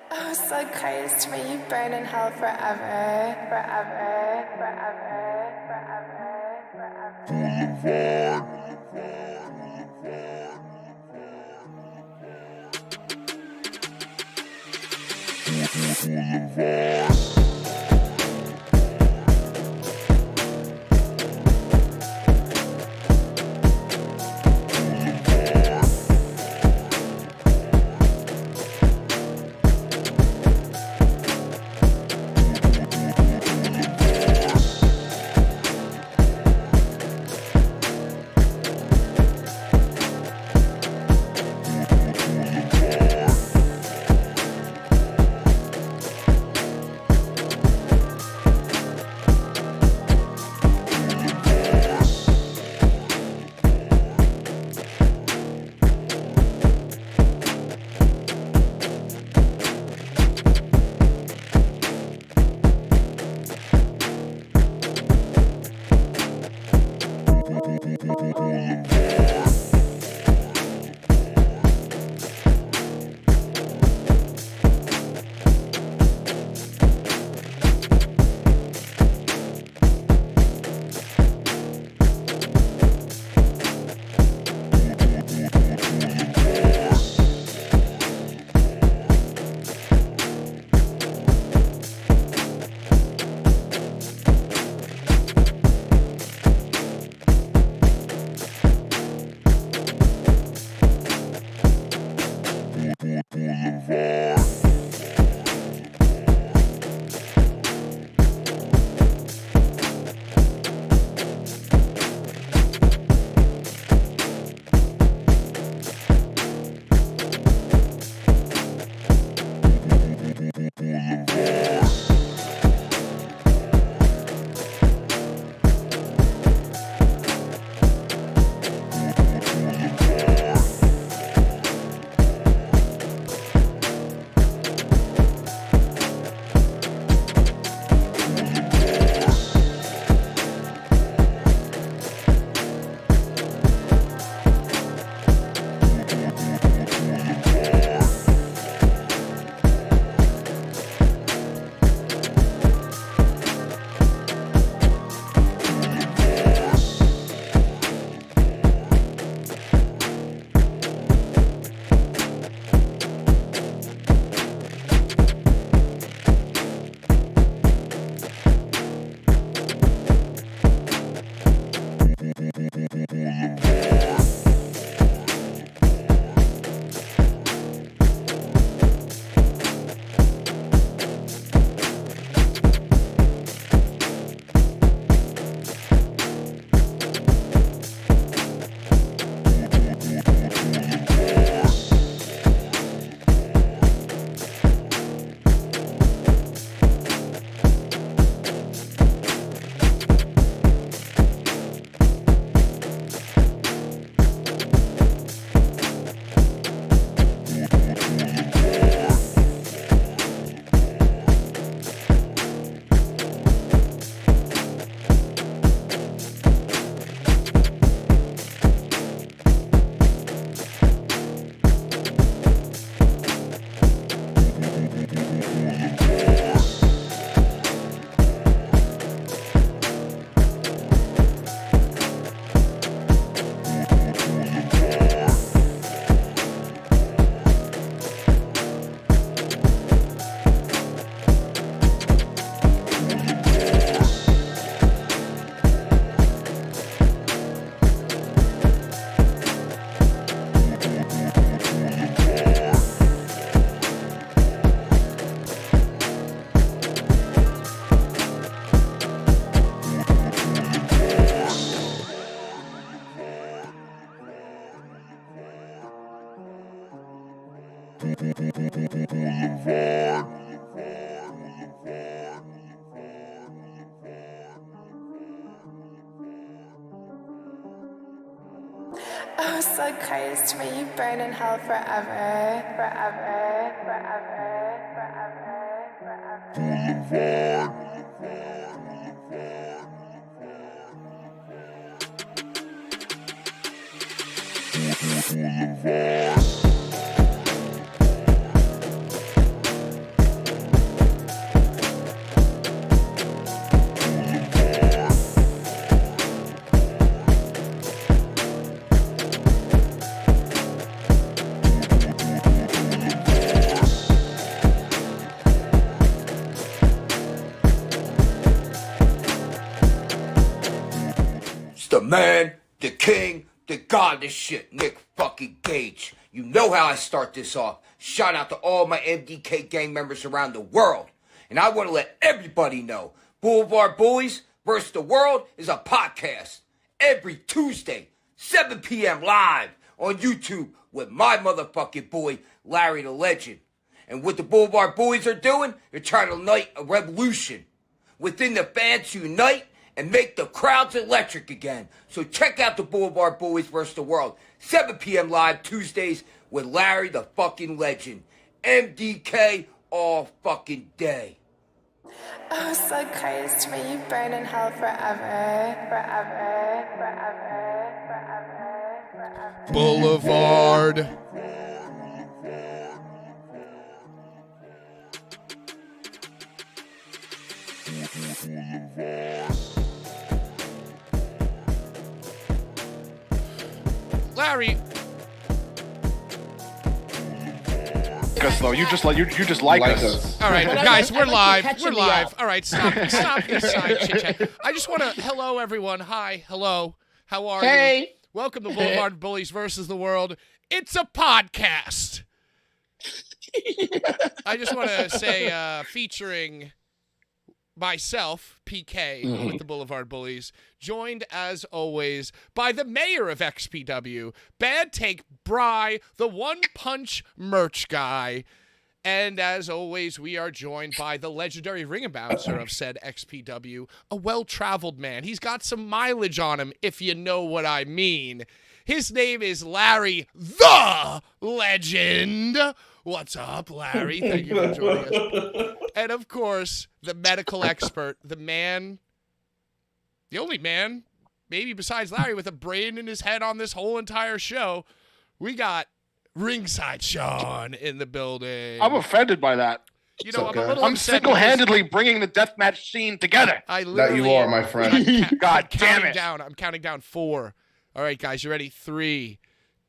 Oh, so close to me, you burn in hell forever, forever, forever, forever, forever. Oh, so close to me, you burn in hell forever, forever, forever, forever, forever. man, the king, the god of this shit, Nick fucking Gage. You know how I start this off. Shout out to all my MDK gang members around the world. And I want to let everybody know, Blvd Bullies versus the World is a podcast. Every Tuesday, 7 p.m. live on YouTube with my motherfucking boy, Larry the Legend. And what the Blvd Bullies are doing, they're trying to ignite a revolution. Within the fans unite and make the crowds electric again. So check out the Blvd Bullies vs. the World. 7 p.m. live Tuesdays with Larry the fucking Legend. MDK all fucking day. Oh, so Christ, may you burn in hell forever, forever, forever, forever, forever. Boulevard. Larry. Us though, you just like us. All right, guys, we're live. We're live. All right, stop this side chit chat. I just want to hello everyone. Hi, hello. How are you? Welcome to Blvd Bullies versus the World. It's a podcast. I just want to say, featuring myself, PK, with the Blvd Bullies, joined as always by the mayor of XPW, Bad Take Bry, the One Punch merch guy. And as always, we are joined by the legendary ring announcer of said XPW, a well-traveled man. He's got some mileage on him, if you know what I mean. His name is Larry the Legend. What's up, Larry? Thank you for joining us. And, of course, the medical expert, the man, the only man, maybe besides Larry, with a brain in his head on this whole entire show. We got Ringside Sean in the building. I'm offended by that. You know, okay. I'm a little I'm upset single-handedly bringing the deathmatch scene together. I That literally you are, my friend. God damn it. I'm counting down 4. All right, guys, you ready? 3,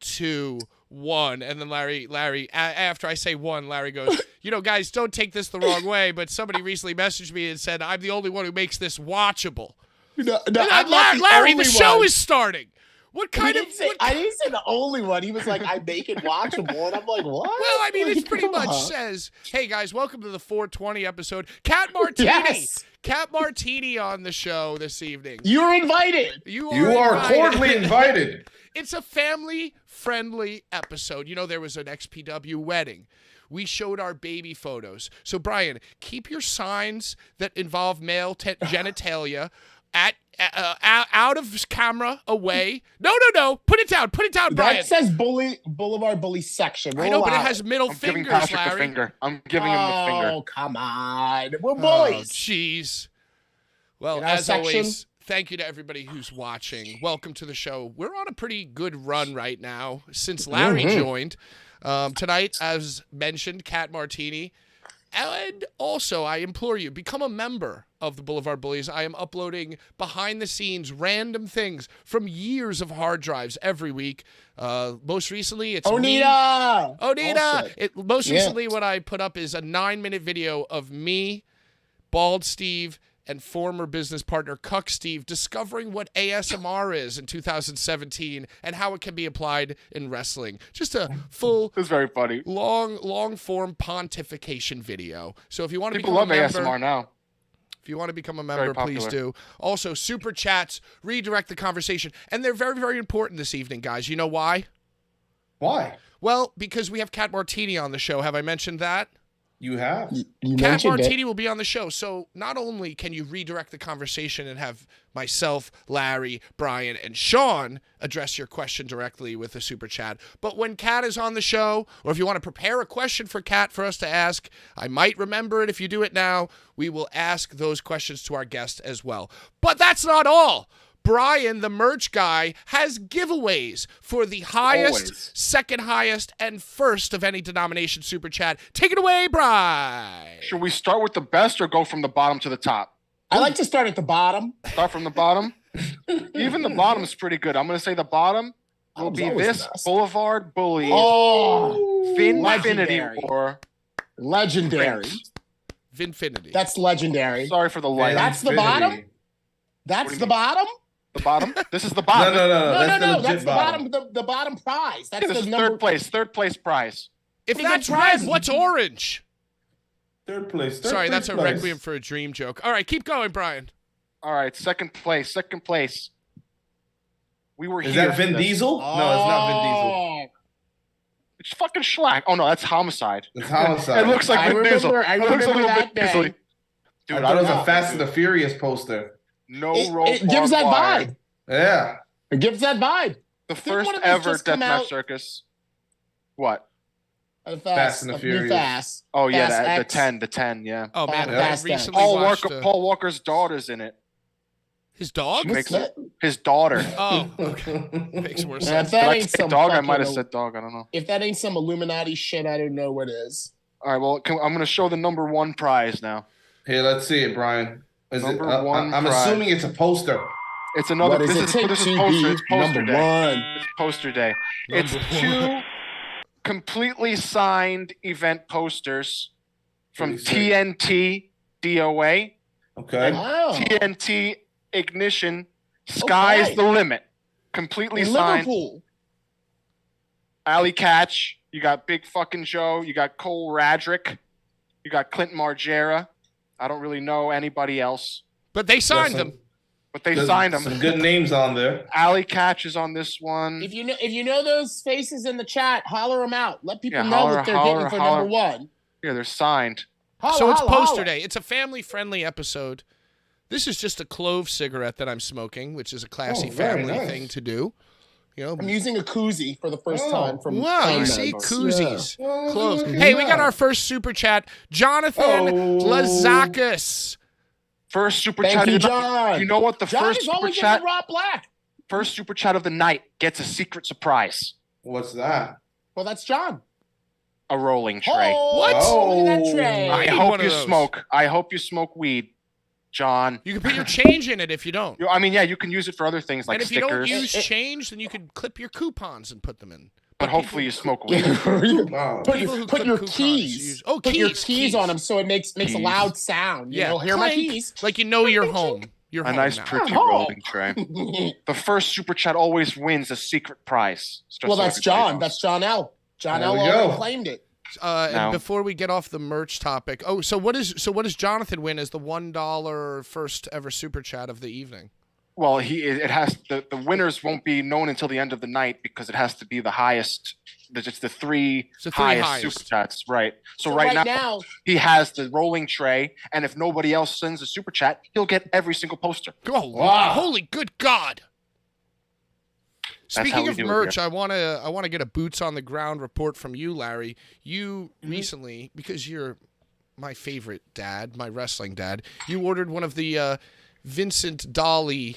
2, 1. And then Larry, after I say 1, Larry goes, you know, guys, don't take this the wrong way, but somebody recently messaged me and said, I'm the only one who makes this watchable. No, Larry, the show is starting. What kind of... I didn't say the only one. He was like, I make it watchable. And I'm like, what? Well, I mean, Like, it pretty come much on. says, hey, guys, welcome to the 420 episode. Cat Martini. Yes. Cat Martini on the show this evening. You're invited. You You are invited. cordially invited. It's a family-friendly episode. You know, there was an XPW wedding. We showed our baby photos. So, Brian, keep your signs that involve male genitalia out of camera, away. No. Put it down, Brian. That says Blvd Bully section. I know, but it Allow has middle I'm giving fingers, Patrick the Larry. finger. I'm giving him the finger. Oh, come on. We're Oh, bullies. jeez. Well, In our as section. always, thank you to everybody who's watching. Welcome to the show. We're on a pretty good run right now since Larry joined. Tonight, as mentioned, Cat Martini. And also, I implore you, become a member of the Blvd Bullies. I am uploading behind-the-scenes random things from years of hard drives every week. Most recently, it's me. Onita. Most recently, what I put up is a 9-minute video of me, Bald Steve, and former business partner Cuck Steve discovering what ASMR is in 2017 and how it can be applied in wrestling. Just a full, It's very funny. long-form pontification video. So if you want to People become love a member, ASMR now. if you want to become a Very member, please popular. do. Also, super chats redirect the conversation, and they're very, very important this evening, guys. You know why? Why? Well, because we have Cat Martini on the show. Have I mentioned that? You have. You Cat mentioned Martini it. will be on the show. So not only can you redirect the conversation and have myself, Larry, Brian, and Sean address your question directly with a super chat, but when Cat is on the show, or if you want to prepare a question for Cat for us to ask, I might remember it if you do it now, we will ask those questions to our guest as well. But that's not all. Brian, the merch guy, has giveaways for the highest, Always. second highest, and first of any denomination super chat. Take it away, Brian. Should we start with the best or go from the bottom to the top? I like to start at the bottom. Start from the bottom? Even the bottom is pretty good. I'm going to say the bottom will Bottom's be always this the best. Blvd Bullies Oh, Vinfinity legendary. War. Legendary. Vinfinity. That's legendary. Sorry for the light. That's the bottom? That's What do you the mean? bottom? The bottom? This is the No, bottom. no, no, no. No, That's no, the no. legit That's the bottom. bottom. The bottom prize. That's Yeah, this the is number. third place prize. If Pretty good that's prize. red, what's orange? Third place. Third Sorry, place that's a place. Requiem for a Dream joke. All right, keep going, Brian. All right, second place. We were Is here. that Vin for this. Diesel? No, it's not Vin Diesel. Oh. It's fucking Schlack. Oh no, that's Homicide. It's Homicide. It looks like I Vin Diesel. remember- I It looks a remember little that bit Diesel. day. Dude, I thought it was don't a Fast know. and the Furious poster. No It, rope. it gives that barbed wire. vibe. Yeah. It gives that vibe. The Didn't first one of those ever just come deathmatch out? circus. What? Fast and the New Furious. Fast. Oh yeah, Fast the X. 10, yeah. Oh man, Yeah. I Fast recently Paul watched Walker, Paul Walker's daughter's in it. his dog. She makes that? his daughter. Oh, okay. Makes more Now, sense. if that Did I ain't say some dog? I fucking- might have said dog. I don't know. If that ain't some Illuminati shit, I don't know what is. All right, well, I'm going to show the number one prize now. Here, let's see it, Brian. Is Number it? one I'm prize. assuming it's a poster. It's another. What does it take This is to poster. be It's poster number day. one? It's poster day. It's Number two completely signed event posters from Pretty sick. TNT DOA, Okay. Wow. TNT Ignition. Sky's Okay. the limit. Completely In signed. Liverpool. Ali Catch. You got Big Fucking Joe. You got Cole Radrick. You got Clint Margera. I don't really know anybody else, But they signed There's them. but they There's signed them. Some good names on there. Ali Catch is on this one. If you know those faces in the chat, holler them out. Let people Yeah, know holler, what they're holler, getting for holler. number one. Yeah, they're signed. Holla, So it's holla, poster holla. day. It's a family-friendly episode. This is just a clove cigarette that I'm smoking, which is a classy Oh, very family nice. thing to do. You know, I'm using a koozie for the first Oh. time from wow, you Prime see members. koozies, Yeah. Well, cloves. look at Hey, we got that. our first super chat, Jonathan Oh. Lazakis. First super Thank chat. you, of the night. John. You know what? The John first is super always chat. in Rob Black. First super chat of the night gets a secret surprise. What's that? Well, that's John. A rolling tray. Oh, What? Look at that Oh. tray. I need hope one of you those. smoke. I hope you smoke weed, John. You can put your change in it if you don't. I mean, yeah, you can use it for other things like and if you don't stickers. use change, then you could clip your coupons and put them in. but hopefully you smoke weed. Wow. put People who your, clip put your coupons keys. use- oh, put your keys, keys keys. on them so it makes a Keys. loud sound. You Yeah, know, hear my clank, keys. like you know you're home. You're A home nice now. pretty Oh. rolling tray. The first super chat always wins a secret prize. Just Well, so that's everybody John. knows. That's John L. John There L. we already go. claimed it. And No. before we get off the merch topic, so what does Jonathan win as the $1 first ever super chat of the evening? Well, the winners won't be known until the end of the night because it has to be the highest. It's the three It's the three highest highest. super chats, right? So, So right right now now, he has the rolling tray, and if nobody else sends a super chat, he'll get every single poster. Oh, Wow. holy good God! how Speaking we of do it merch, I wanna get a boots on the ground report from you, Larry. You recently, because you're my favorite dad, my wrestling dad, you ordered one of the Vincent Dolly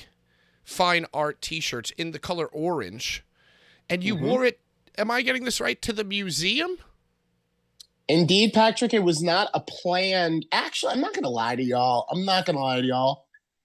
fine art T-shirts in the color orange, and you wore it. Am I getting this right? To the museum? indeed, Patrick, it was not a planned. Actually, I'm not going to lie to y'all.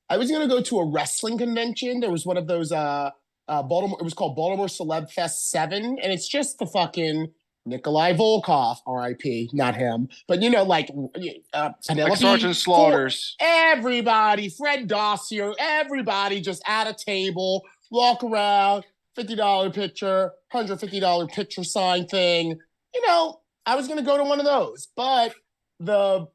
I was going to go to a wrestling convention. There was one of those Baltimore. It was called Baltimore Celeb Fest 7, and it's just the fucking Nikolai Volkov, R.I.P. Not him, but you know, like Penelope Like Sergeant Slaughters. Everybody, Fred Dossier, everybody just at a table, walk around, $50 picture, $150 picture sign thing. You know, I was going to go to one of those, but the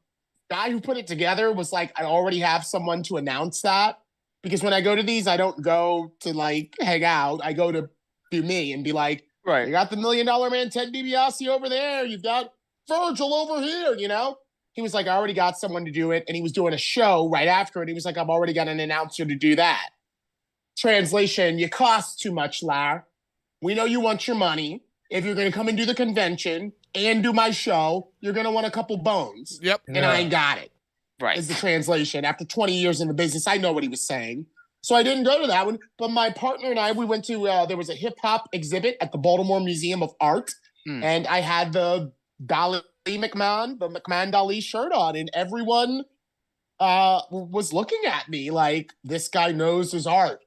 guy who put it together was like, I already have someone to announce that. Because when I go to these, I don't go to like hang out. I go to do me and be like, Right. you got the $1 Million Man, Ted DiBiase over there. You've got Virgil over here, you know? He was like, I already got someone to do it. And he was doing a show right after it. He was like, I've already got an announcer to do that. Translation, you cost too much, Lar. We know you want your money. If you're going to come and do the convention and do my show, you're going to want a couple bones. Yep. And I ain't got it, Right. is the translation. After 20 years in the business, I know what he was saying. So I didn't go to that one. But my partner and I, we went to, there was a hip hop exhibit at the Baltimore Museum of Art. And I had the Dolly McMahon, the McMahon Dolly shirt on. And everyone was looking at me like, this guy knows his art.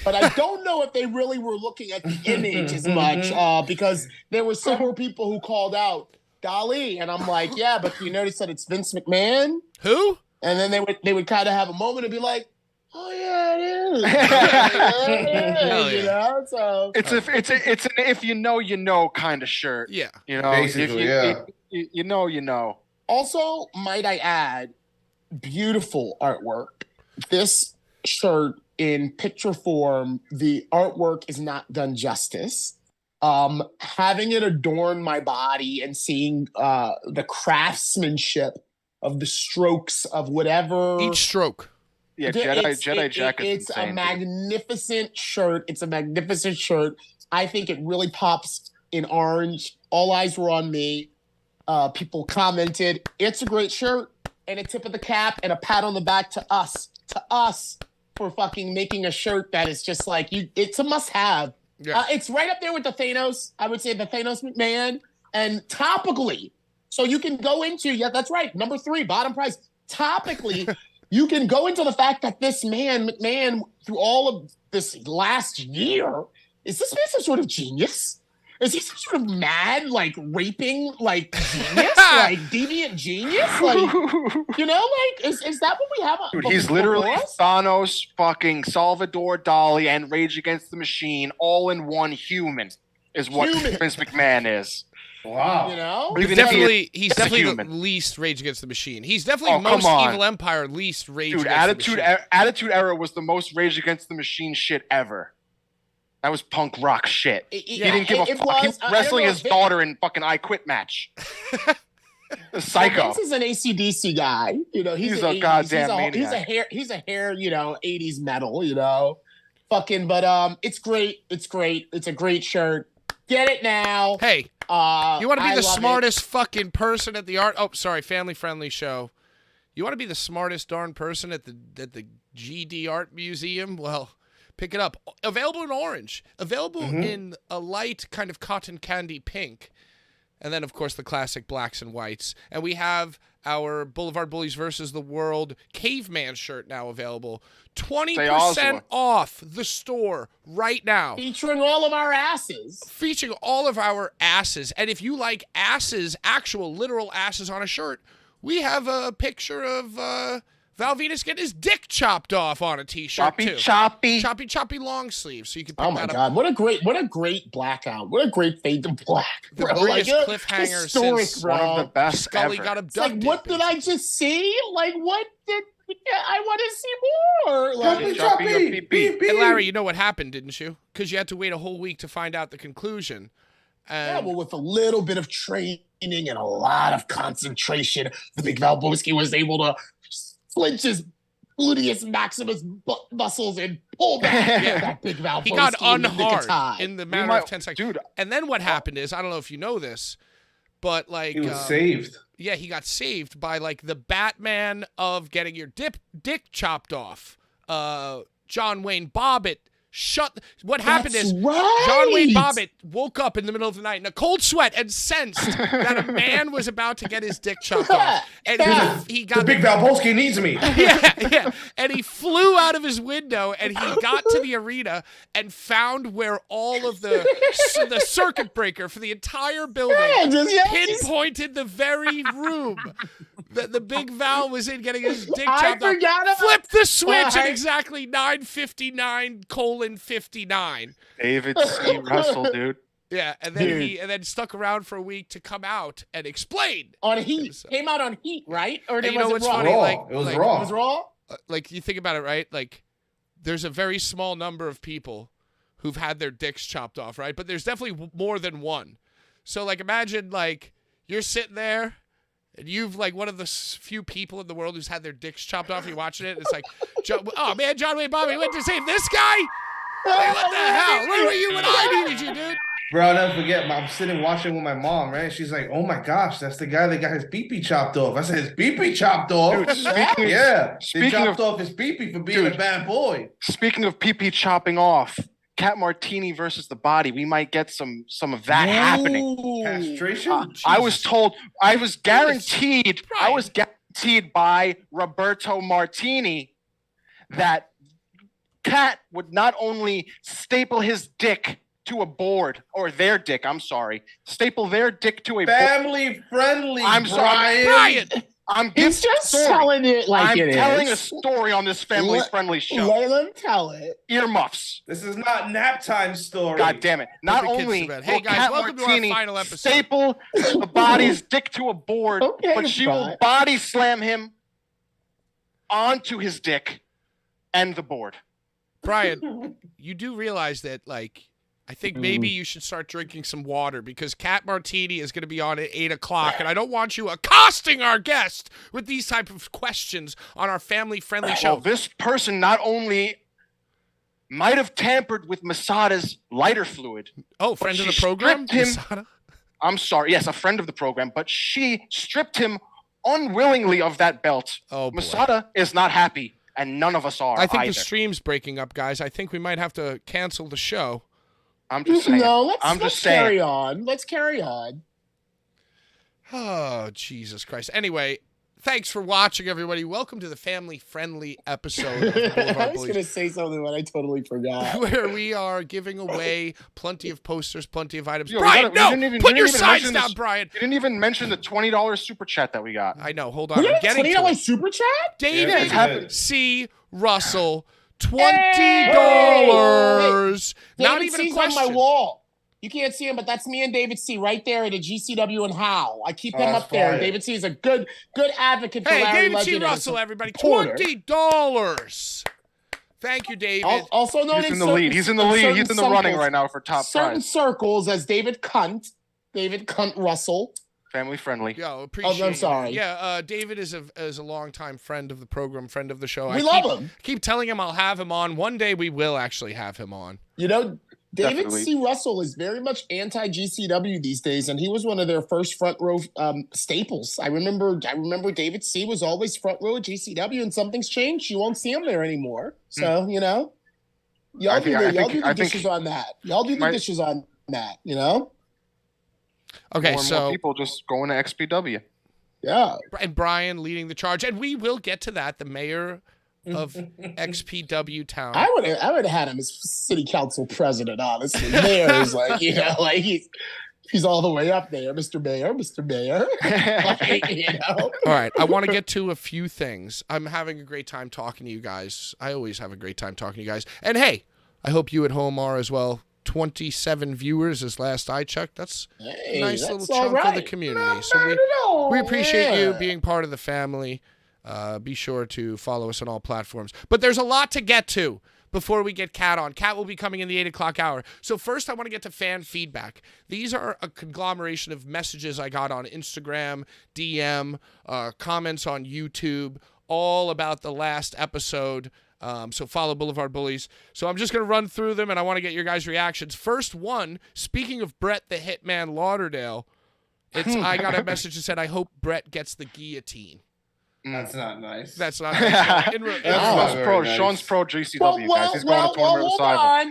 But I don't know if they really were looking at the image as much because there were several people who called out Dolly. And I'm like, yeah, but you notice that it's Vince McMahon? Who? And then they would kind of have a moment and be like, oh, yeah, it is. Hell You yeah. know, so It's an if you know you know kind of shirt. Yeah. You know, Basically, if yeah. you know you know. also, might I add, beautiful artwork. This shirt in picture form, the artwork is not done justice. Having it adorn my body and seeing the craftsmanship of the strokes of whatever Each stroke. Yeah, It's- Jedi Jack is it's insane. a magnificent shirt. It's a magnificent shirt. I think it really pops in orange. All eyes were on me. People commented, it's a great shirt, and a tip of the cap and a pat on the back to us for fucking making a shirt that is just like you. It's a must-have. Yeah. It's right up there with the Thanos. I would say the Thanos McMahon, and topically. So you can go into, yeah, that's right, number 3, bottom price. Topically, you can go into the fact that this man, McMahon, through all of this last year, is this man some sort of genius? Is he some sort of mad, like, raping, like, genius? Like, deviant genius? Like, you know, like, is that what we have? Dude, he's literally Thanos, fucking Salvador Dali, and Rage Against the Machine all in one human. Is what Vince McMahon is. Wow. You know? But even He's definitely the least Rage Against the Machine. He's definitely most Evil Empire, least Rage Against the Machine. Attitude Era was the most Rage Against the Machine shit ever. That was punk rock shit. He didn't give a fuck. He was wrestling his daughter in fucking I Quit match. Psycho. Vince is an AC/DC guy. You know, he's a goddamn maniac. He's a hair, you know, 80s metal, you know. Fucking, but it's great. It's great. It's a great shirt. Get it now. Hey, you want to be the smartest it. fucking person at the art? Oh, sorry, family-friendly show. You want to be the smartest darn person at the GD Art Museum? Well, pick it up. Available in orange. Available in a light kind of cotton candy pink. And then, of course, the classic blacks and whites. And we have our Blvd Bullies versus the World Caveman shirt now available. 20% off the store right now. Featuring all of our asses. Featuring all of our asses. And if you like asses, actual literal asses on a shirt, we have a picture of Val Venus getting his dick chopped off on a t-shirt too. Choppy long sleeve. So you can pick oh my that god, up. what a great blackout. What a great fade to black. The bro. greatest like, cliffhanger historic, since bro. One of the best Scully ever. got abducted. Like, what did I just see? Like, what did I want to see more? Like, Choppy. And Larry, you know what happened, didn't you? Because you had to wait a whole week to find out the conclusion. yeah, well, with a little bit of training and a lot of concentration, the big Val Boski was able to flinch his gluteus maximus muscles and pull back that big Val He got Boski in the nick of unhard time. in the matter of 10 seconds. Dude. And then what happened is, I don't know if you know this, but like... He was saved. Yeah, he got saved by like the Batman of getting your dick chopped off. John Wayne Bobbitt what happened That's is right. John Wayne Bobbitt woke up in the middle of the night in a cold sweat and sensed that a man was about to get his dick chopped off. And he got The big Valbolski needs me. yeah. And he flew out of his window and he got to the arena and found where all of the circuit breaker for the entire building pinpointed the very room that the big Val was in getting his dick chopped off. Flipped the switch at exactly 9:59:59. David C. Russell, dude. Yeah, and then then stuck around for a week to come out and explain. On Heat. Came out on Heat, right? Or And was you know it what's raw? funny? Raw. Like, It was like, raw. It was raw? Like, you think about it, right? Like, there's a very small number of people who've had their dicks chopped off, right? But there's definitely more than one. So, like, imagine, like, you're sitting there, and you've, like, one of the few people in the world who's had their dicks chopped off, and you're watching it, and it's like, oh, man, John Wayne Bobby went to save this guy? Like, what the hell? Look at you when I needed you, dude. Bro, I'll never forget. I'm sitting watching with my mom, right? She's like, "Oh my gosh, that's the guy that got his pee-pee chopped off." I said, "His pee-pee chopped off?" Dude, They speaking chopped off his pee-pee for being a bad boy. Speaking of pee-pee chopping off, Cat Martini versus the Body, we might get some of that happening. Castration? I was told, I was guaranteed by Roberto Martini that Cat would not only staple his dick to a board, or their dick, I'm sorry, staple their dick to a board. Family friendly. I'm sorry, Brian. He's just telling it like it is. I'm telling a story on this family-friendly show. Let him tell it. Earmuffs. This is not nap time story. God damn it. Not only hey guys, Cat welcome Martini to our final episode. staple the body's dick to a board, but she will body slam him onto his dick and the board. Brian, you do realize that, like, I think maybe you should start drinking some water because Cat Martini is going to be on at 8 o'clock, and I don't want you accosting our guest with these type of questions on our family-friendly show. Well, this person not only might have tampered with Masada's lighter fluid. Oh, friend of the program? Masada? I'm sorry. Yes, a friend of the program, but she stripped him unwillingly of that belt. Oh, boy. Masada is not happy, and none of us are I think either. the stream's breaking up, guys. I think we might have to cancel the show. I'm just saying. No, let's carry on. Let's carry on. Oh, Jesus Christ. Anyway, thanks for watching, everybody. Welcome to the family-friendly episode of the Blvd Bullies. I was going to say something, but I totally forgot. Where we are giving away plenty of posters, plenty of items. Yo, Brian, put your sides down, Brian. You didn't even mention the $20 super chat that we got. I know. Hold on. We I'm got a getting to $20 it. super chat? David C. Russell, $20. Not even a question. On my wall. You can't see him, but that's me and David C. right there at a GCW and How. I keep them up there. David C. is a good advocate for Larry David Legend. C. Russell, everybody. $20. Thank you, David. Also known He's in the lead. He's in the lead. He's in the running right now for top certain prize. circles as David Cunt Russell. Family friendly. Yo, appreciate I'm sorry. It. Yeah, David is a longtime friend of the program, friend of the show. We love him. Keep telling him I'll have him on. One day we will actually have him on. You know, David Definitely. C. Russell is very much anti-GCW these days, and he was one of their first front row staples. I remember David C. was always front row at GCW, and something's changed. You won't see him there anymore. So, you know, y'all do the dishes on that. Y'all do the dishes on that, you know? Okay, more and more people just going to XPW. Yeah. And Brian leading the charge, and we will get to that. The mayor of XPW town. I would have had him as city council president, honestly. Mayor is like, you know, like he's all the way up there, Mr. Mayor. Like, you know? All right, I want to get to a few things. I'm having a great time talking to you guys. I always have a great time talking to you guys. And hey, I hope you at home are as well. 27 viewers as last I checked. That's a nice little chunk of the community. So we appreciate you being part of the family. Be sure to follow us on all platforms. But there's a lot to get to before we get Kat on. Kat will be coming in the 8 o'clock hour. So first I want to get to fan feedback. These are a conglomeration of messages I got on Instagram, DM, comments on YouTube, all about the last episode. So follow Blvd Bullies. So I'm just going to run through them, and I want to get your guys' reactions. First one, speaking of Brett the Hitman Lauderdale, I got a message that said, I hope Brett gets the guillotine. That's not nice. That's not nice. Sean's pro GCW, guys. He's going to tournament with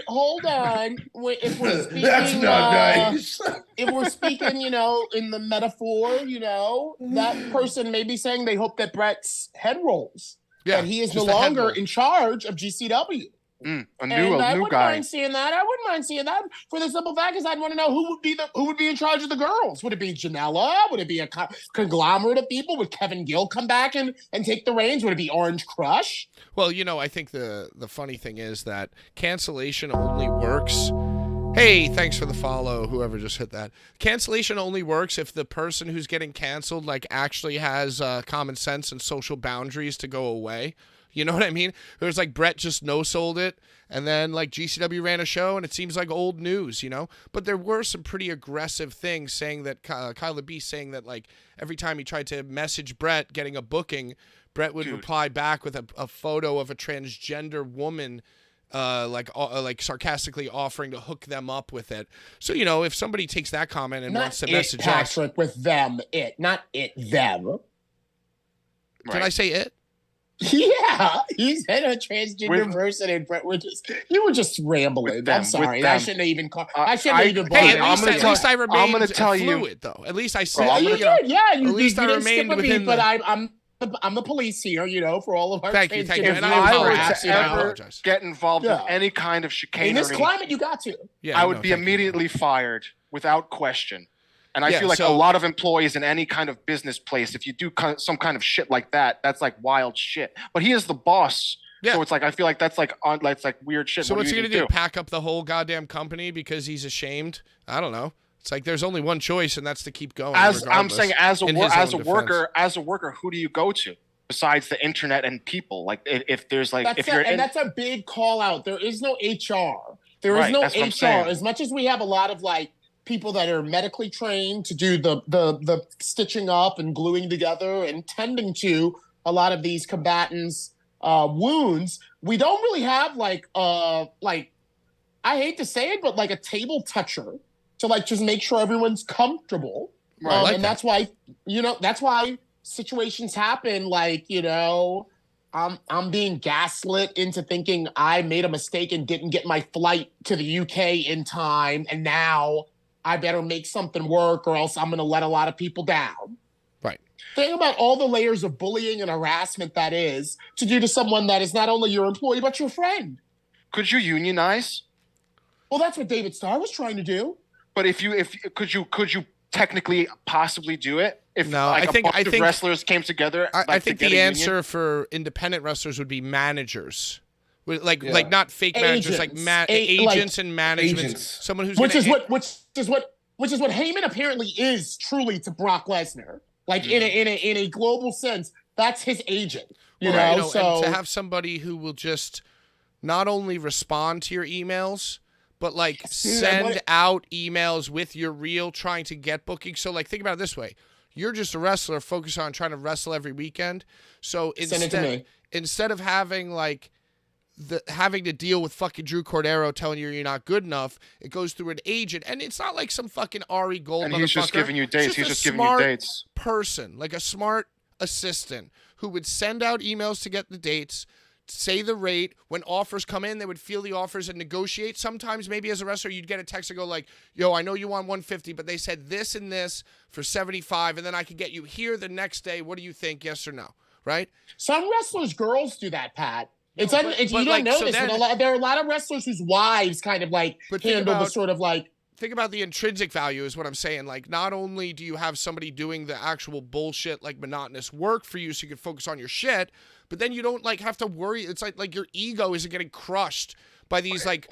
Hold on. If we're speaking, That's not nice. If we're speaking, you know, in the metaphor, you know, that person may be saying they hope that Brett's head rolls. Yeah, that he is no longer in charge of GCW. A new wouldn't guy. mind seeing that. I wouldn't mind seeing that for the simple fact is I'd want to know who would be in charge of the girls. Would it be Janela? Would it be a conglomerate of people? Would Kevin Gill come back and take the reins? Would it be Orange Crush? Well, you know, I think the funny thing is that cancellation only works. Hey, thanks for the follow, whoever just hit that. Cancellation only works if the person who's getting canceled like actually has common sense and social boundaries to go away. You know what I mean? There's like Brett just no-sold it, and then like GCW ran a show, and it seems like old news, you know? But there were some pretty aggressive things saying that, Kyla B saying that like every time he tried to message Brett getting a booking, Brett would reply back with a photo of a transgender woman like sarcastically offering to hook them up with it. So, you know, if somebody takes that comment and wants to message Patrick, us. with them, not them. Did I say it? Yeah, he said a transgender person, and Brett you were just rambling. I'm sorry. I shouldn't have even called. I shouldn't have even. Hey, at least I remained fluid, though. At least I said. You did. Yeah, you at least you I didn't remained skip a beat, within. but I'm the police here, you know, for all of our Thank you. transgender And I apologize. you know. I apologize. Get involved with any kind of chicanery. In this climate, you got to. Yeah, I would be immediately fired without question. And I feel like a lot of employees in any kind of business place, if you do some kind of shit like that, that's like wild shit. But he is the boss. Yeah. So it's like, I feel like that's like weird shit. So what's he going to do? Pack up the whole goddamn company because he's ashamed? I don't know. It's like there's only one choice, and that's to keep going. I'm saying, as a worker, who do you go to besides the internet and people? Like, if there's like, that's a big call out. There is no HR. There is no HR. As much as we have a lot of like people that are medically trained to do the stitching up and gluing together and tending to a lot of these combatants' wounds, we don't really have like I hate to say it, but like a table toucher to like just make sure everyone's comfortable. Right. And that's why situations happen. Like, I'm being gaslit into thinking I made a mistake and didn't get my flight to the UK in time, and now I better make something work or else I'm going to let a lot of people down. Right. Think about all the layers of bullying and harassment that is to do to someone that is not only your employee, but your friend. Could you unionize? Well, that's what David Starr was trying to do. But could you technically possibly do it? If I think wrestlers came together. I think the answer for independent wrestlers would be managers. Like not fake managers, like agents and management. Agents. Someone who's which is what Heyman apparently is truly to Brock Lesnar. Like in a global sense, that's his agent. You know, so and to have somebody who will just not only respond to your emails, but like send out emails with your reel trying to get booking. So like think about it this way. You're just a wrestler focused on trying to wrestle every weekend. So instead of having like having to deal with fucking Drew Cordero telling you you're not good enough, it goes through an agent, and it's not like some fucking Ari Gold and he's just giving you dates. He's just giving you dates. Person, like a smart assistant who would send out emails to get the dates, say the rate. When offers come in, they would feel the offers and negotiate. Sometimes maybe as a wrestler, you'd get a text and go like, yo, I know you want 150, but they said this and this for 75, and then I could get you here the next day. What do you think? Yes or no? Right? Some wrestlers' girls do that, Pat. You don't know this. There are a lot of wrestlers whose wives kind of like handle the sort of like. Think about the intrinsic value is what I'm saying. Like, not only do you have somebody doing the actual bullshit, like monotonous work for you so you can focus on your shit, but then you don't like have to worry. It's like your ego isn't getting crushed by these like,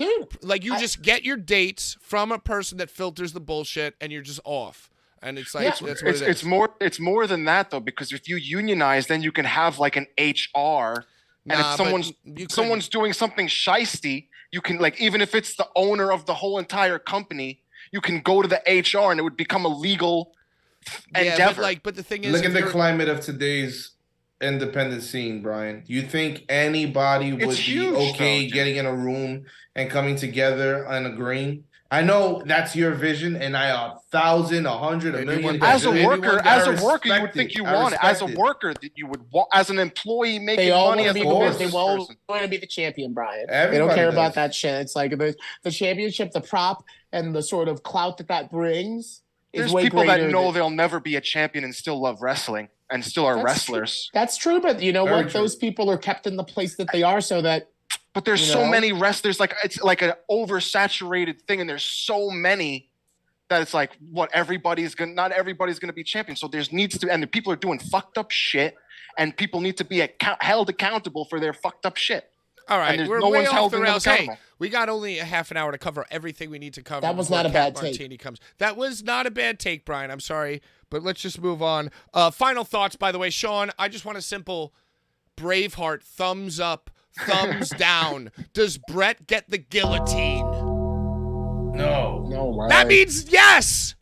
just get your dates from a person that filters the bullshit and you're just off. And it's like, that's what it is. It's more than that though, because if you unionize, then you can have like an HR. And if someone's doing something shisty, you can like, even if it's the owner of the whole entire company, you can go to the HR and it would become a legal endeavor. But the thing is, look at the climate of today's independent scene, Brian. You think anybody would be okay getting in a room and coming together and agreeing? I know that's your vision, and I 1,000, 100, a million. As a worker, you would think you want it. As a worker, that you would want. As an employee making money, as a business person, they all want to be the champion, Brian. They don't care about that shit. It's like the championship, the prop, and the sort of clout that brings. There's people that know they'll never be a champion and still love wrestling and still are wrestlers. That's true, but you know what? Those people are kept in the place that they are so that. But there's so many wrestlers, like it's like an oversaturated thing, and there's so many that it's like not everybody's gonna be champion. So and the people are doing fucked up shit, and people need to be held accountable for their fucked up shit. All right, we're way off the rails. Hey, we got only a half an hour to cover everything we need to cover. That was not a bad take. That was not a bad take, Brian. I'm sorry, but let's just move on. Final thoughts, by the way, Sean. I just want a simple Braveheart thumbs up. Thumbs down. Does Brett get the guillotine? No. No. That means yes.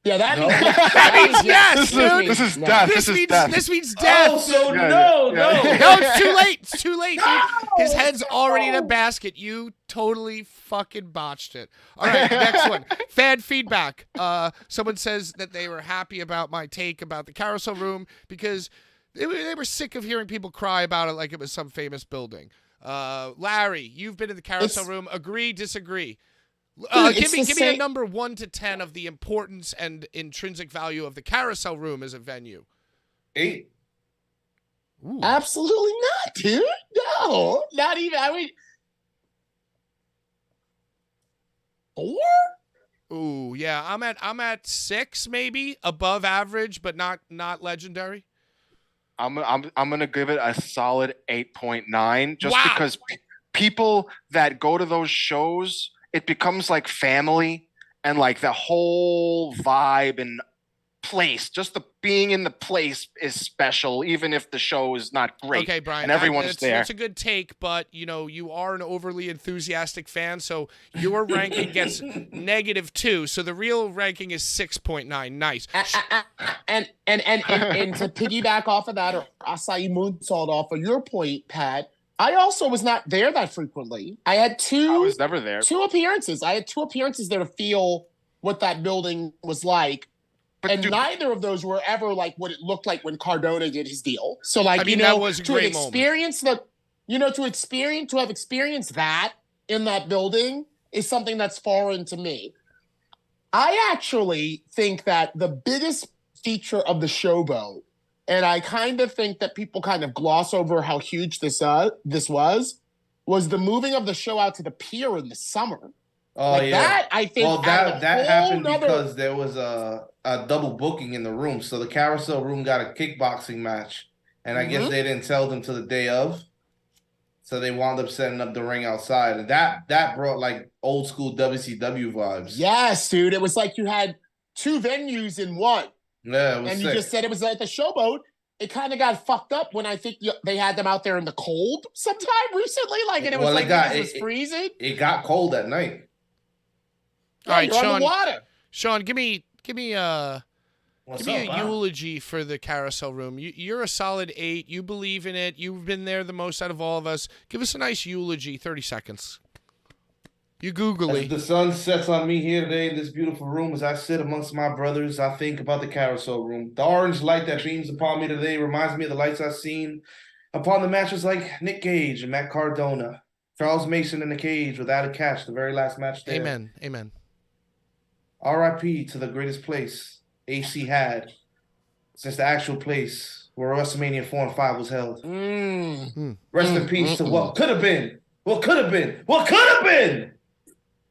Yeah, that means yes, dude. This is death. This means death. Oh, so no. No, it's too late. It's too late, dude. His head's already in a basket. You totally fucking botched it. All right, next one. Fan feedback. Someone says that they were happy about my take about the carousel room because they were sick of hearing people cry about it like it was some famous building. Larry, you've been in the carousel room. Agree, disagree? Give me a number 1 to 10 of the importance and intrinsic value of the carousel room as a venue. 8. Ooh. Absolutely not, dude. No, not even. I mean, 4. Ooh, yeah. I'm at 6 maybe, above average, but not legendary. I'm gonna give it a solid 8.9, just Wow. because people that go to those shows, it becomes like family, and like the whole vibe and place, just the being in the place is special, even if the show is not great. Okay, Brian, and everyone's there. That's a good take, but you are an overly enthusiastic fan, so your ranking gets -2. So the real ranking is 6.9. Nice. And to piggyback off of that, or acai moonsault off of your point, Pat, I also was not there that frequently. I was never there. 2 appearances. I had 2 appearances there to feel what that building was like. And neither of those were ever like what it looked like when Cardona did his deal. So like, that was a great moment. To have experienced that in that building is something that's foreign to me. I actually think that the biggest feature of the Showboat, and I kind of think that people kind of gloss over how huge this was the moving of the show out to the pier in the summer. Oh, yeah. That, I think, well, that happened because there was a double booking in the room. So the carousel room got a kickboxing match, and I guess they didn't tell them till the day of. So they wound up setting up the ring outside, and that brought like old school WCW vibes. Yes, dude. It was like you had 2 venues in one. Yeah, it was and sick. You just said it was at the Showboat. It kind of got fucked up when I think they had them out there in the cold sometime recently. Like, and it was it was freezing. It got cold at night. All right, Sean. On the water. Sean, give me a eulogy for the carousel room. You're a solid 8. You believe in it. You've been there the most out of all of us. Give us a nice eulogy. 30 seconds. You googly. As the sun sets on me here today in this beautiful room, as I sit amongst my brothers, I think about the carousel room. The orange light that beams upon me today reminds me of the lights I've seen upon the matches like Nick Gage and Matt Cardona, Charles Mason in the cage with Adam Cash, the very last match there. Amen. R.I.P. to the greatest place AC had since the actual place where WrestleMania 4 and 5 was held. Rest in peace to what could have been.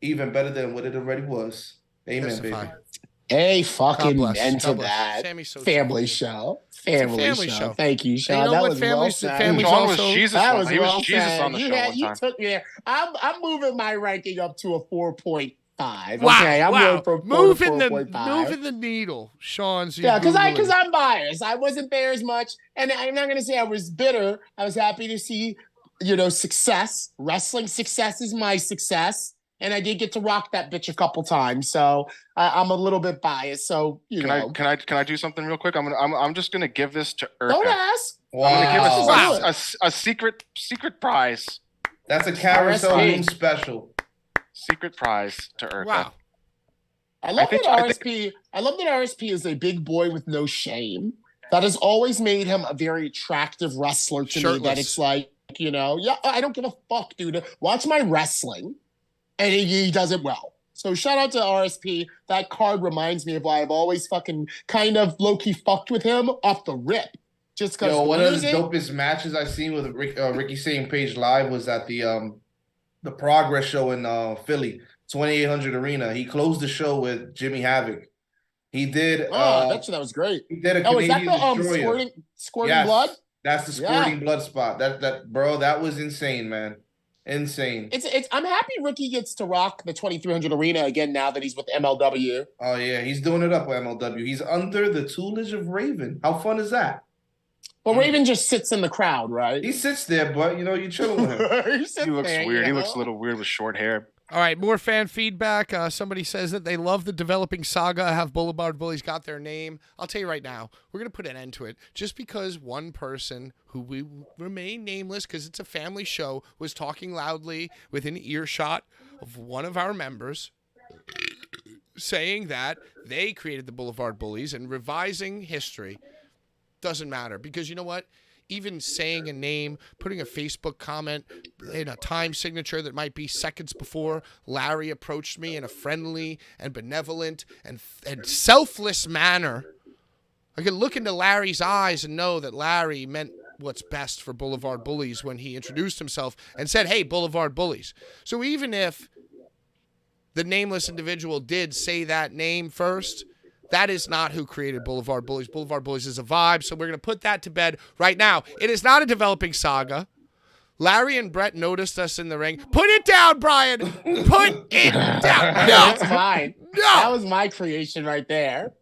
Even better than what it already was. Amen, baby. Hey, fucking into that. Family show. Family show. Thank you, Sean. That was well said. He was Jesus on the show one you time. took me there. I'm moving my ranking up to a 4.5. Wow, okay, I'm going from 4 to 4.5. Moving the needle, Sean's. Yeah, because I'm biased. I wasn't there as much, and I'm not going to say I was bitter. I was happy to see, success. Wrestling success is my success, and I did get to rock that bitch a couple times. So I'm a little bit biased. So Can I do something real quick? I'm just going to give this to Urka. Don't ask. Wow. I'm going to give a secret prize. That's a carousel room special. Secret prize to Urka. Wow. I love that RSP is a big boy with no shame. That has always made him a very attractive wrestler to me. That it's like, I don't give a fuck, dude. Watch my wrestling. And he does it well. So shout out to RSP. That card reminds me of why I've always fucking kind of low-key fucked with him off the rip. Just because one of the dopest matches I've seen with Ricky St. Page live was at the Progress show in Philly, 2800 Arena. He closed the show with Jimmy Havoc. He did. I bet you that was great. He did a Canadian Destroyer. Squirting blood? That's the squirting blood spot. That was insane, man. Insane. I'm happy Ricky gets to rock the 2300 Arena again now that he's with MLW. Oh yeah, he's doing it up with MLW. He's under the tutelage of Raven. How fun is that? Well, Raven just sits in the crowd, right? He sits there, but you're chilling with him. He looks weird. He looks a little weird with short hair. All right, more fan feedback. Somebody says that they love the developing saga, have Blvd Bullies got their name. I'll tell you right now, we're going to put an end to it. Just because one person, who we remain nameless because it's a family show, was talking loudly within earshot of one of our members, saying that they created the Blvd Bullies and revising history. Doesn't matter, because you know what? Even saying a name, putting a Facebook comment in a time signature that might be seconds before Larry approached me in a friendly and benevolent and selfless manner, I could look into Larry's eyes and know that Larry meant what's best for Blvd Bullies when he introduced himself and said, "Hey, Blvd Bullies." So even if the nameless individual did say that name first. That is not who created Blvd Bullies. Blvd Bullies is a vibe, so we're going to put that to bed right now. It is not a developing saga. Larry and Brett noticed us in the ring. Put it down, Brian. Put it down. No. That's mine. No. That was my creation right there.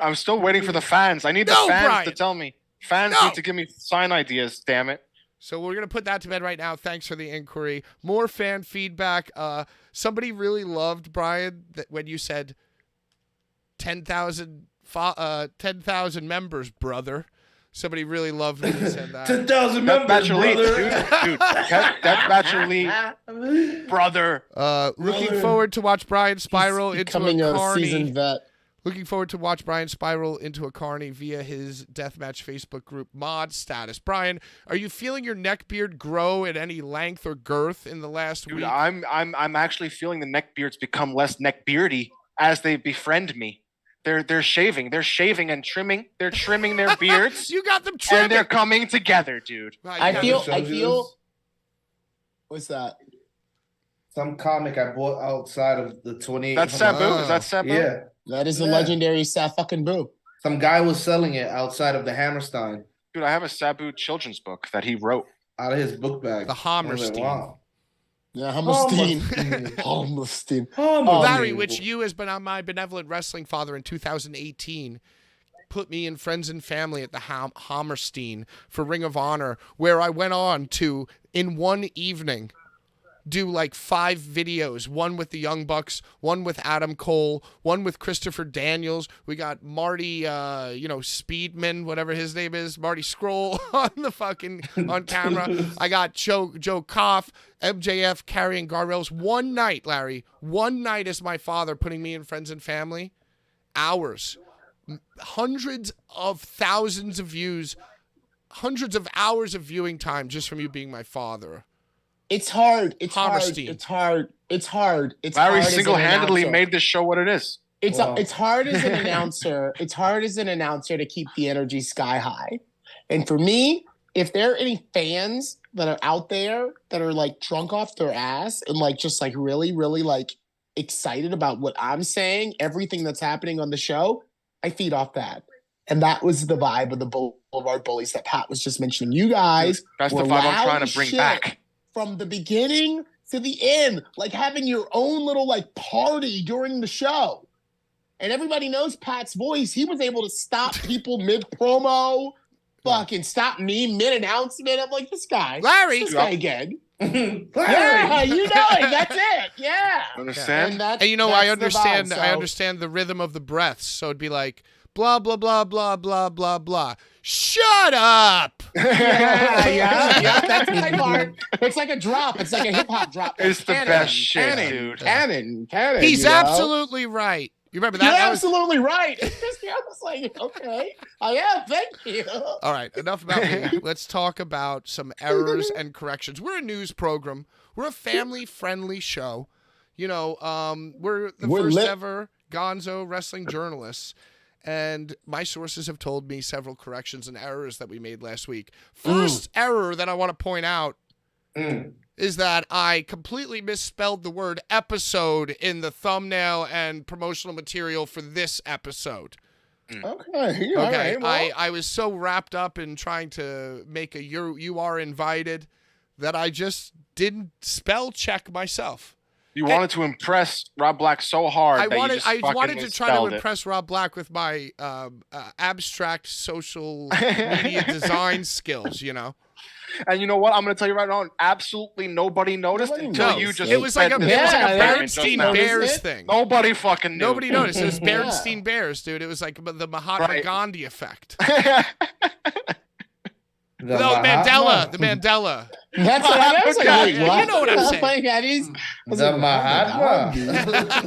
I'm still waiting for the fans. I need the fans Brian. to tell me. Fans need to give me sign ideas, damn it. So we're going to put that to bed right now. Thanks for the inquiry. More fan feedback. Somebody really loved, Brian, that when you said 10,000 members, brother. Somebody really loved when you said that. 10,000 members, brother. Dude, that's Bachelor brother. Looking forward to watch Brian spiral into a carny. Seasoned vet. Looking forward to watch Brian spiral into a carny via his deathmatch Facebook group mod status. Brian, are you feeling your neck beard grow at any length or girth in the last week? I'm actually feeling the neck beards become less neck beardy as they befriend me. They're shaving and trimming. They're trimming their beards. You got them trimming. And they're coming together, dude. I feel. What's that? Some comic I bought outside of the 28. That's Sabu. Is that Sabu? Yeah. That is a legendary fucking Boo. Some guy was selling it outside of the Hammerstein. Dude, I have a Sabu children's book that he wrote. Out of his book bag. The Hammerstein. Like, wow. Yeah, Hammerstein. Larry, which you has been on my benevolent wrestling father in 2018, put me in Friends and Family at the Hammerstein for Ring of Honor, where I went on to, in one evening, do like 5 videos, one with the Young Bucks, one with Adam Cole, one with Christopher Daniels. We got Marty, Speedman, whatever his name is, Marty Scroll on camera. I got Joe Koff, MJF carrying guardrails. One night, Larry, one night as my father putting me in Friends and Family. Hours, hundreds of thousands of views, hundreds of hours of viewing time just from you being my father. It's hard. It's hard. Larry single-handedly made this show what it is. It's hard as an announcer. It's hard as an announcer to keep the energy sky high. And for me, if there are any fans that are out there that are like drunk off their ass and like just like really, really like excited about what I'm saying, everything that's happening on the show, I feed off that. And that was the vibe of the Blvd Bullies that Pat was just mentioning. You guys, that's the vibe I'm trying to bring back. From the beginning to the end, like having your own little like party during the show. And everybody knows Pat's voice. He was able to stop people mid-promo, fucking stop me mid-announcement. I'm like, this guy again. Yeah, you know it. That's it. Yeah. Understand? And you know, I understand. I understand the rhythm of the breaths. So it'd be like blah blah blah blah blah blah blah. Shut up. Yeah. That's my part. It's like a drop. It's like a hip hop drop. It's the best shit, dude. Cannon. He's absolutely right. You remember that? You're absolutely right. I was like, okay, I am. Thank you. All right, enough about me. Let's talk about some errors and corrections. We're a news program. We're a family-friendly show. You know, we're the first ever Gonzo wrestling journalists. And my sources have told me several corrections and errors that we made last week. First error that I want to point out is that I completely misspelled the word episode in the thumbnail and promotional material for this episode. Okay. Okay. Well. I was so wrapped up in trying to make a you are invited that I just didn't spell check myself. You wanted to impress Rob Black so hard I that wanted to try to it. impress Rob Black with my abstract social media design skills, you know. And you know what? I'm going to tell you right now, absolutely nobody noticed until you just. It was like a Bernstein Bears thing. Nobody fucking knew. Nobody noticed. It was Bernstein Bears, dude. It was like the Mahatma Gandhi effect. The Mandela. That's what I was like. You know what I'm saying. The Mahatma.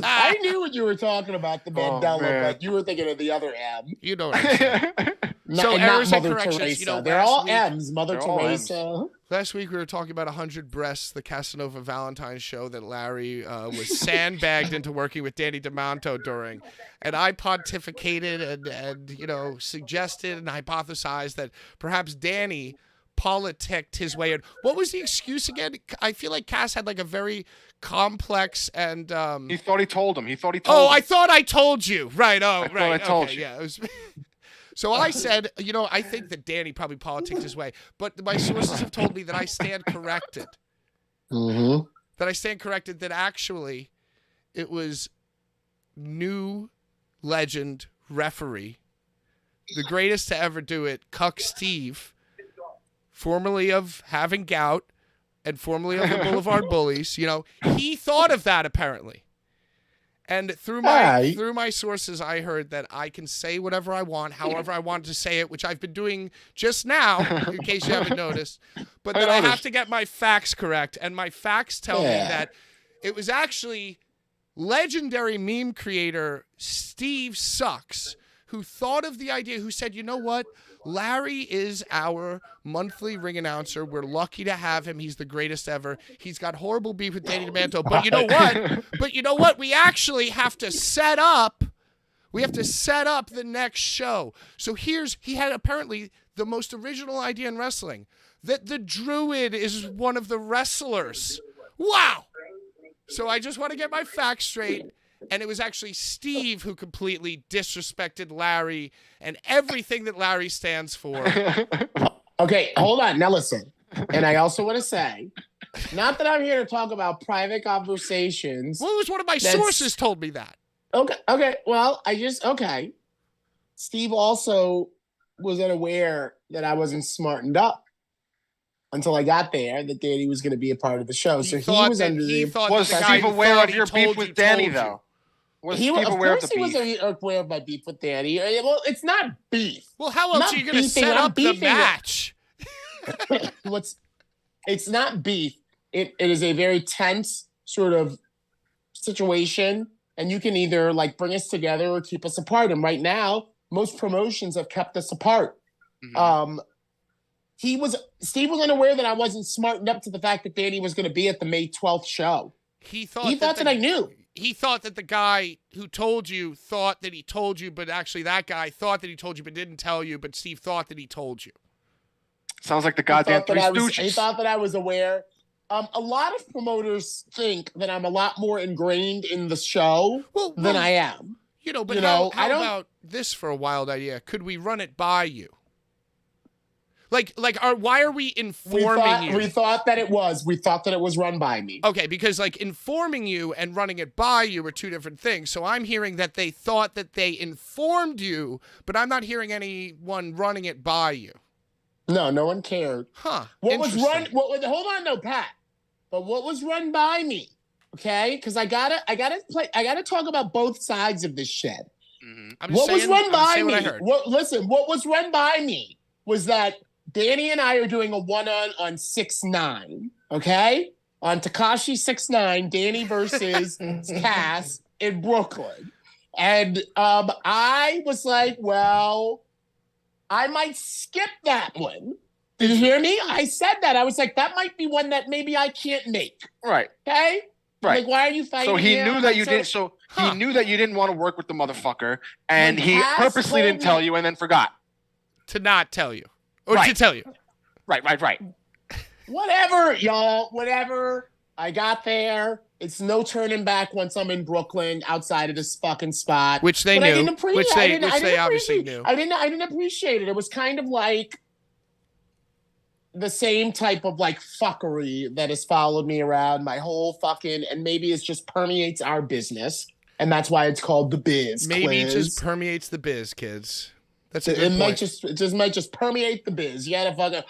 I knew what you were talking about, the Mandela, but you were thinking of the other M. You know what I'm saying. So errors and Mother corrections. Teresa. You know, they're all M's. Mother Teresa. Last week we were talking about 100 Breasts, the Casanova Valentine show that Larry was sandbagged into working with Danny DeMonto during. And I pontificated and suggested and hypothesized that perhaps Danny politicked his way in. What was the excuse again? I feel like Cass had like a very complex and he thought he told him. I thought I told you. Right. Oh, I thought I told you. Yeah. It was. So I said, I think that Danny probably politicked his way, but my sources have told me that I stand corrected. Mm-hmm. That I stand corrected that actually it was new legend referee, the greatest to ever do it, Cuck Steve, formerly of Having Gout and formerly of the Blvd Bullies. He thought of that apparently. And through my sources, I heard that I can say whatever I want, however I want to say it, which I've been doing just now, in case you haven't noticed. But that I have to get my facts correct, and my facts tell me that it was actually legendary meme creator Steve Sucks who thought of the idea, who said, you know what? Larry is our monthly ring announcer. We're lucky to have him. He's the greatest ever. He's got horrible beef with Danny DeManto. But you know what? We actually have to set up. We have to set up the next show. So he had apparently the most original idea in wrestling, that the Druid is one of the wrestlers. Wow. So I just want to get my facts straight. And it was actually Steve who completely disrespected Larry and everything that Larry stands for. Okay, hold on. Now listen. And I also want to say, not that I'm here to talk about private conversations. Well, it was one of my sources told me that. Okay. Well, Steve also was unaware that I wasn't smartened up until I got there, that Danny was going to be a part of the show. So he was under the... Was Steve aware of your beef with Danny, though? Was Steve aware of the beef? He was aware of my beef with Danny. Well, it's not beef. Well, how else are you going to set up the match? It's not beef. It is a very tense sort of situation, and you can either like bring us together or keep us apart. And right now, most promotions have kept us apart. Mm-hmm. Steve was unaware that I wasn't smartened up to the fact that Danny was going to be at the May 12th show. He thought that I knew. He thought that the guy who told you thought that he told you, but actually that guy thought that he told you but didn't tell you, but Steve thought that he told you. Sounds like the goddamn Three Stooges. He thought that I was aware. A lot of promoters think that I'm a lot more ingrained in the show than I am. How about this for a wild idea? Could we run it by you? Why are we informing you? We thought that it was run by me. Okay, because informing you and running it by you are two different things. So I'm hearing that they thought that they informed you, but I'm not hearing anyone running it by you. No one cared. Huh. What was run? Hold on, no, Pat. But what was run by me? Okay, because I gotta talk about both sides of this shit. Mm-hmm. What was run by me? What was run by me was that Danny and I are doing a one-on 6ix9ine, okay? On Tekashi 6ix9ine, Danny versus Cass in Brooklyn. And I was like, well, I might skip that one. Did you hear me? I said that. I was like, that might be one that maybe I can't make. Right. Okay? Right. Like, why are you fighting? So he knew that you didn't. So he knew that you didn't want to work with the motherfucker, and he purposely didn't tell you, and then forgot to not tell you. Or to tell you. Right. Whatever, y'all. Whatever. I got there. It's no turning back once I'm in Brooklyn outside of this fucking spot. Which they knew. Which they obviously knew. I didn't appreciate it. It was kind of like the same type of fuckery that has followed me around my whole fucking, and maybe it just permeates our business. And that's why it's called the biz. Maybe it just permeates the biz, kids. That's a good point. It might just permeate the biz. You gotta fucking,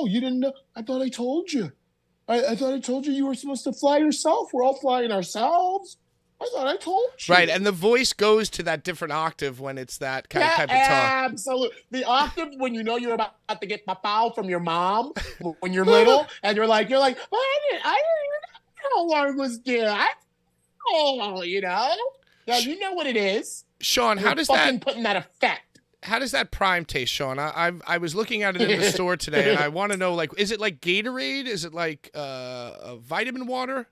you didn't know. I thought I told you. I thought I told you were supposed to fly yourself. We're all flying ourselves. I thought I told you. Right, and the voice goes to that different octave when it's that kind of type of talk. Absolutely. The octave when you know you're about to get papao from your mom when you're little, and you're like, well, I didn't even know how long was there. Yeah, you know what it is. Sean, how does that putting that effect? How does that Prime taste, Sean? I was looking at it in the store today, and I want to know, is it like Gatorade? Is it like vitamin water?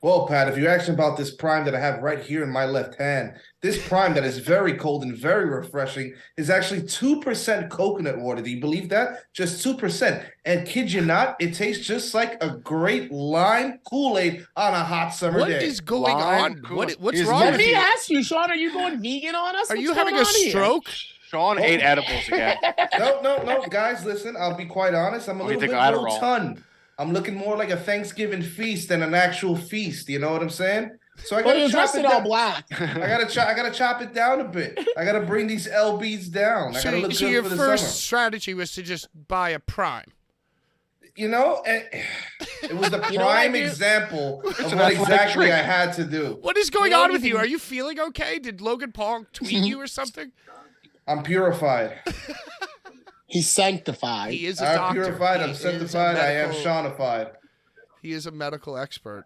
Well, Pat, if you're asking about this prime that I have right here in my left hand, this prime that is very cold and very refreshing is actually 2% coconut water. Do you believe that? Just 2%. And kid you not, it tastes just like a great lime Kool-Aid on a hot summer day. What is going on? What's wrong Let with me you? ask you, Sean, are you going vegan on us? Are What's you having going a on here? stroke? Sean ate edibles again. No, guys, listen, I'll be quite honest. I'm a little bit rotund. I'm looking more like a Thanksgiving feast than an actual feast. You know what I'm saying? So I gotta chop it all down. black. I gotta chop it down a bit. I gotta bring these LBs down. I gotta look So good your for the first summer. strategy was to just buy a prime. You know, it was the prime example of what exactly I had to do. What is going on with you? Are you feeling okay? Did Logan Paul tweet you or something? I'm purified. He's sanctified. He is a doctor. I'm purified. I'm sanctified. I am Shawnified. He is a medical expert.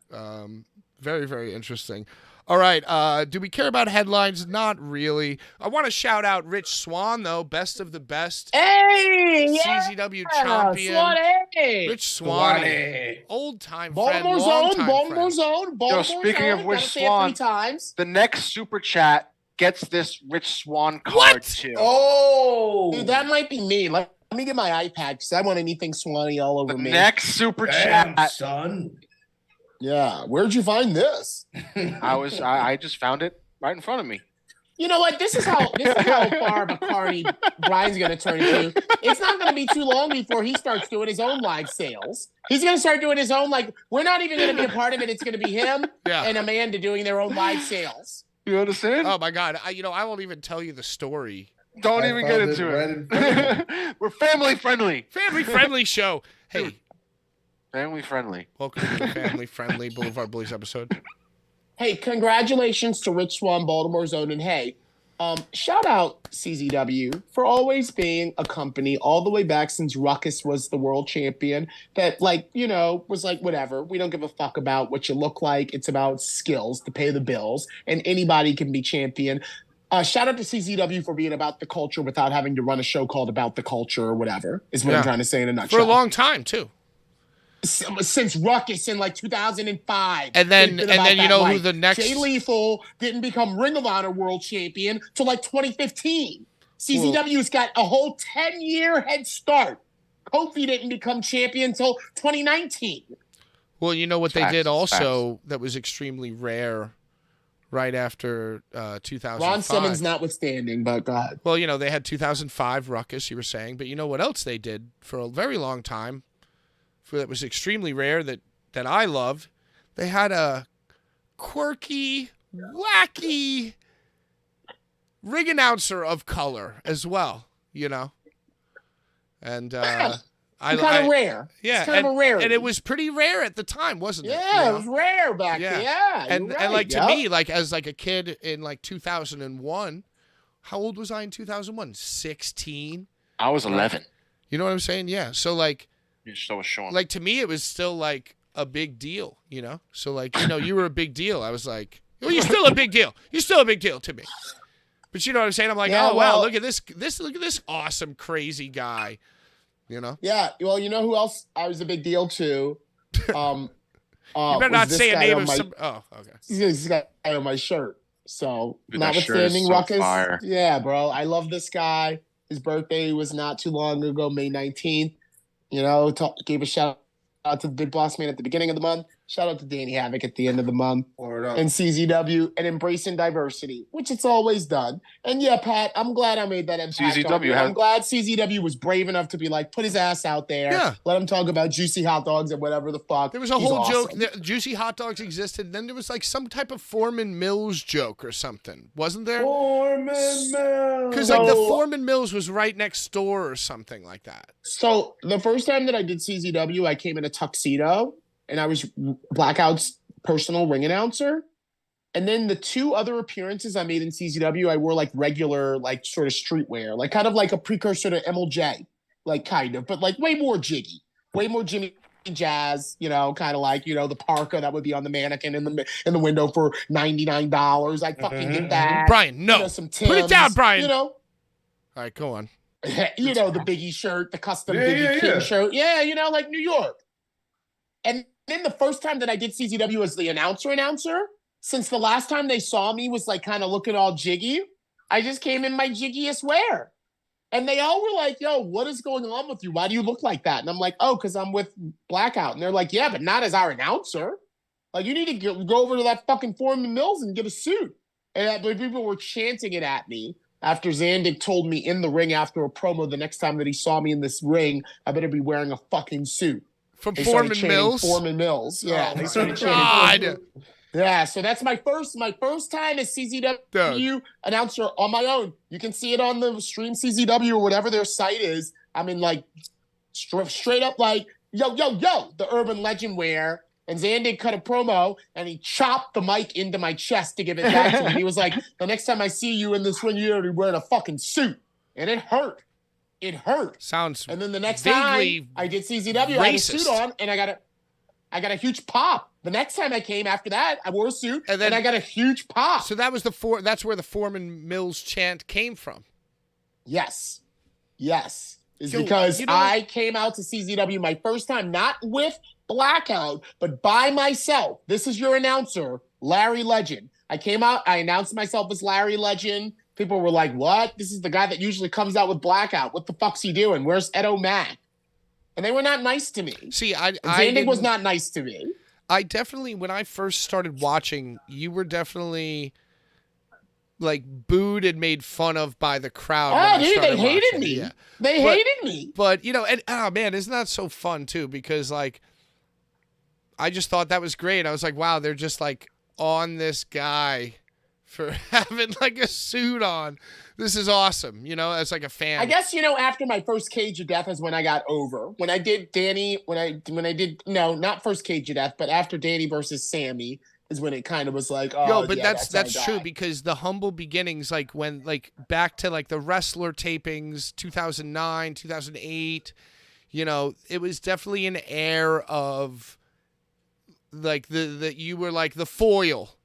Very, very interesting. All right. Do we care about headlines? Not really. I want to shout out Rich Swann, though. Best of the best. Hey, CZW champion. Swanee. Rich Swann. Old-time friend. Baltimore Zone. Speaking of which, Swan, the next super chat gets this Rich Swann card too. Oh, dude, that might be me. Let me get my iPad because I want anything Swanee all over me. Next super chat, son. Yeah, where'd you find this? I just found it right in front of me. You know what? This is how far of a carny Brian's going to turn into. It's not going to be too long before he starts doing his own live sales. He's going to start doing his own, we're not even going to be a part of it. It's going to be him and Amanda doing their own live sales. You understand? Oh my God! I won't even tell you the story. Don't even get into it. We're family friendly. Family friendly show. Hey, family friendly. Welcome to the family friendly Blvd Bullies episode. Hey, congratulations to Rich Swann, Baltimore Zone, and hey, shout out CZW for always being a company all the way back since Ruckus was the world champion that was whatever. We don't give a fuck about what you look like. It's about skills to pay the bills and anybody can be champion. Shout out to CZW for being about the culture without having to run a show called About the Culture or whatever is what I'm trying to say in a nutshell. For a long time too. Since Ruckus in 2005. And then you know who the next... Jay Lethal didn't become Ring of Honor world champion till 2015. CZW's got a whole 10-year head start. Kofi didn't become champion until 2019. Well, you know what they did also that was extremely rare right after 2005. Ron Simmons notwithstanding, but go ahead. Well, they had 2005 Ruckus, you were saying. But you know what else they did for a very long time? That was extremely rare that I loved. They had a quirky, wacky ring announcer of color as well, And kind of rare. Yeah, it's kind of a rare. And it was pretty rare at the time, wasn't it? Yeah, it was rare back then. Yeah, and to me, as a kid in 2001, how old was I in 2001? 16. I was 11. You know what I'm saying? Yeah. So So was Sean. to me, it was still a big deal, So you were a big deal. I was like, well, you're still a big deal. You're still a big deal to me. But you know what I'm saying? I'm like, wow, look at this, look at this awesome, crazy guy, Yeah. Well, you know who else I was a big deal to? You better not say a name of some. Oh, okay. This guy on my shirt. So notwithstanding Ruckus, yeah, bro, I love this guy. His birthday was not too long ago, May 19th. Gave a shout out to the Big Boss Man at the beginning of the month. Shout out to Danny Havoc at the end of the month. And CZW and embracing diversity, which it's always done. And yeah, Pat, I'm glad I made that impact. I'm glad CZW was brave enough to be put his ass out there. Yeah. Let him talk about juicy hot dogs and whatever the fuck. There was a whole joke that juicy hot dogs existed. Then there was some type of Foreman Mills joke or something. Wasn't there? Foreman Mills. Because the Foreman Mills was right next door or something like that. So the first time that I did CZW, I came in a tuxedo. And I was Blackout's personal ring announcer. And then the two other appearances I made in CZW, I wore regular, sort of streetwear, kind of a precursor to MLJ, kind of, but way more jiggy, way more Jimmy Jazz, kind of the parka that would be on the mannequin in the window for $99. I fucking get that. Brian, no. Some Timbs, put it down, Brian. All right, go on. The Biggie shirt, the custom Biggie King shirt. Yeah, New York. And then the first time that I did CZW as the announcer, since the last time they saw me was like kind of looking all jiggy, I just came in my jiggiest wear. And they all were like, yo, what is going on with you? Why do you look like that? And I'm like, oh, because I'm with Blackout. And they're like, yeah, but not as our announcer. Like, you need to go over to that fucking Foreman Mills and get a suit. And people were chanting it at me after Zandig told me in the ring after a promo the next time that he saw me in this ring, I better be wearing a fucking suit. From Foreman Mills? Foreman Mills. Yeah. Oh, they started God. Yeah, so that's my first time as CZW announcer on my own. You can see it on the Stream CZW or whatever their site is. I mean, like, straight up like, yo, the urban legend wear. And Zandig cut a promo, and he chopped the mic into my chest to give it back to me. He was like, the next time I see you in this ring, you're going to be wearing a fucking suit. And it hurt. It hurt. Sounds And then the next time I did CZW, I had a suit on, and I got a huge pop. The next time I came after that, I wore a suit, and I got a huge pop. So that was that's where the Foreman Mills chant came from. Yes. It's because I came out to CZW my first time, not with Blackout, but by myself. This is your announcer, Larry Legend. I came out, I announced myself as Larry Legend. People were like, what? This is the guy that usually comes out with Blackout. What the fuck's he doing? Where's Ed O'Mac? And they were not nice to me. See, Zandig was not nice to me. I definitely, when I first started watching, you were definitely like booed and made fun of by the crowd. Oh, dude, they hated me. Yeah. They hated me. But, and oh man, isn't that so fun too? Because like, I just thought that was great. I was like, wow, they're just like on this guy for having like a suit on. This is awesome. As like a fan. I guess, after my first Cage of Death is when I got over. When I did not first Cage of Death, but after Danny versus Sammy is when it kind of was like, oh, but that's true because the humble beginnings, like when, like back to like the wrestler tapings, 2009, 2008, it was definitely an air of like you were like the foil,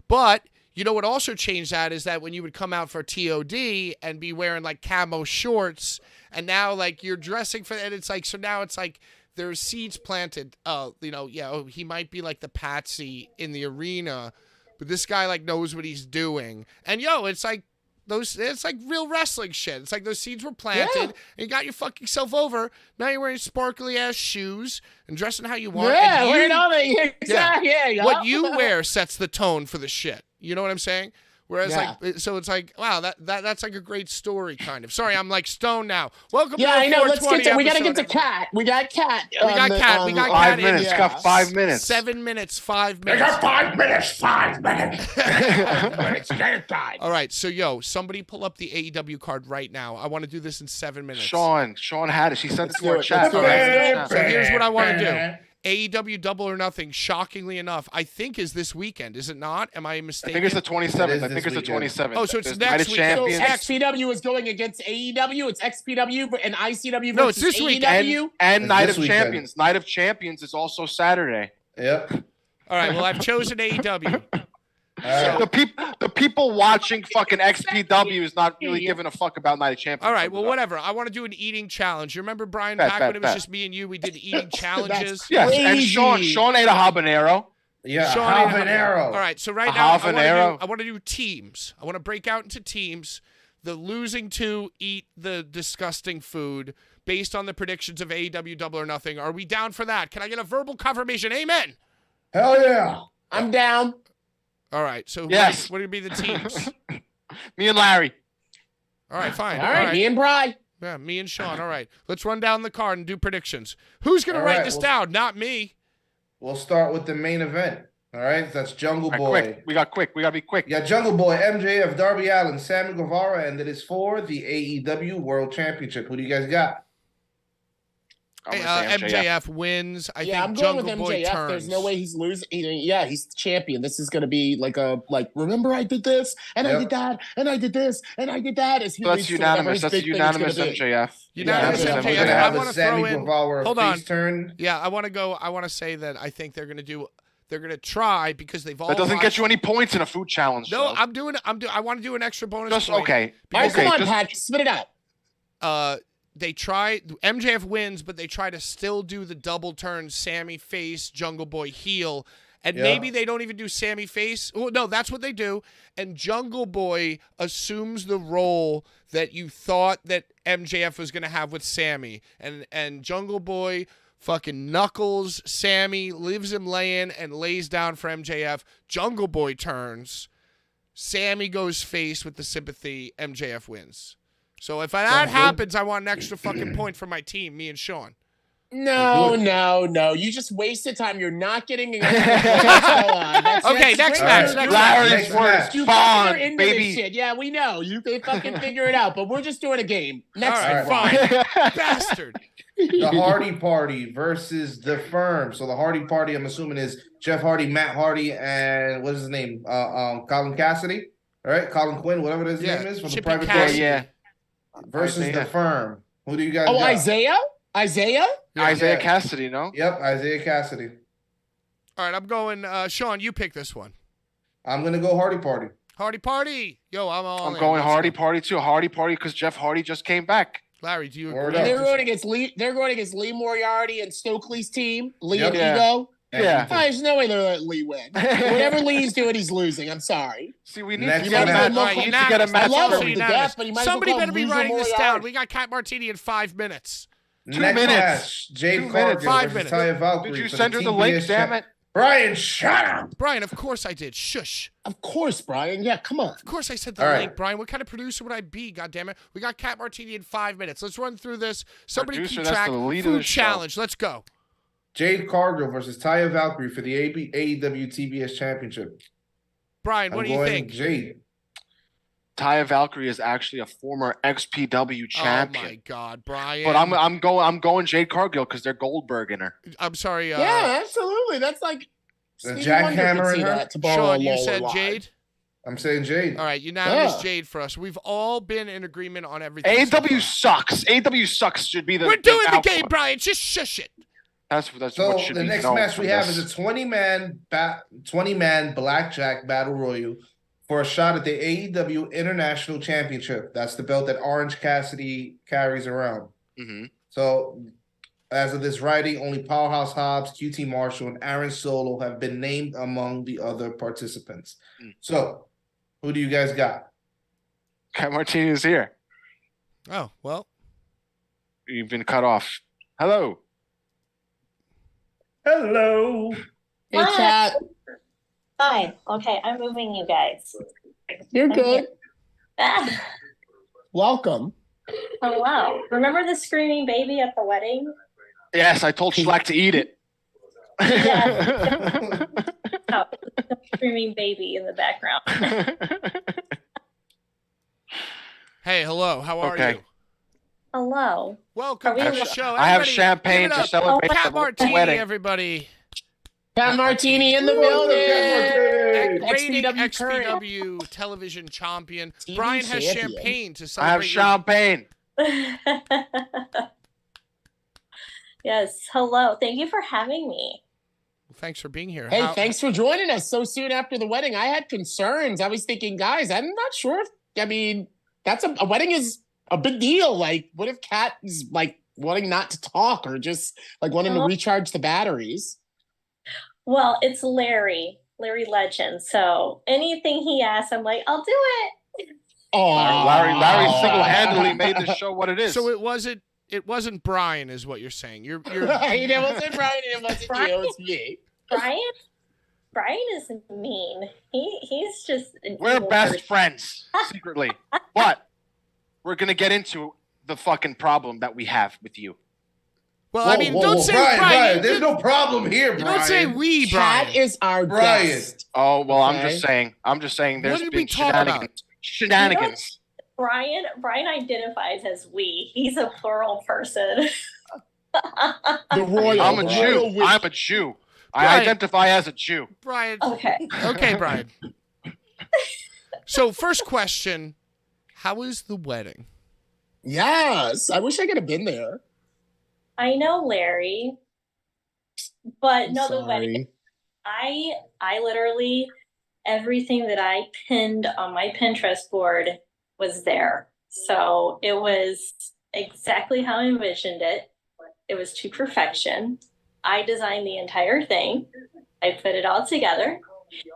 but what also changed that is that when you would come out for TOD and be wearing like camo shorts and now like you're dressing for, and it's like, so now it's like there's seeds planted. He might be like the patsy in the arena, but this guy like knows what he's doing. And it's like it's like real wrestling shit. It's like those seeds were planted and you got your fucking self over. Now you're wearing sparkly ass shoes and dressing how you want. Yeah, wearing all the exactly. Yeah. What you wear sets the tone for the shit. You know what I'm saying? Whereas like, so it's like, wow, that's like a great story kind of. Sorry, I'm like stoned now. Welcome to the I know. Let's get to. We gotta get to Cat. We got Cat. We got Cat. We got Cat. 5 minutes. Got 5 minutes. 7 minutes. 5 minutes. I got 5 minutes. 5 minutes. 5 minutes. Get it done. All right. So somebody pull up the AEW card right now. I want to do this in 7 minutes. Sean had it. She sent it to our chat. All right. So here's what I want to do. AEW Double or Nothing, shockingly enough, I think is this weekend. Is it not? Am I mistaken? I think it's the 27th. Oh, so it's next week. So XPW is going against AEW. It's XPW and ICW versus No, it's this AEW. And Night of Champions. Night of Champions is also Saturday. Yep. All right, well, I've chosen AEW. The people watching fucking XPW is not really giving a fuck about Night of Champions. All right, well, whatever. I want to do an eating challenge. You remember, Brian, back when it was just me and you, we did eating challenges? Yes, and Sean ate a habanero. Yeah, Sean habanero. All right, so right now, I want to do teams. I want to break out into teams. The losing two eat the disgusting food based on the predictions of AEW Double or Nothing. Are we down for that? Can I get a verbal confirmation? Amen. Hell yeah. I'm down. All right, so yes. What would be the teams? Me and Larry. All right, fine. All right, me and Bry. Yeah, me and Sean. All right, let's run down the card and do predictions. Who's going to write this down? Not me. We'll start with the main event. All right, that's Jungle Boy. Quick. We got to be quick. Yeah, Jungle Boy, MJF, Darby Allin, Sammy Guevara, and it is for the AEW World Championship. Who do you guys got? MJF wins. I think I'm Jungle going with Boy MJF. turns. There's no way he's losing. He's the champion. This is going to be remember I did this, and I did that, and I did this, and I did that. That's unanimous. That's a unanimous MJF. Unanimous MJF. I want to throw in. Hold on. Turn. Yeah, I want to go. I want to say that I think they're going to do. They're going to try because they've all. That doesn't get you any points in a food challenge. No, I want to do an extra bonus. Just point okay. All right, come on, Pat. Spit it out. MJF wins, but they try to still do the double turn Sammy face, Jungle Boy heel. And maybe they don't even do Sammy face. Well, no, that's what they do. And Jungle Boy assumes the role that you thought that MJF was going to have with Sammy. And Jungle Boy fucking knuckles Sammy, leaves him laying, and lays down for MJF. Jungle Boy turns. Sammy goes face with the sympathy. MJF wins. So if that happens, I want an extra fucking point for my team, me and Sean. No. You just wasted time. You're not getting an Okay, next match. Larry's worst. You Fun, into baby. this shit. Yeah, we know. You can fucking figure it out, but we're just doing a game. Next All right, one. fine. Bastard. The Hardy Party versus the Firm. So the Hardy Party, I'm assuming, is Jeff Hardy, Matt Hardy, and what is his name? Colin Cassidy. All right, Colin Quinn, whatever his name is, from the Private Party. Yeah. Versus the Firm. Who do you guys Oh, got? Isaiah? Isaiah Cassidy, no? Yep, Isaiah Cassidy. All right, I'm going. Sean, you pick this one. I'm gonna go Hardy Party. Hardy Party. Yo, I'm going Hardy Party too. Hardy Party because Jeff Hardy just came back. Larry, do you Word agree? up. They're going against Lee Moriarty and Stokely's team. Lee Yep. and Ego. Yeah. Oh, there's no way they're letting Lee win. Whatever Lee's doing, he's losing. I'm sorry. See, we need Next to get a match. match. All right, We need to get a unanimous. match. I love Also him to unanimous. death, but he might as well Somebody call better be Loser writing this Moriarty. down. We got Cat Martini in 5 minutes. Next minutes. match, Jade 2 Cargill minutes. 5 versus minutes. Taya Valkyrie. Did you for send her the link? TBS Damn it. Brian, shut up. Brian, of course I did. Shush. Of course, Brian. Yeah, come on. Of course I said the All right. link, Brian. What kind of producer would I be? God damn it. We got Cat Martini in 5 minutes. Let's run through this. Somebody Producer, keep that's track. the lead of Food the show. challenge. Let's go. Jade Cargill versus Taya Valkyrie for the AEW TBS Championship. Brian, what I'm do you going think? Jade. Taya Valkyrie is actually a former XPW champion. Oh my God, Brian. But I'm going Jade Cargill because they're Goldberg in her. I'm sorry. Yeah, absolutely. That's like Stevie jackhammer Wonder could in see her? that to borrow Sean, a you Lola said line. Jade? I'm saying Jade. All right, unanimous Yeah. Jade for us. We've all been in agreement on everything. so AW far. sucks. AW sucks should be the. We're doing the output. game, Brian. Just shush it. That's So what should the be next known match from we have this. is a 20-man blackjack battle royal for a shot at the AEW International Championship. That's the belt that Orange Cassidy carries around. Mhm. So as of this writing, only Powerhouse Hobbs, QT Marshall, and Aaron Solo have been named among the other participants. So who do you guys got? Cat Martini is here. Oh, well. You've been cut off. Hello. Hello. Hey, Cat. Fine. Okay, I'm moving you guys. You're good. Ah, Welcome. hello. Remember the screaming baby at the wedding? Yes, I told Schlack to eat it. Yeah. Oh, the screaming baby in the background. Hey, hello. How are Okay. you? Hello. Welcome Are to we- the show. I have Everybody, champagne give it to up. celebrate Cat the Martini, wedding. everybody. Cat Martini in the building. Reigning XPW current. XPW television champion. TV Brian has champion. champagne to I celebrate. have champagne. Yes. Hello. Thank you for having me. Thanks for being here. Hey, How- thanks for joining us so soon after the wedding. I had concerns. I was thinking, guys, I'm not sure if, I mean, that's a wedding is a big deal. Like, what if Kat is like wanting not to talk or just like wanting to recharge the batteries? Well, it's Larry Legend. So anything he asks, I'm like, I'll do it. Oh, Larry single-handedly made this show what it is. So it wasn't Brian, is what you're saying. You're It wasn't Brian, it wasn't you, it was me. Brian is mean. He's just an We're evil best person. friends secretly. But we're gonna get into the fucking problem that we have with you. Well, I mean, don't say Brian. There's no problem here, Brian. Don't say we, Brian. Kat is our Brian. guest. Oh well, Okay. I'm just saying. There's What did we been talk about? shenanigans. Brian identifies as we. He's a plural person. The royal. I'm a the Jew. royal witch. I'm a Jew. Brian. I identify as a Jew. Brian. Okay. Okay, Brian. So, first question: how was the wedding? Yes, I wish I could have been there. I know Larry, but I'm no, the sorry. wedding. I literally everything that I pinned on my Pinterest board was there. So it was exactly how I envisioned it. It was to perfection. I designed the entire thing. I put it all together,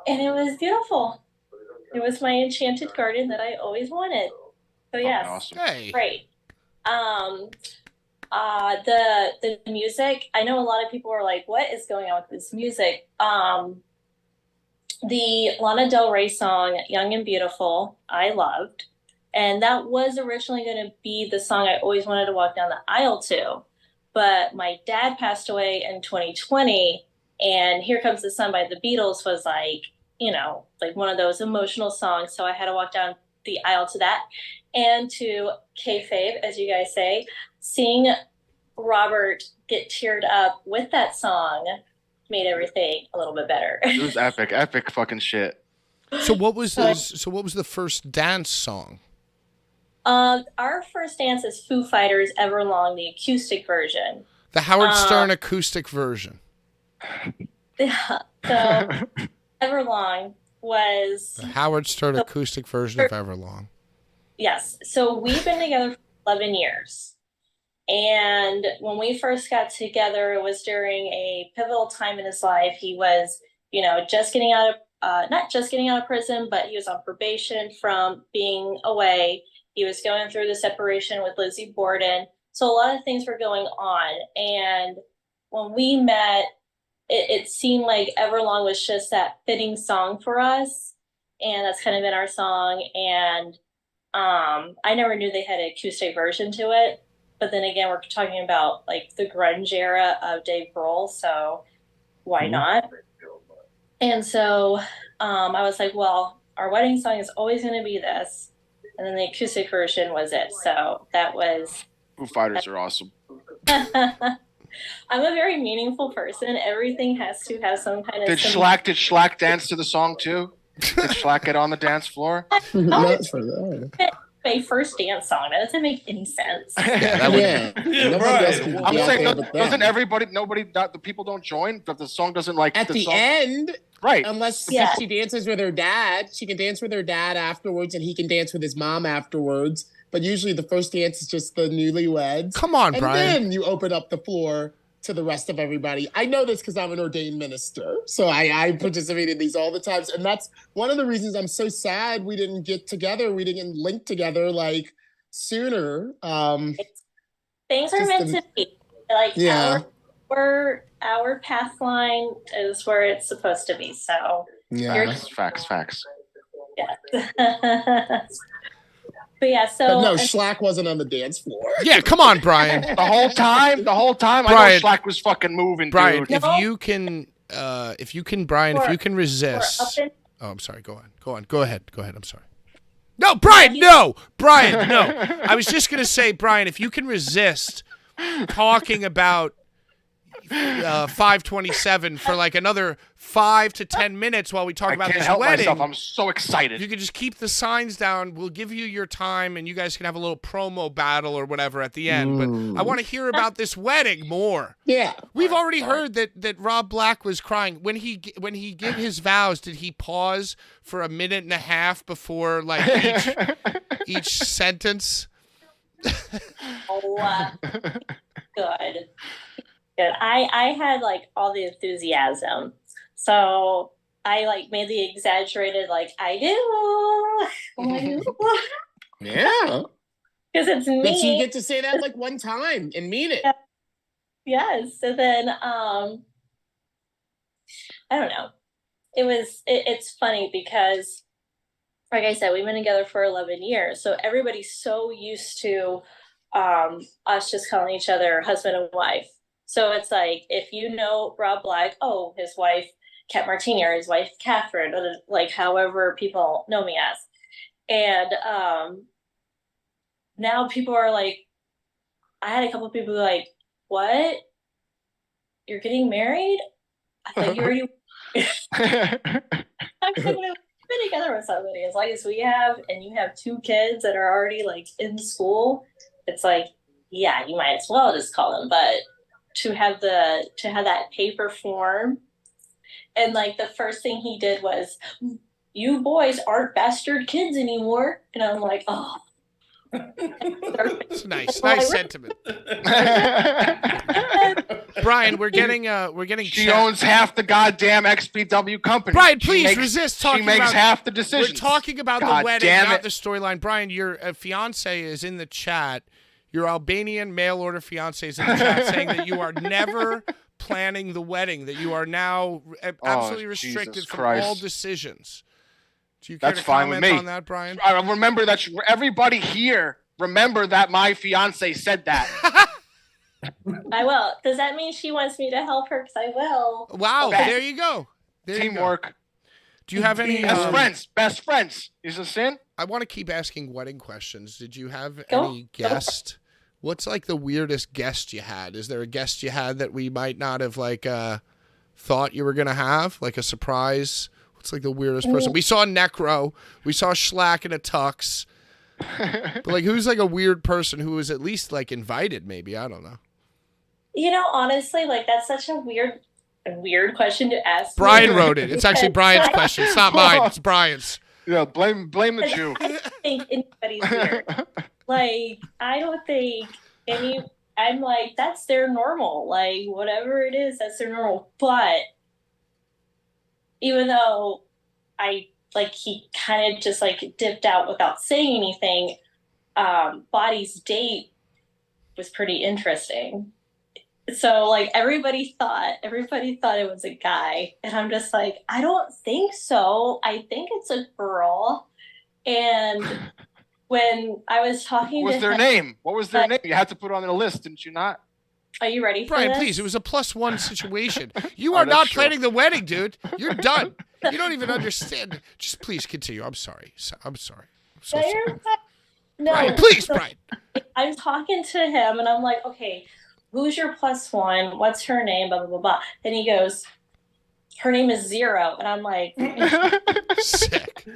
and it was beautiful. It was my enchanted garden that I always wanted. So yes, awesome. Hey. Great. The music. I know a lot of people are like, "What is going on with this music?" The Lana Del Rey song "Young and Beautiful" I loved, and that was originally going to be the song I always wanted to walk down the aisle to. But my dad passed away in 2020, and "Here Comes the Sun" by the Beatles was like, like one of those emotional songs. So I had to walk down the aisle to that. And to kayfabe, as you guys say, seeing Robert get teared up with that song made everything a little bit better. It was epic fucking shit. So what was the first dance song? Our first dance is Foo Fighters' Everlong, the acoustic version. The Howard Stern acoustic version. Yeah. So Everlong was the Howard Stern acoustic version of Everlong. Yes. So we've been together for 11 years. And when we first got together, it was during a pivotal time in his life. He was, just getting out of, not just getting out of prison, but he was on probation from being away. He was going through the separation with Lizzie Borden. So a lot of things were going on. And when we met, it seemed like Everlong was just that fitting song for us. And that's kind of been our song. And I never knew they had an acoustic version to it. But then again, we're talking about like the grunge era of Dave Grohl. So why not? And so I was like, well, our wedding song is always going to be this. And then the acoustic version was it. So that was... Foo Fighters are awesome. I'm a very meaningful person. Everything has to have some kind of... Did Schlack dance to the song too? Did Schlack get on the dance floor? Not for that. My first dance song. That doesn't make any sense. I'm saying, doesn't everybody, the people don't join? That the song doesn't like at the song? End, right? Unless she dances with her dad, she can dance with her dad afterwards, and he can dance with his mom afterwards. But usually, the first dance is just the newlyweds. Come on, Brian. And then you open up the floor to the rest of everybody. I know this because I'm an ordained minister, so I participate in these all the times, and that's one of the reasons I'm so sad we didn't get together. We didn't link together like sooner. Things are meant to be. Like our path line is where it's supposed to be. So facts. Yeah. But yeah, but no, Schlack wasn't on the dance floor. Yeah, come on, Brian. The whole time, Brian, I know Schlack was fucking moving, Brian, dude. if you can resist. Oh, I'm sorry. Go on. Go ahead. I'm sorry. No, Brian, no. I was just going to say, Brian, if you can resist talking about 527 for like another 5 to 10 minutes while we talk about this wedding. Myself. I'm so excited. If you could just keep the signs down, we'll give you your time, and you guys can have a little promo battle or whatever at the end. But I want to hear about this wedding more. Yeah, we've already heard that Rob Black was crying when he gave his vows. Did he pause for a minute and a half before like each sentence? Good. I had like all the enthusiasm, so I like made the exaggerated like I do. Yeah, because it's me. But you get to say that like one time and mean it. Yes. So then I don't know. It's funny because like I said, we've been together for 11 years, so everybody's so used to us just calling each other husband and wife. So it's like, if you know Rob Black, oh, his wife, Kat Martini, or his wife, Catherine, or like however people know me as. And now people are like, I had a couple of people who were like, what? You're getting married? I thought you already... I've been together with somebody as long as we have, and you have 2 kids that are already like in school, it's like, yeah, you might as well just call them, but... to have that paper form, and like the first thing he did was, you boys aren't bastard kids anymore, and I'm like, oh, It's nice sentiment. Brian, we're getting. She owns half the goddamn XPW company. Brian, please resist talking. She makes half the decisions. We're talking about the wedding, not the storyline. Brian, your fiance is in the chat. Your Albanian mail order fiance is in the chat saying that you are never planning the wedding. That you are now absolutely restricted from all decisions. Do you care to comment on that, Brian? I remember that everybody here remember that my fiance said that. I will. Does that mean she wants me to help her? Because I will. Wow, there you go. Teamwork. Do you have any best friends? Is a sin? I want to keep asking wedding questions. Did you have any guest? What's like the weirdest guest you had? Is there a guest you had that we might not have thought you were gonna have, like a surprise? What's like the weirdest person? We saw Necro. We saw Schlack in a tux. But like, who's like a weird person who was at least like invited? Maybe, I don't know. You know, honestly, like that's such a weird question to ask. Brian wrote it. It's actually Brian's question. It's not mine. It's Brian's. Yeah, blame the Jew. I don't think anybody's weird. Like, I don't think I'm like, that's their normal. Like, whatever it is, that's their normal. But even though he kind of just like dipped out without saying anything, Body's date was pretty interesting. So like everybody thought it was a guy, and I'm just like, I don't think so. I think it's a girl. And when I was talking what was to their him, name? What was their name? You had to put it on the list, didn't you not? Are you ready for Brian, this? please. It was a +1 situation. You are not planning the wedding, dude. You're done. You don't even understand. Just please continue. I'm sorry. I'm sorry. I'm so sorry. No, Brian, please, Brian. I'm talking to him, and I'm like, okay, who's your +1? What's her name? Blah, blah, blah, blah. And he goes, her name is Zero. And I'm like, sick.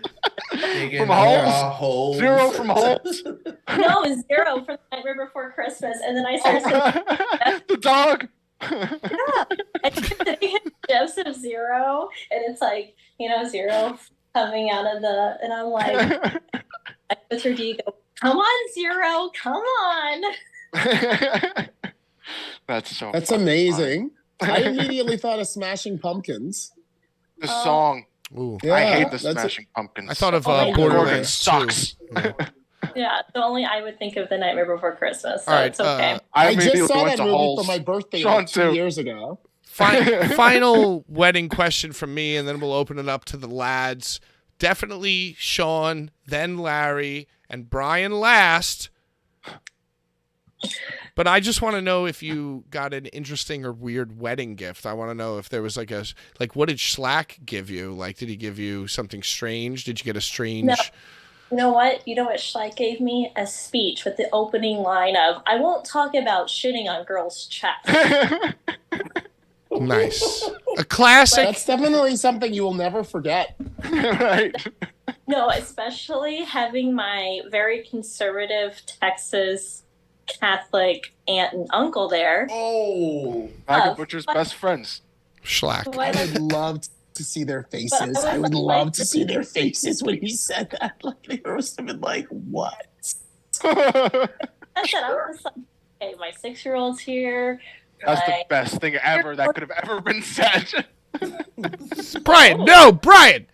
From Holes? Zero from Holes? No, it's Zero from the night before Christmas. And then I started saying, the dog. Yeah. And Jeff's of Zero. And it's like, Zero coming out of and I'm like, with her D, go, come on, Zero, come on. That's amazing. I immediately thought of Smashing Pumpkins. The song. Ooh. Yeah, I hate the Smashing Pumpkins. I thought of Borderlands sucks. Yeah, so only I would think of The Nightmare Before Christmas. So all right, it's okay. I just saw that movie for my birthday like 2 years ago. Final wedding question from me, and then we'll open it up to the lads. Definitely Sean, then Larry, and Brian last. But I just want to know if you got an interesting or weird wedding gift. I want to know if there was like what did Schlack give you? Like, did he give you something strange? Did you get a strange? No. You know what? Schlack gave me? A speech with the opening line of, I won't talk about shitting on girls' chest. Nice. A classic. That's definitely something you will never forget. Right. No, especially having my very conservative Texas Catholic aunt and uncle there. Oh, Maggie Butcher's best friends. Schlack. I would love to see their faces. I would love to see their faces when he said that. Like, they must have been like, what? I said, I was like, hey, my 6-year-old's here. That's the best thing ever that could have ever been said. Brian, no, Brian.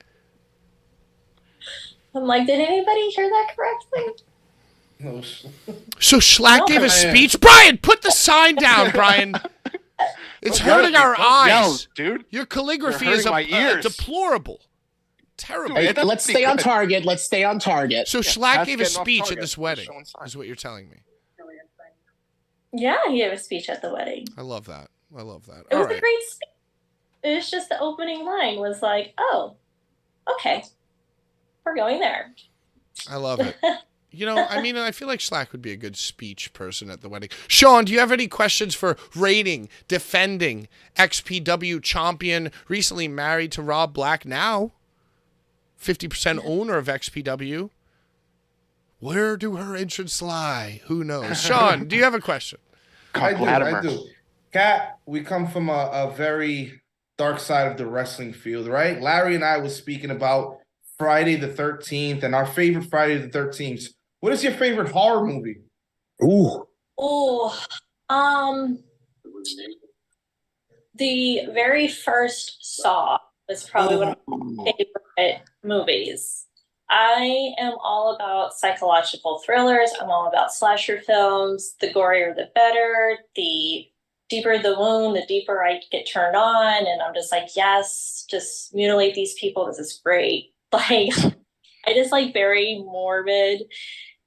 I'm like, did anybody hear that correctly? no. So Schlack gave a speech. Brian, put the sign down, Brian. It's hurting our eyes. Yell, dude. Your calligraphy is deplorable. Terrible. Hey, let's stay on target. Let's stay on target. So Schlack gave a speech at this wedding, is what you're telling me. Yeah, he gave a speech at the wedding. I love that. It was a great speech. It was just the opening line was like, oh, okay, we're going there. I love it. I feel like Schlack would be a good speech person at the wedding. Sean, do you have any questions for reigning, defending XPW champion, recently married to Rob Black, now 50% owner of XPW? Where do her interests lie? Who knows? Sean, do you have a question? I do. Kat, we come from a very dark side of the wrestling field, right? Larry and I was speaking about Friday the 13th and our favorite Friday the 13th. What is your favorite horror movie? Ooh. The very first Saw was probably one of my favorite movies. I am all about psychological thrillers. I'm all about slasher films. The gorier, the better. The deeper the wound, the deeper I get turned on. And I'm just like, yes, just mutilate these people. This is great. Like, I just like very morbid,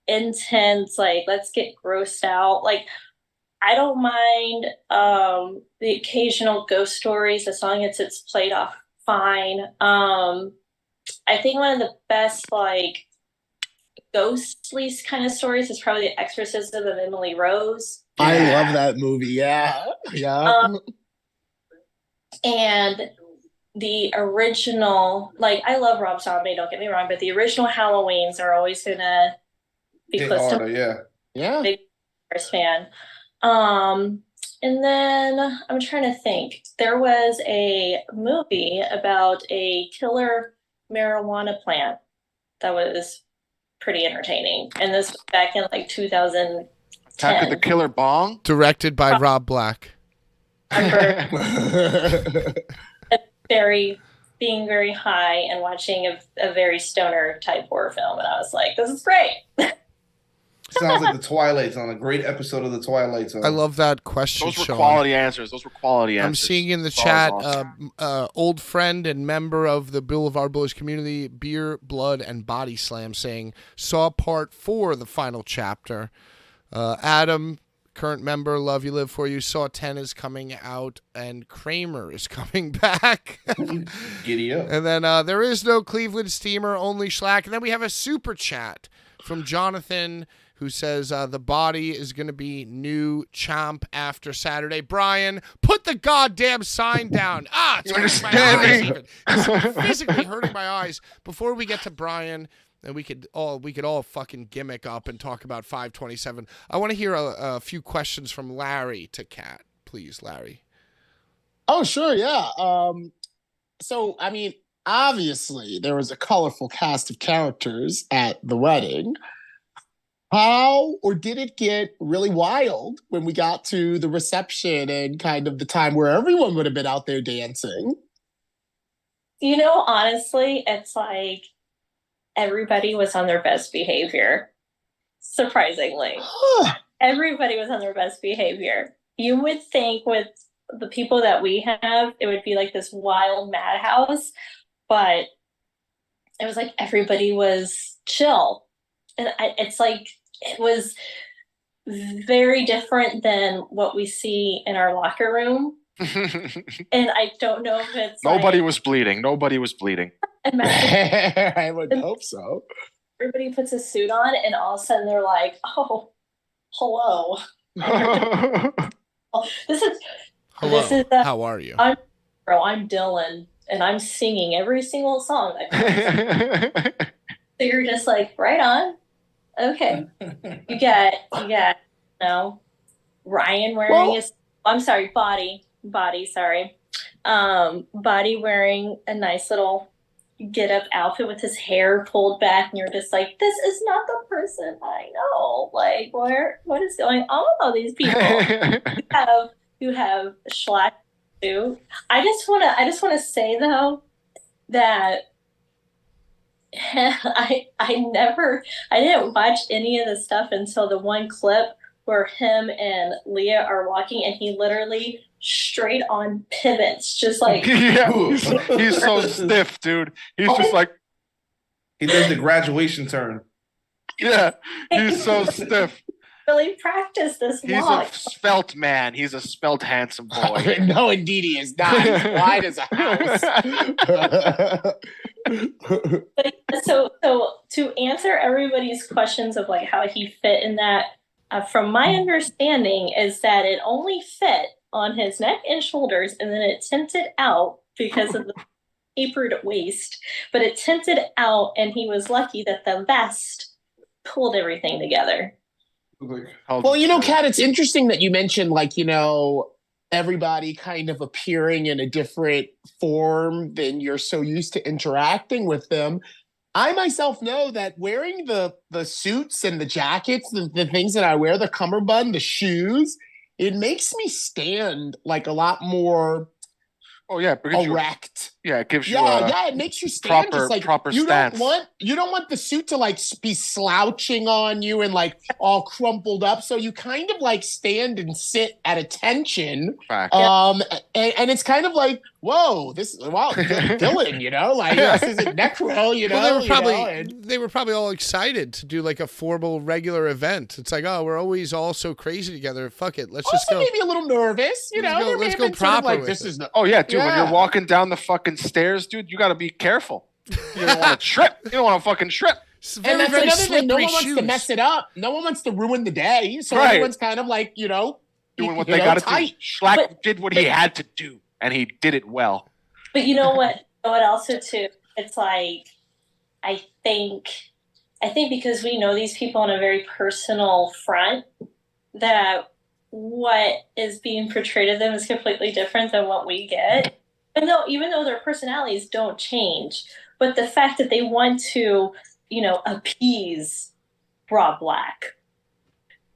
intense, like, let's get grossed out. Like, I don't mind the occasional ghost stories as long as it's played off fine. I think one of the best, like, ghostly kind of stories is probably The Exorcism of Emily Rose. I love that movie. Yeah. And the original, like, I love Rob Zombie, don't get me wrong, but the original Halloweens are always gonna be close to big fan. And then I'm trying to think. There was a movie about a killer marijuana plant that was pretty entertaining, and this was back in like 2010. Attack of the Killer Bong, directed by Rob Black. Being very high and watching a very stoner type horror film, and I was like, this is great. Sounds like the Twilight Zone, a great episode of the Twilight Zone. I love that question. Those were Sean. quality answers. I'm seeing in the chat, old friend and member of the Blvd Bullies community, Beer, Blood, and Body Slam, saying, saw part 4, the final chapter. Adam, current member, love you, live for you. Saw 10 is coming out, and Kramer is coming back. Giddy up. And then there is no Cleveland Steamer, only Schlack. And then we have a super chat from Jonathan, who says the Body is going to be new champ after Saturday. Brian, put the goddamn sign down. It's hurting my eyes even. It's physically hurting my eyes. Before we get to Brian, and we could all fucking gimmick up and talk about 527. I want to hear a few questions from Larry to Kat. Please, Larry. Oh, sure, yeah. So, I mean, obviously, there was a colorful cast of characters at the wedding. How, or did it get really wild when we got to the reception and kind of the time where everyone would have been out there dancing? You know, honestly, it's like everybody was on their best behavior. Surprisingly. Everybody was on their best behavior. You would think with the people that we have, it would be like this wild madhouse, but it was like everybody was chill. And it's like, it was very different than what we see in our locker room. And I don't know if it's Nobody was bleeding. I would hope so. Everybody puts a suit on, and all of a sudden they're like, "Oh, hello." This is how are you? I'm Dylan, and I'm singing every single song. So you're just like, right on. Okay, you got Ryan wearing Body wearing a nice little get up outfit with his hair pulled back, and you're just like, this is not the person I know. Like, what is going on with all these people? you have Schlack too. I just wanna say though that I didn't watch any of the stuff until the one clip where him and Leah are walking, and he literally straight on pivots, just like he's so stiff, dude. He's just like he does the graduation turn. Yeah, he's so stiff. Really practice this walk. He's a svelte man. He's a svelte, handsome boy. No, indeed he is not. He's wide as a house. So to answer everybody's questions of like how he fit in that, from my understanding is that it only fit on his neck and shoulders, and then it tinted out because of the tapered waist, but it tinted out, and he was lucky that the vest pulled everything together. Well, you know, Kat, it's interesting that you mentioned, like, you know, everybody kind of appearing in a different form than you're so used to interacting with them. I myself know that wearing the suits and the jackets, the things that I wear, the cummerbund, the shoes, it makes me stand like a lot more erect. It gives you it makes you stand proper, just like proper you stance. You don't want the suit to like be slouching on you and like all crumpled up. So you kind of like stand and sit at attention. And it's kind of like, whoa, Dylan, you know, like this isn't Necro, you know. Well, they were probably all excited to do like a formal regular event. It's like, oh, we're always all so crazy together. Fuck it, let's just go. Maybe a little nervous, you know. Let's go proper. Like, this is Dude, when you're walking down the fucking stairs, dude, you got to be careful. You don't want to trip. You don't want to fucking trip. And that's another thing. No one wants to mess it up. No one wants to ruin the day. So everyone's kind of like, you know, doing what they got to do. Schlack did what he had to do, and he did it well. But you know what? What also too? It's like, I think because we know these people on a very personal front, that what is being portrayed of them is completely different than what we get. Even though their personalities don't change, but the fact that they want to, you know, appease Rob Black,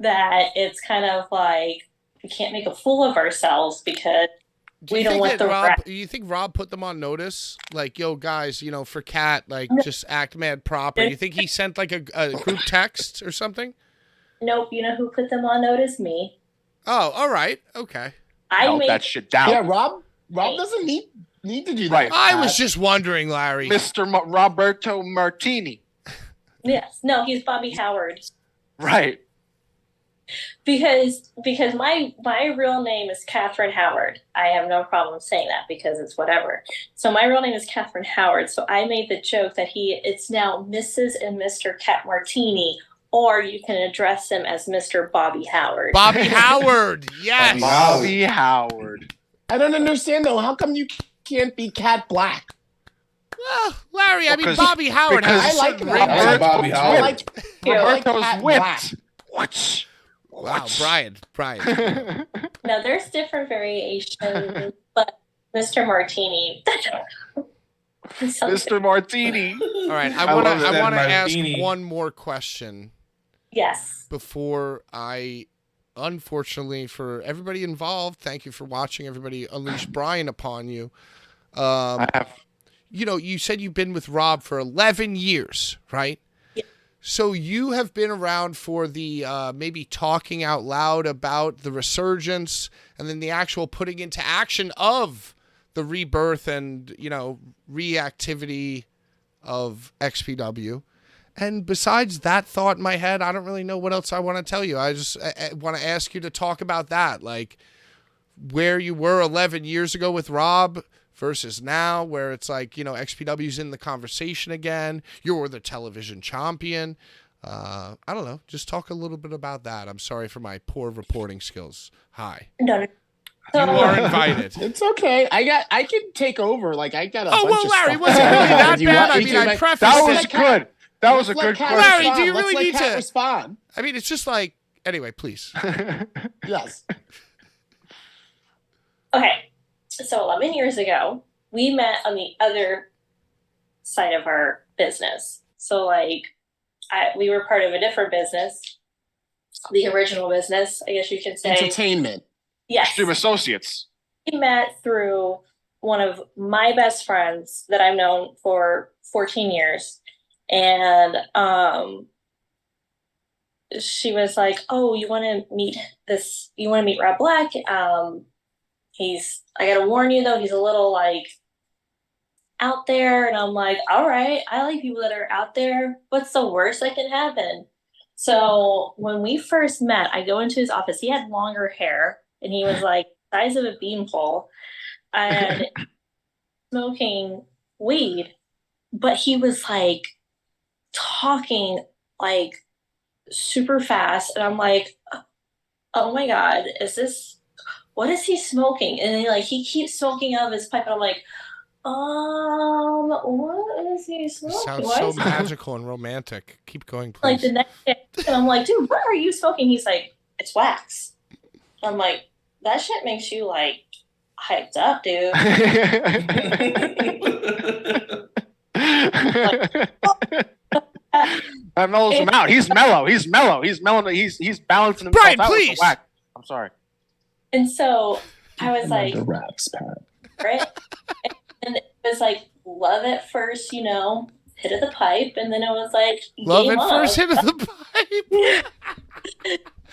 that it's kind of like we can't make a fool of ourselves because we don't want the. Do you think Rob put them on notice? Like, yo, guys, you know, for Kat, like, just act mad proper. You think he sent like a group text or something? Nope. You know who put them on notice? Me. Oh, all right. Okay. I made that shit down. Yeah, Rob doesn't need to do that. Right. I was just wondering, Larry. Mr. Roberto Martini. Yes. No, he's Bobby Howard. Right. Because my real name is Catherine Howard. I have no problem saying that because it's whatever. So my real name is Catherine Howard. So I made the joke that it's now Mrs. and Mr. Cat Martini, or you can address him as Mr. Bobby Howard. Bobby Howard. Yes. Bobby Howard. I don't understand though. How come you can't be Cat Black? Well, Larry, I mean Bobby Howard has I like Bobby Howard. Roberto's whipped. What? Wow, Brian. No, there's different variations, but Mr. Martini. Mr. Martini. All right, I want to ask one more question. Yes. Before I, unfortunately for everybody involved, thank you for watching. Everybody unleash Brian upon you. I have. You know, you said you've been with Rob for 11 years, right? Yeah. So you have been around for the maybe talking out loud about the resurgence and then the actual putting into action of the rebirth and, you know, reactivity of XPW. And besides that thought in my head, I don't really know what else I want to tell you. I want to ask you to talk about that, like where you were 11 years ago with Rob versus now, where it's like, you know, XPW's in the conversation again. You're the television champion. I don't know. Just talk a little bit about that. I'm sorry for my poor reporting skills. Hi. No. You are invited. It's okay. I can take over. Like I got a bunch well, of Larry, stuff. was it really that bad? I mean, I prefaced that was it. good. That was a good question. Larry, do you really need to respond? I mean, it's just like, anyway, please. Yes. Okay. So 11 years ago, we met on the other side of our business. So like we were part of a different business, the original business, I guess you could say. Entertainment. Yes. Extreme Associates. We met through one of my best friends that I've known for 14 years. And she was like, oh, you want to meet Rob Black? I gotta warn you though, he's a little like out there. And I'm like, all right, I like people that are out there. What's the worst that can happen? So when we first met, I go into his office. He had longer hair and he was like the size of a beanpole and smoking weed, but he was like talking like super fast. And I'm like, oh my God, what is he smoking? And then like he keeps smoking out of his pipe, and I'm like, what is he smoking? Sounds so magical and romantic. Keep going, please. Like the next day, and I'm like, dude, what are you smoking? He's like, it's wax. I'm like, that shit makes you like hyped up, dude. Like, That mellows him out. He's mellow. He's mellow. He's balancing himself Brian, out please. with the whack. I'm sorry. And so I was like, the raps, Pat. right? And it was like love at first, hit of the pipe, and then it was like Love game at on. first hit of the pipe.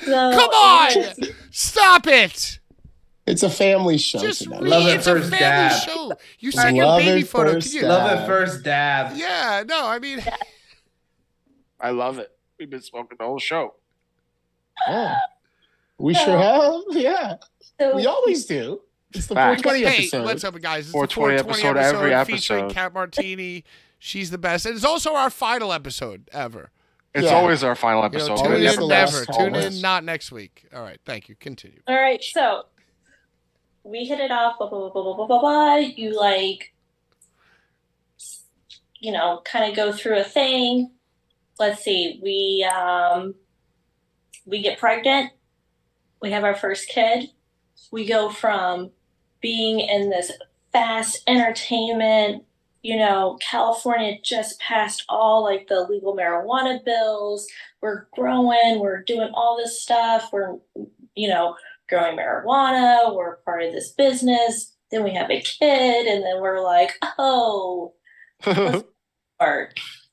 So Come on! Stop it! It's a family show. Just tonight. read. Love at It's a first family dab. show. You sent your Love baby at photo. first Can you? Love at first dab. Yeah, no, I mean, I love it. We've been smoking the whole show. Yeah. We sure have. Yeah. So We always do. It's the Facts. 420 hey, episode. let's open, guys. It's 420 the 420 episode every featuring episode. Kat Martini. She's the best. And it's also our final episode ever. It's Yeah. always our final You know, episode. tune Always in the never. last, Tune always. in not next week. All right, thank you. Continue. all right, so we hit it off, blah blah blah blah blah blah blah. You kind of go through a thing. Let's see, we get pregnant, we have our first kid, we go from being in this fast entertainment, California just passed all like the legal marijuana bills, we're growing, we're doing all this stuff, we're growing marijuana, we're part of this business, then we have a kid, and then we're like, oh, York.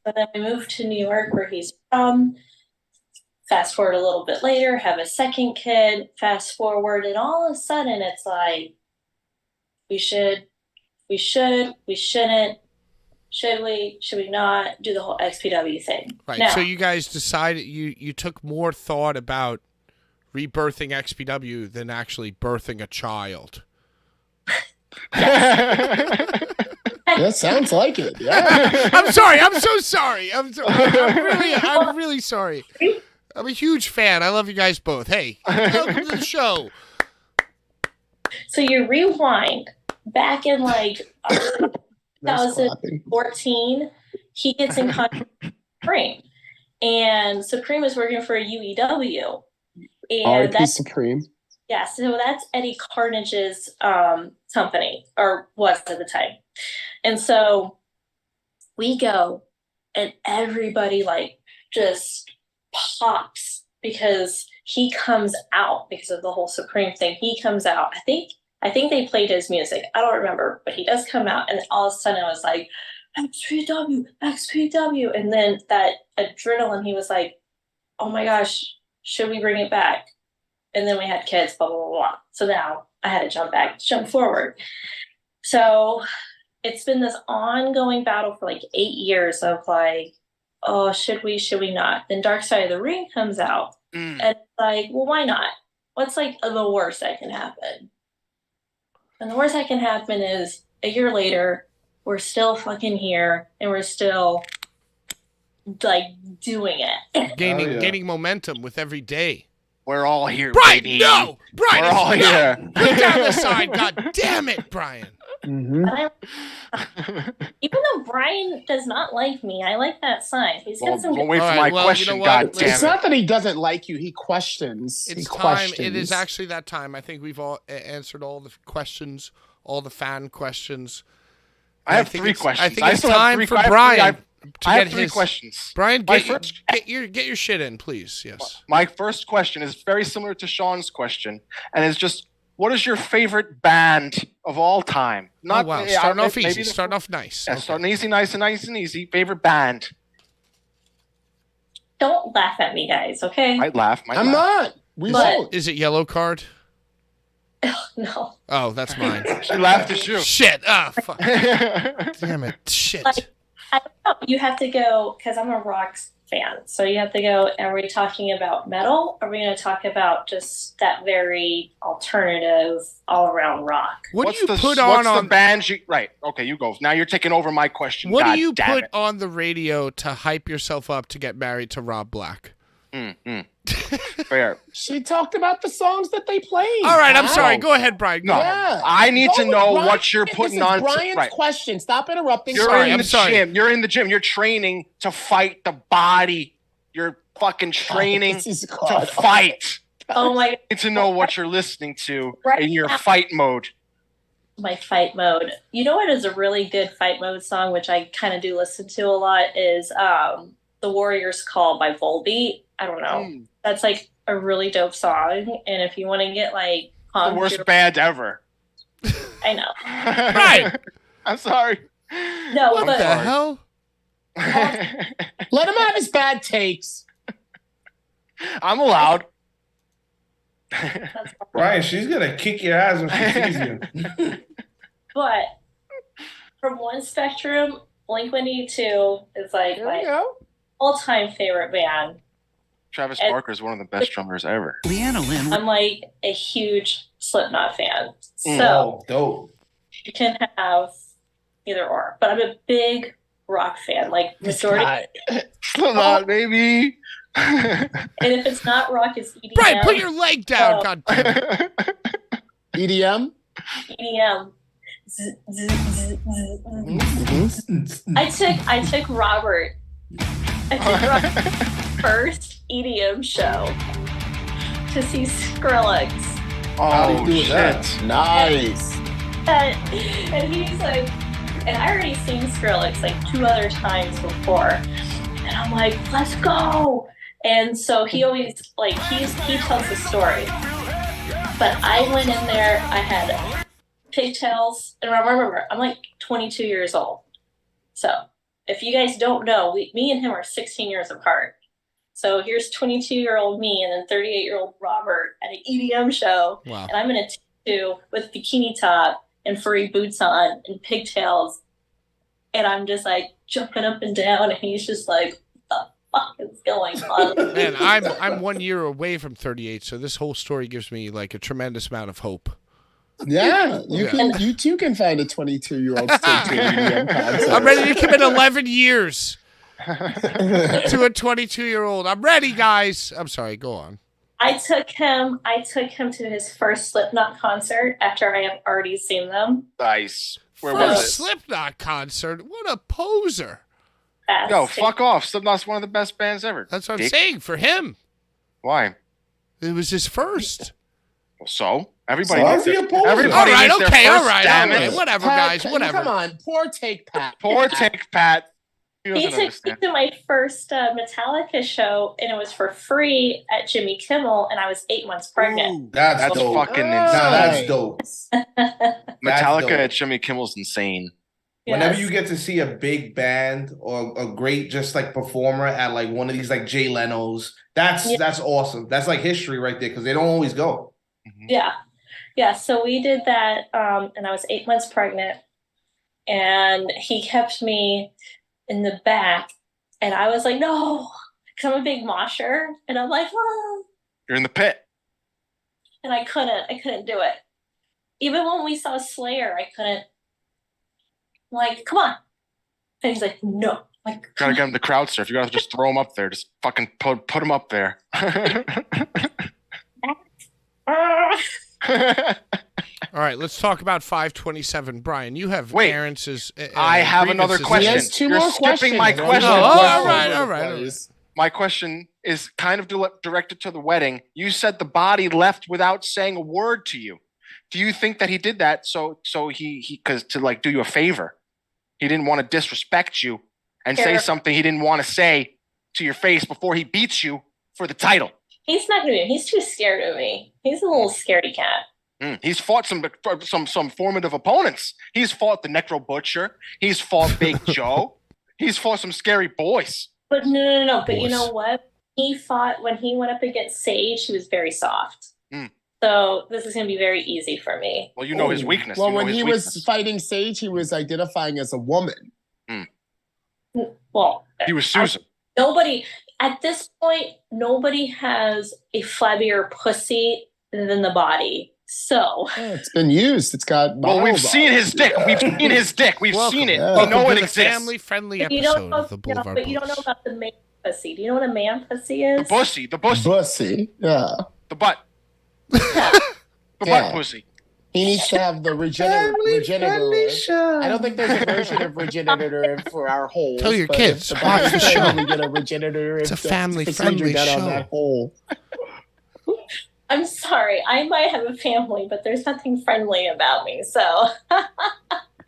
So then we moved to New York where he's from. Fast forward a little bit later, have a second kid, fast forward, and all of a sudden it's like, we shouldn't, should we not do the whole XPW thing? Right. Now, So you guys decided you took more thought about rebirthing XPW than actually birthing a child. That sounds like it. Yeah. I'm sorry. I'm so sorry. I'm really sorry. I'm a huge fan. I love you guys both. Hey, welcome to the show. so you rewind back in like Nice clapping. 2014, he gets in contact with Supreme, and Supreme is working for a UEW, and R.I.P. that's Supreme. so that's Eddie Carnage's company, or was at the time, and so we go, and everybody like just pops because he comes out because of the whole Supreme thing. He comes out. I think they played his music. I don't remember, but he does come out, and all of a sudden I was like, XPW, XPW. And then that adrenaline, he was like, oh my gosh, should we bring it back? And then we had kids, blah, blah, blah, blah. So now I had to jump forward. So it's been this ongoing battle for like 8 years of like, oh, should we not? Then Dark Side of the Ring comes out. And it's like, well, why not? What's like the worst that can happen? And the worst that can happen is a year later, we're still fucking here, and we're still like doing it. Gaining momentum with every day. We're all here, Brian, baby. no! Brian, We're all here. Put down the sign. God damn it, Brian. Mm-hmm. Even though Brian does not like me, I like that sign. He's got some. Don't wait for All my right, well, question, you know God what? damn It's it. not that he doesn't like you. He questions. It's he time. questions. It is actually that time. I think we've all answered all the questions, all the fan questions. I have think 3 it's- questions. I think it's still have time 3 for I have Brian to I have get 3 his questions. Brian, My get your shit in, please. Yes. My first question is very similar to Sean's question, and it's just, what is your favorite band of all time? Oh, wow. Starting off maybe easy. the- Starting off nice. Yeah, Okay. starting easy, nice and easy. Favorite band? Don't laugh at me, guys. Okay? Might laugh. I'm not. We But- won't. Is it Yellow Card? No. Oh, that's mine. She laughed at you. Shit. Ah, fuck. Damn it. Shit. Like, I don't know. You have to go, because I'm a rock fan. So you have to go, are we talking about metal? Or are we going to talk about just that very alternative, all around rock? What do you put what's on the band you... Right. Okay, you go. Now you're taking over my question. What God do you damn put it. on the radio to hype yourself up to get married to Rob Black? Fair. She talked about the songs that they played. All right, I'm Wow. sorry. Go ahead, Brian. Go No. ahead. Yeah. I need Go to with know Brian. what you're This putting is on. Brian's Right. question. Stop interrupting. You're Sorry, in I'm the sorry. gym. You're in the gym. You're training to fight the body. You're fucking training This is to God. fight. Oh my, I need to know what you're listening to Right in your now. fight mode. my fight mode. You know what is a really good fight mode song, which I kind of do listen to a lot, is The Warrior's Call by Volbeat. I don't know. That's like a really dope song. And if you want to get like the worst band ever. I know. Right. I'm sorry. No, What but the hell? Let him have his bad takes. I'm allowed. Brian, she's gonna kick your ass when she sees you. But from one spectrum, Blink-182 is like my all-time favorite band. Travis Barker is one of the best drummers ever. I'm like a huge Slipknot fan. So Oh, dope. you can have either or. But I'm a big rock fan. Like majority. Slipknot, baby. And if it's not rock, it's EDM. Brian, put your leg down. God damn it. EDM? EDM. I took Robert. First EDM show to see Skrillex. Oh, shit. Nice. And he's like, and I already seen Skrillex like 2 other times before. And I'm like, let's go. And so he always, like, he tells the story. But I went in there, I had pigtails. And remember, I'm like 22 years old. So if you guys don't know, me and him are 16 years apart. So here's 22-year-old me and then 38-year-old Robert at an EDM show. Wow. And I'm in a tutu with bikini top and furry boots on and pigtails. And I'm just like jumping up and down. And he's just like, what the fuck is going on? Man, I'm 1 year away from 38, so this whole story gives me like a tremendous amount of hope. Yeah, you too can find a 22-year-old still to an EDM concert. I'm ready to commit 11 years to a 22-year-old. I'm ready, guys. I'm sorry. Go on. I took him to his first Slipknot concert after I have already seen them. Nice. Where First was it? Slipknot concert. What a poser. Yo, fuck off. Slipknot's one of the best bands ever. That's what I'm saying for him. Why? It was his first. So? Everybody So needs how's he their, a poser? everybody All right, needs their okay, first, all right, damn all it. right. Whatever, Pat, guys, whatever. Come on, poor take, Pat. Poor take, Pat. He He doesn't took me understand. to my first Metallica show, and it was for free at Jimmy Kimmel, and I was 8 months pregnant. That's That's dope. fucking Nah, insane. that's dope. Metallica dope. at Jimmy Kimmel's insane. Whenever Yes. you get to see a big band or a great just like performer at like one of these like Jay Leno's, that's awesome. That's like history right there because they don't always go. Yeah. So we did that, and I was 8 months pregnant, and he kept me in the back, and I was like, no, because I'm a big mosher, and I'm like, oh. You're in the pit. And I couldn't do it. Even when we saw Slayer, I couldn't. I'm like, come on. And he's like, no. I'm like, Gotta get him to crowd surf. You gotta just throw him up there. Just fucking put him up there. All right, let's talk about 527. Brian, you have Wait, Aaron's. I have another grievances. question. He has 2 You're more skipping questions. my No, question. Oh, all questions. right. My question is kind of directed to the wedding. You said the body left without saying a word to you. Do you think that he did that so he because to like do you a favor? He didn't want to disrespect you and say something he didn't want to say to your face before he beats you for the title. he's not going to. He's too scared of me. He's a little scaredy cat. He's fought some formative opponents. He's fought the Necro Butcher. He's fought Big Joe. He's fought some scary boys. But no. But you Boys. know what? He fought when he went up against Sage. He was very soft. So this is going to be very easy for me. Well, you know his weakness. Well, You know when his he weakness. was fighting Sage, he was identifying as a woman. Well, He was Susan. nobody at this point. Nobody has a flabbier pussy than the body. So Yeah, it's been used. It's got. Well, we've models on seen it. his dick. We've seen his dick. We've Welcome. seen it. Yeah. We Welcome know it to the exists. family-friendly But you don't episode know, of the Boulevard but you don't know Bullies. about the man pussy. Do you know what a man pussy is? The pussy. Bussy. Yeah. The butt. The Yeah. butt pussy. He needs to have the regenerator. I don't think there's a version of regenerator for our holes. Tell your but kids, if the watch body's the pregnant, show. We get a regenerator. It's a family-friendly procedure done show. on that hole. I'm sorry. I might have a family, but there's nothing friendly about me. So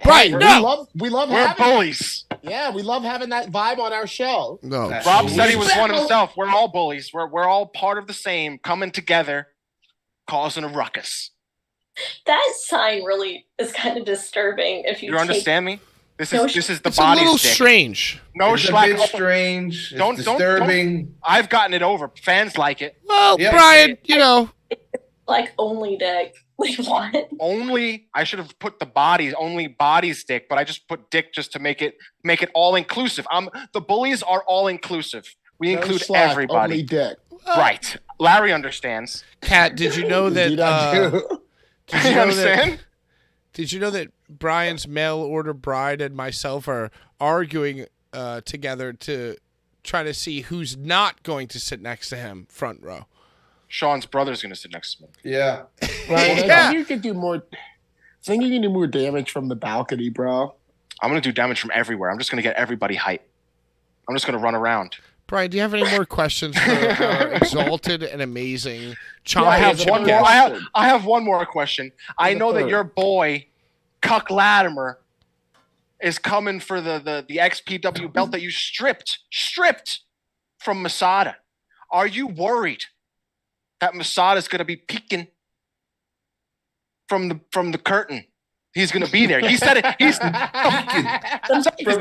Brian, Hey, no. we love We're having. bullies. Yeah, we love having that vibe on our show. No, Rob said he was one himself. We're all bullies. We're all part of the same, coming together, causing a ruckus. That sign really is kind of disturbing. If you understand me? This is the it's body's a little dick. strange. No it's Schleck. a bit strange. It's disturbing. I've gotten it over. Fans like it. Well, Yep. Brian, you know. Like only dick. Like what? Only I should have put the bodies only bodies dick, but I just put dick just to make it all inclusive. The bullies are all inclusive. We No include Schleck, everybody. Only dick. Right. Larry understands. Kat, did you know that? Indeed I do. Did You you know understand? that? Did you know that Brian's mail order bride and myself are arguing together to try to see who's not going to sit next to him front row? Sean's brother's gonna sit next to me. Yeah. Right, Yeah. I think you can do more. I think you can do more damage from the balcony, bro. I'm gonna do damage from everywhere. I'm just gonna get everybody hype. I'm just gonna run around. Brian, do you have any more questions for our exalted and amazing I have championship one more. guest? I have one more question. I know that your boy, Cuck Latimer, is coming for the XPW belt that you stripped from Masada. Are you worried that Masada's going to be peeking from the curtain? He's going to be there. He said it. He's From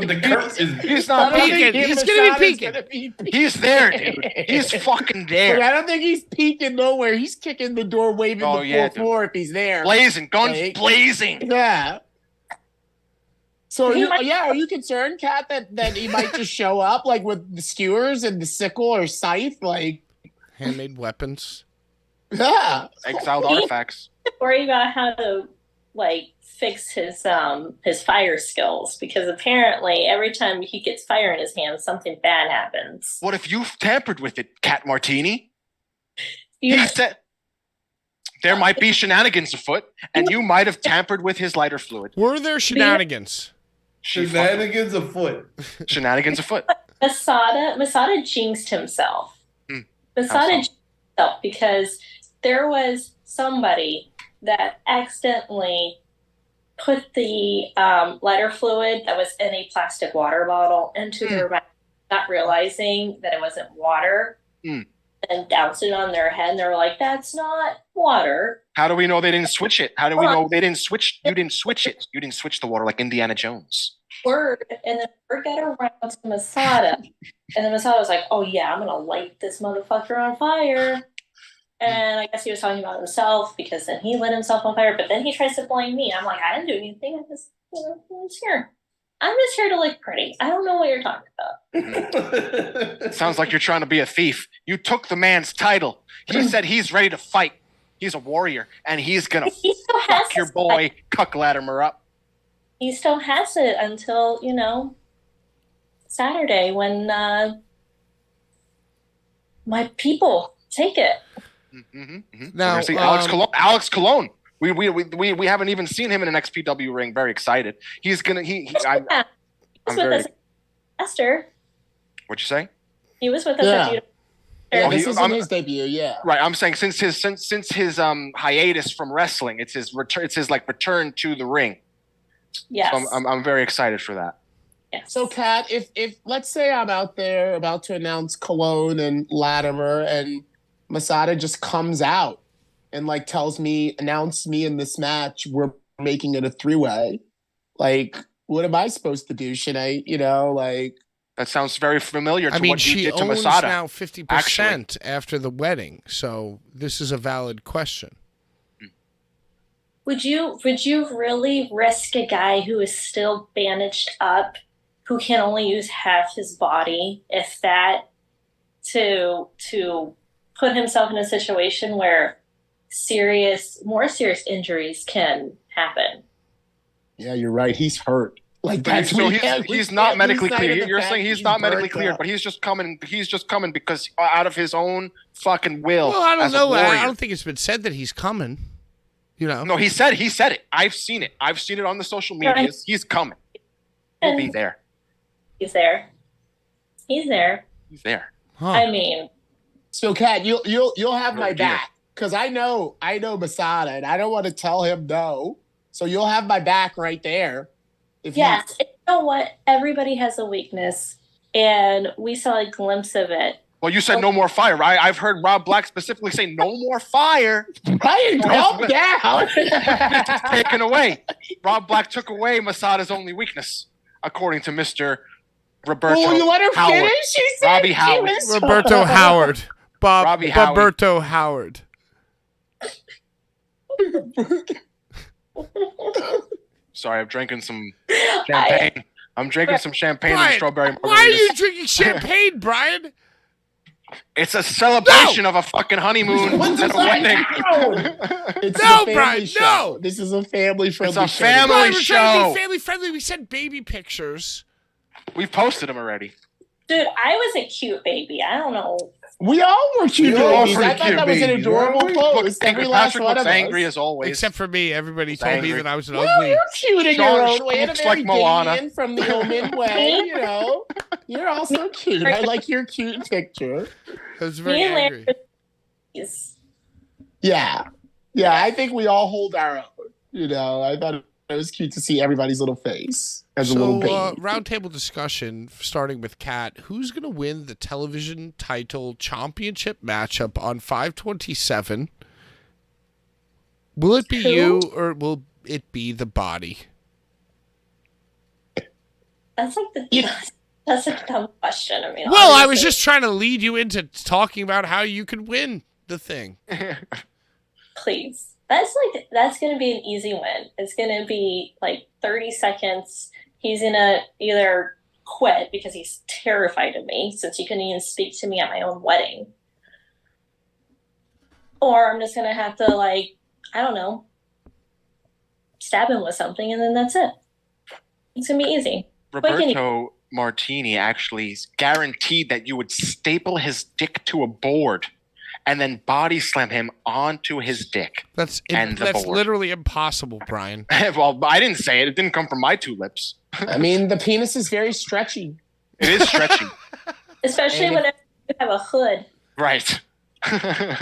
the curtain. He's not peeking. peeking. He's gonna be peeking. He's there, dude. He's fucking But there. I don't think he's peeking nowhere. He's kicking the door, waving Oh, the yeah, floor if he's there. Blazing, guns Like- blazing. Yeah. So He you, might- are you concerned, Kat, that he might just show up like with the skewers and the sickle or scythe? Like, Handmade weapons. yeah. Exiled artifacts. Worry about how to like fix his fire skills, because apparently every time he gets fire in his hands, something bad happens. What if you've tampered with it, Cat Martini? You- He said there might be shenanigans afoot, and you might have tampered with his lighter fluid. Were there shenanigans? Shenanigans afoot. Shenanigans afoot. Masada jinxed himself. Hmm. Masada How so? jinxed himself because there was somebody that accidentally put the lighter fluid that was in a plastic water bottle into their mouth, not realizing that it wasn't water, Hmm. and doused it on their head. And they were like, "That's not water." How do we know they didn't switch it? How do we know they didn't switch? You didn't switch it. You didn't switch the water like Indiana Jones. Word, and then word got around to Masada, and then Masada was like, "Oh yeah, I'm gonna light this motherfucker on fire." And I guess he was talking about himself, because then he lit himself on fire. But then he tries to blame me. I'm like, I didn't do anything. I'm just here. I'm just here to look pretty. I don't know what you're talking about. Sounds like you're trying to be a thief. You took the man's title. He said he's ready to fight. He's a warrior, and he's gonna He still has fuck your his boy Cuck Latimer up. He still has it until Saturday when my people take it. Now, We're gonna see Alex Cologne. We haven't even seen him in an XPW ring. Very excited. He's gonna. He I'm was with very. us at Esther. What'd you say? He was with us Yeah. at Beautiful. Yeah, Oh, this he- isn't I'm- his debut, yeah. Right. I'm saying since his hiatus from wrestling, it's his return. It's his return to the ring. Yes. So I'm very excited for that. Yes. So, Kat, if let's say I'm out there about to announce Cologne and Latimer, and Masada just comes out and like tells me, announce me in this match, we're making it a 3-way. Like, what am I supposed to do? Should I, That sounds very familiar to I mean, what you she did to owns Masada. now 50% after the wedding, so this is a valid question. Would you really risk a guy who is still bandaged up, who can only use half his body, if that, to put himself in a situation where more serious injuries can happen? Yeah, you're right. He's hurt. Like, that's So we can't- he's we not can't medically lose sight clear. of the You're fact saying he's he's not medically burnt cleared, up. but he's just coming. He's just coming because out of his own fucking will. Well, I don't as a know. I warrior. don't think it's been said that he's coming. No, he said it. I've seen it. I've seen it on the social medias. He's coming. He'll be there. He's there. He's there. He's there. Huh. I mean, So, Kat, you'll have my Really do. back, because I know Masada, and I don't want to tell him no. So you'll have my back right there. If yes, it's know what? Everybody has a weakness, and we saw a glimpse of it. Well, you said no more fire, right? I've heard Rob Black specifically say no more fire. Brian, calm down. Taken away. Rob Black took away Masada's only weakness, according to Mr. Roberto Will you let her Howard. finish? She said Robbie she Howard. was Roberto Howard. Robbie Howard. Roberto Howard. Sorry, I'm drinking some champagne. I'm drinking some champagne and Brian, strawberry margaritas. why are you drinking champagne, Brian? It's a celebration of a fucking honeymoon What's and a wedding. It's No, a family Brian, show. no. This is a family-friendly It's a show. family Brian, we're trying to show. be family friendly. We sent baby pictures. We've posted them already. Dude, I was a cute baby. I don't know. We all were cute We all babies. pretty I thought cute that was an babies, adorable weren't we? post. Look, Every last Patrick one looks of angry us. as always. Except for me. Everybody told me angry. that I was an Well, ugly. you're cute in Sean your own way, in a looks very like Moana. Damien from the Omen way. You know, you're also cute. I like your cute picture. I was very Me and angry. Larry Yeah, I think we all hold our own. You know, I thought it was cute to see everybody's little face as a little baby. Roundtable discussion, starting with Kat. Who's going to win the television title championship matchup on 5/27? Will it be you or will it be the body? That's like that's a dumb question. I mean, Well, I was obviously- just trying to lead you into talking about how you could win the thing. Please. That's going to be an easy win. It's going to be like 30 seconds. He's going to either quit because he's terrified of me, since he couldn't even speak to me at my own wedding. Or I'm just going to have to, like, I don't know, stab him with something, and then that's it. It's going to be easy. Roberto Martini actually guaranteed that you would staple his dick to a board and then body slam him onto his dick. That's board. literally impossible, Brian. Well, I didn't say it. It didn't come from my two lips. I mean, the penis is very stretchy. It is stretchy. Especially whenever you have a hood. Right. Oh,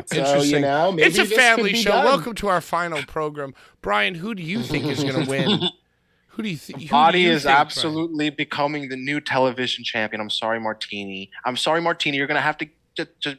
So, interesting. you know, maybe It's a this family could be show. done. Welcome to our final program. Brian, who do you think is going to win? Who do you think? Body is absolutely becoming the new television champion. I'm sorry, Martini. You're going to have to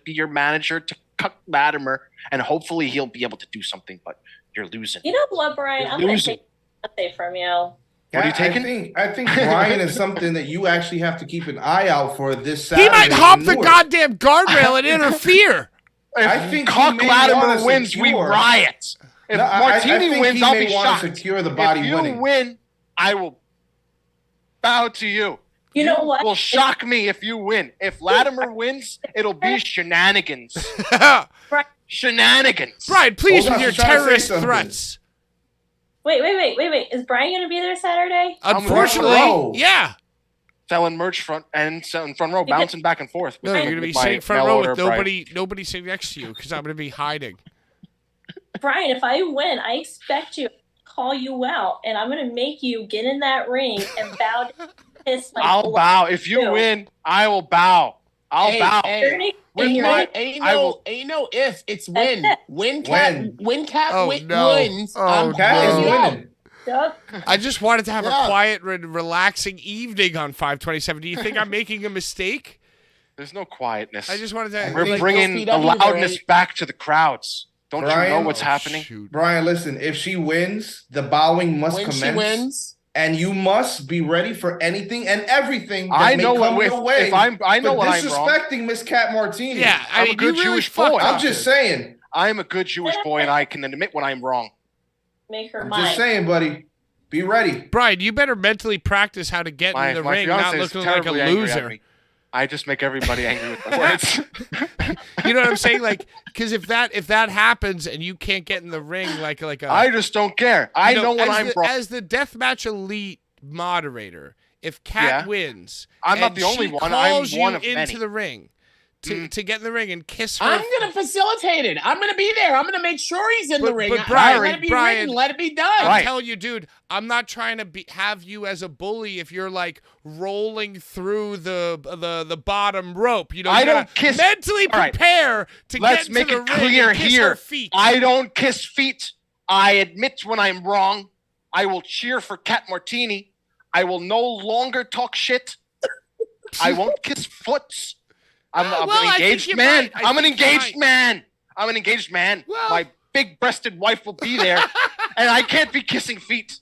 be your manager to cut Latimer, and hopefully he'll be able to do something, but you're losing. You know what, Brian? I'm going to take something from you. What are you taking? I think Brian is something that you actually have to keep an eye out for this Saturday. He might hop in the Newark. goddamn guardrail and interfere. I think Cock he may Latimer wanna wins, we secure- riot. If No, I Martini think wins, he I'll may be wanna shocked. secure the body if you winning. win, I will bow to you. You know what? Will shock me if you win. If Latimer wins, it'll be shenanigans. Shenanigans. Brian, please, Hold with on, your she's trying to say terrorist something. threats. Wait. Is Brian going to be there Saturday? Unfortunately, row. yeah. Selling merch front row, bouncing back and forth. No, you're going to be My sitting front mail row order with nobody sitting next to you because I'm going to be hiding. Brian, if I win, I expect you to call you out, and I'm going to make you get in that ring and bow to kiss my I'll bow. If you win, I will bow. I'll bow. Hey, With You're my- gonna- ain't no if. It's win. Win cat. Win cat Oh, wins. no. Wins. Oh, I'm Cat calling is you out. winning. Yup. I just wanted to have a Yeah. quiet and relaxing evening on 5/27. Do you think I'm making a mistake? There's no quietness. I just wanted to. We're Like bringing the XPW, loudness right? back to the crowds. Don't you Brian? know what's Oh, happening? shoot. Brian, listen, if she wins, the bowing must When she commence. wins. And you must be ready for anything and everything that I may know come what your way. I know for what I'm wrong. disrespecting Miss Cat Martini. Yeah, I I'm mean, a good you really Jewish fucked boy. up I'm just there. saying. I'm a good Jewish boy, and I can admit when I'm wrong. Make her I'm mine. just saying, buddy. Be ready. Brian, you better mentally practice how to get in the ring, not fiance is looking like a terribly angry at loser. me. I just make everybody angry with my words. You know what I'm saying? Like, because if that happens and you can't get in the ring, like a, I just don't care. I know when as I'm the, wrong. As the deathmatch elite moderator, if Kat Yeah. wins, I'm not and the only she one, I'm calls one you of into many. the ring to get in the ring and kiss her. I'm gonna facilitate it. I'm gonna be there. I'm gonna make sure he's in the But- ring. but Brian- let it be Brian- written. Let it be done. I'm Right. telling you, dude, I'm not trying to have you as a bully if you're like rolling through the bottom rope. You know, I you gotta don't kiss- mentally All right. prepare to Let's get make into the it ring clear and kiss here. her feet. I don't kiss feet. I admit when I'm wrong. I will cheer for Cat Martini. I will no longer talk shit. I won't kiss foots. I'm an engaged man. I'm an engaged man. I'm an engaged man. Well, my big-breasted wife will be there, and I can't be kissing feet.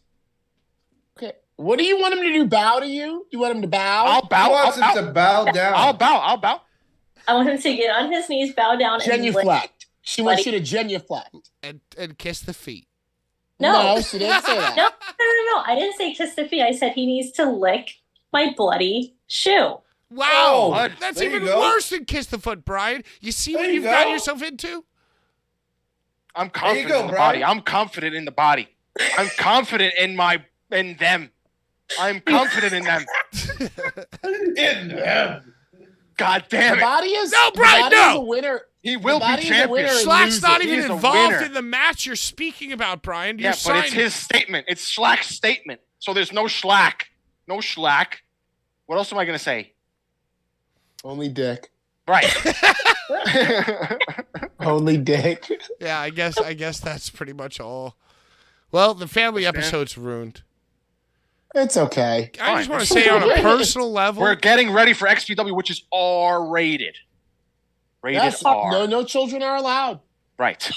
Okay. What do you want him to do? Bow to you? You want him to bow? I'll bow. He wants him to bow down. I'll bow. I want him to get on his knees, bow down, genuflect. She wants you to genuflect. And kiss the feet. No, she didn't say that. No. I didn't say kiss the feet. I said he needs to lick my bloody shoe. Wow, Oh, that's there you even go. worse than kiss the foot, Brian. You see There what you you've got go. yourself into? I'm confident go, in the Brian. body. I'm confident in the body. I'm confident in them. I'm confident in them. In them. God damn The it. body is No, Brian, the body is no. a winner. He will The be body's a champion. winner and Schlack's not loser. even He's a involved winner. in the match you're speaking about, Brian. You're Yeah, but it's signing. his statement. It's Schlack's statement. So there's no Schlack. No Schlack. What else am I going to say? Only dick. Right. Only dick. Yeah, I guess that's pretty much all. Well, the family episode's ruined. It's okay. I just want to say on a personal level, We're getting ready for XPW, which is R-rated. Rated Yes, R. no children are allowed. Right.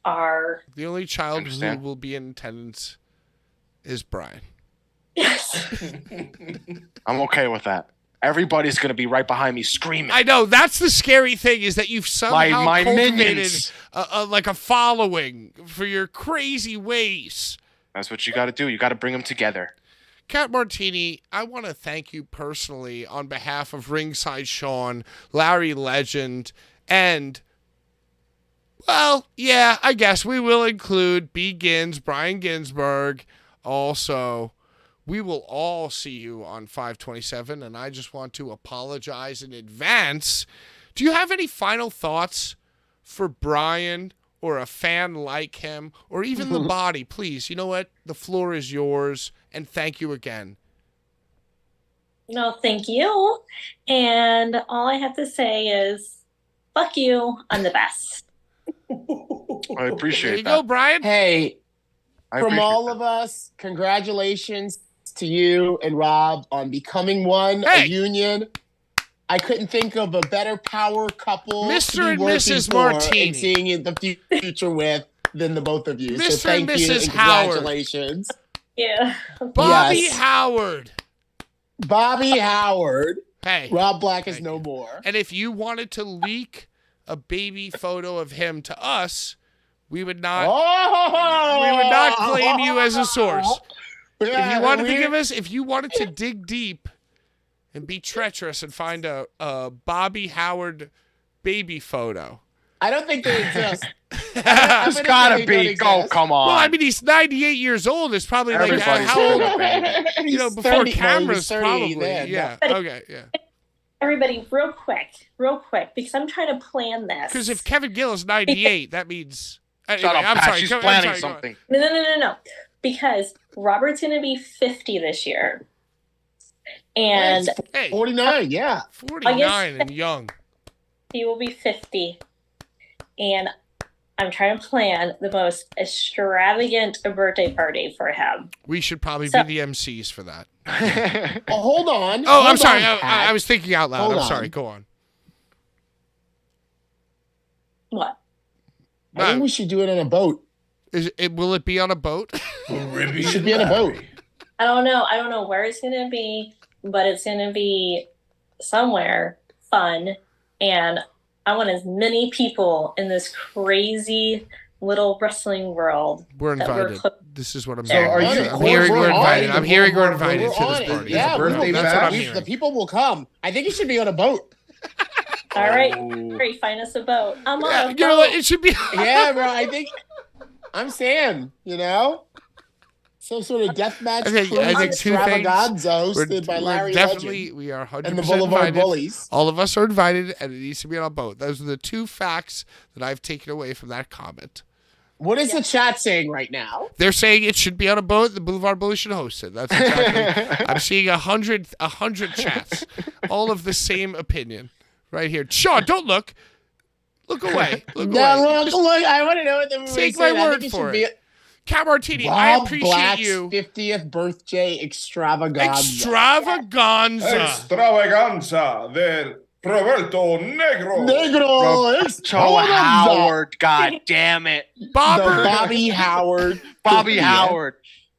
R. the only child who Understand. will be in attendance is Brian. Yes. I'm okay with that. Everybody's going to be right behind me screaming. I know that's the scary thing is that you've somehow My cultivated minions. like a following for your crazy ways. That's what you got to do. You got to bring them together. Cat Martini, I want to thank you personally on behalf of Ringside Sean, Larry Legend, and, well, yeah, I guess we will include B. Gins, Brian Ginsberg. Also, we will all see you on 5/27, and I just want to apologize in advance. Do you have any final thoughts for Brian or a fan like him or even the body? Please, you know what? The floor is yours, and thank you again. No, thank you. And all I have to say is, fuck you. I'm the best. I appreciate There you that. go, Brian. Hey, I from appreciate all that. of us, congratulations to you and Rob on becoming one, Hey. a union. I couldn't think of a better power couple Mr. to be and working Mrs. for Martini. and seeing in the future with than the both of you. Mr. So thank and you Mrs. and Howard. congratulations. Yeah. Bobby Yes. Howard. Bobby Howard. Hey. Rob Black is Thank no you. more. And if you wanted to leak a baby photo of him to us, we would not claim you as a source. If you wanted to give us, if you wanted to dig deep and be treacherous and find a Bobby Howard baby photo. I don't think they exist. It's got to be. Go, come on. Well, I mean, he's 98 years old. It's probably like Everybody's how old? got a baby. You know, before cameras, probably. Then. Yeah. Okay. Yeah. Everybody, real quick, because I'm trying to plan this. Because if Kevin Gill is 98, that means. Shut Anyway, up, I'm Pat. sorry. She's Go- I'm planning sorry, go on. something. No. Because Robert's going to be 50 this year. And Hey, 49, yeah. 49 and young. he will be 50. And I'm trying to plan the most extravagant birthday party for him. We should probably So- be the MCs for that. Oh, hold on. Oh, I'm Hold sorry. on, Pat. I was thinking out loud. Hold I'm on. sorry. Go on. What? I think we should do it on a boat. Will it be on a boat? It should be on a boat. I don't know where it's going to be, but it's going to be somewhere fun. And I want as many people in this crazy little wrestling world. We're that we're invited. close- This is what I'm So hearing. are you- I'm hearing we're on invited. it. I'm hearing we're invited We're to on this it. party. Yeah, birthday that's what I'm bash? hearing. The people will come. I think it should be on a boat. All right, Oh. great. Find us a boat. I'm on Yeah, a you know what? boat. It should be. Yeah, bro. I think I'm saying, some sort of deathmatch I think two things. extravaganza hosted by Larry Legend We are 100% and the Blvd invited. Bullies. All of us are invited, and it needs to be on a boat. Those are the two facts that I've taken away from that comment. What is the chat saying right now? They're saying it should be on a boat. The Blvd Bullies should host it. That's exactly. I'm seeing 100 chats, all of the same opinion, right here. Sean, don't look. Look away. Look away. Look, I want to know what the movie Take said. my I word think for should it. Cat Martini, I Rob appreciate Black's you. 50th birthday extravaganza. Extravaganza de Roberto Negro. Roberto Howard. God damn it. Bobby Howard. Bobby 50th. Howard.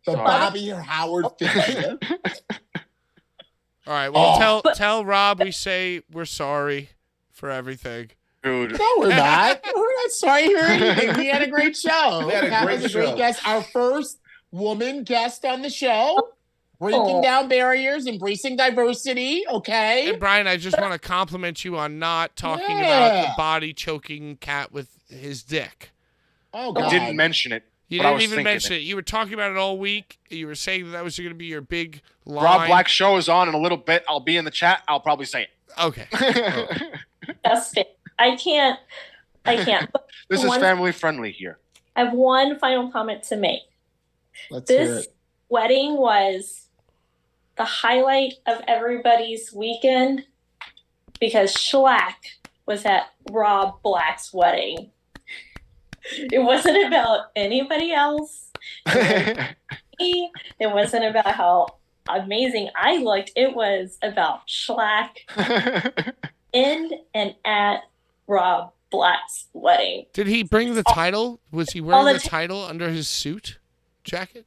The Sorry. Bobby Howard 50th. All right, well, tell Rob we say we're sorry for everything. Dude. No, we're not. We're not sorry for anything. We had a great show. We had a Kat great was show. great guest. Our first woman guest on the show. Breaking down barriers, embracing diversity, okay? And Brian, I just want to compliment you on not talking about the body choking Cat with his dick. Oh, God. I didn't mention it. You but I didn't was even thinking mention it. You were talking about it all week. You were saying that was going to be your big line. Rob Black's show is on in a little bit. I'll be in the chat. I'll probably say it. Okay. That's it. I can't. This is family friendly here. I have one final comment to make. Let's hear This it. wedding was the highlight of everybody's weekend because Schlack was at Rob Black's wedding. It wasn't about anybody else. It wasn't about how amazing I looked. It was about Schlack in and at Rob Black's wedding. Did he bring the title? Was he wearing the title under his suit jacket?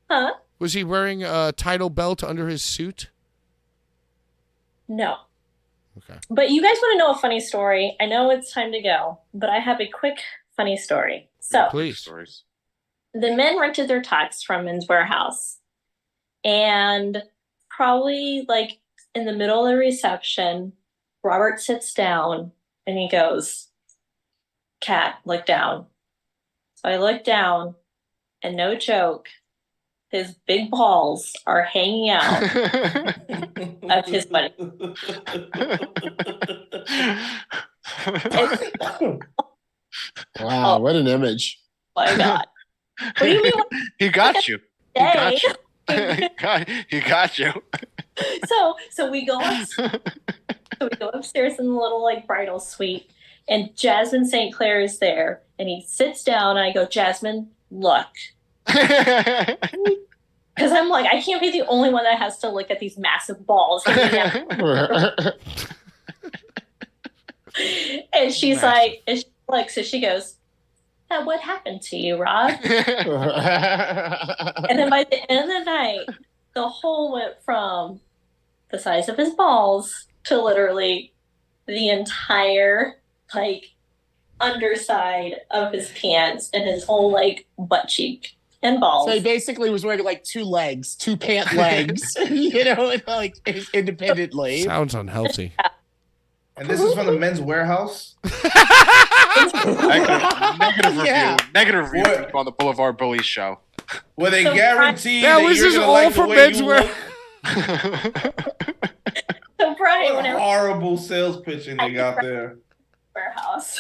Huh? Was he wearing a title belt under his suit? No. Okay. But you guys want to know a funny story? I know it's time to go, but I have a quick funny story. So, Please. the men rented their tux from Men's Warehouse, and probably like in the middle of the reception, Robert sits down and he goes, "Cat, look down." So I look down, and no joke, his big balls are hanging out of his buddy. Wow, what an image. My God. What do you mean? He got you. He got you. He got you. So we go upstairs in the little like bridal suite, and Jasmine St. Clair is there, and he sits down, and I go, "Jasmine, look." Because I'm like, I can't be the only one that has to look at these massive balls. And she's like, so she goes, "Now, what happened to you, Rob?" And then by the end of the night, the hole went from the size of his balls to literally the entire like underside of his pants and his whole like butt cheek and balls. So he basically was wearing like two pant legs, you know, like independently. Sounds unhealthy. And this is from the Men's Warehouse. Negative review. Negative review on the Blvd Bullies show. Where they guarantee that that was you're just gonna all like for the way Men's you Warehouse. So Brian, What a whenever horrible sales pitching they got there. warehouse.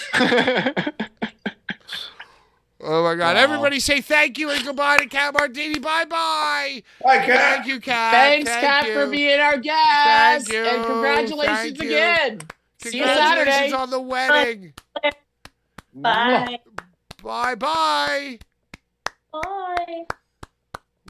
Oh my God! Wow. Everybody say thank you and goodbye to Cat Martini. Bye bye. Bye, Cat. Thank you, Cat. Thanks, Thank Kat, you. for being our guest. Thank you. And congratulations Thank you. again. See you Congratulations Saturday. on the wedding. Bye. Bye bye. Bye.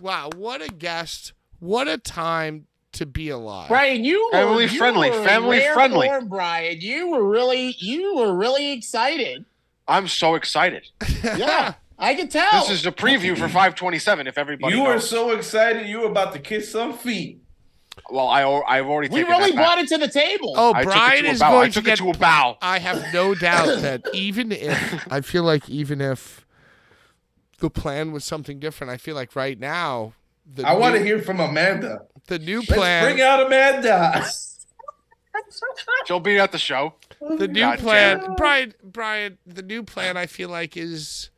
Wow, what a guest! What a time to be alive. Brian, you were Family you friendly, were in family rare friendly. form, Brian, you were really excited. I'm so excited. Yeah, I can tell. This is a preview for 527. If everybody You were knows. so excited you were about to kiss some feet. Well, I've already we taken really that back. brought it to the table. Oh, I took it Brian to a is bow. going I took to it get. to a bow. I have no doubt that even if even if the plan was something different, I feel like right now I want to hear from Amanda. the new Let's plan. bring out Amanda. She'll be at the show. The new God plan, damn Brian. The new plan, I feel like, is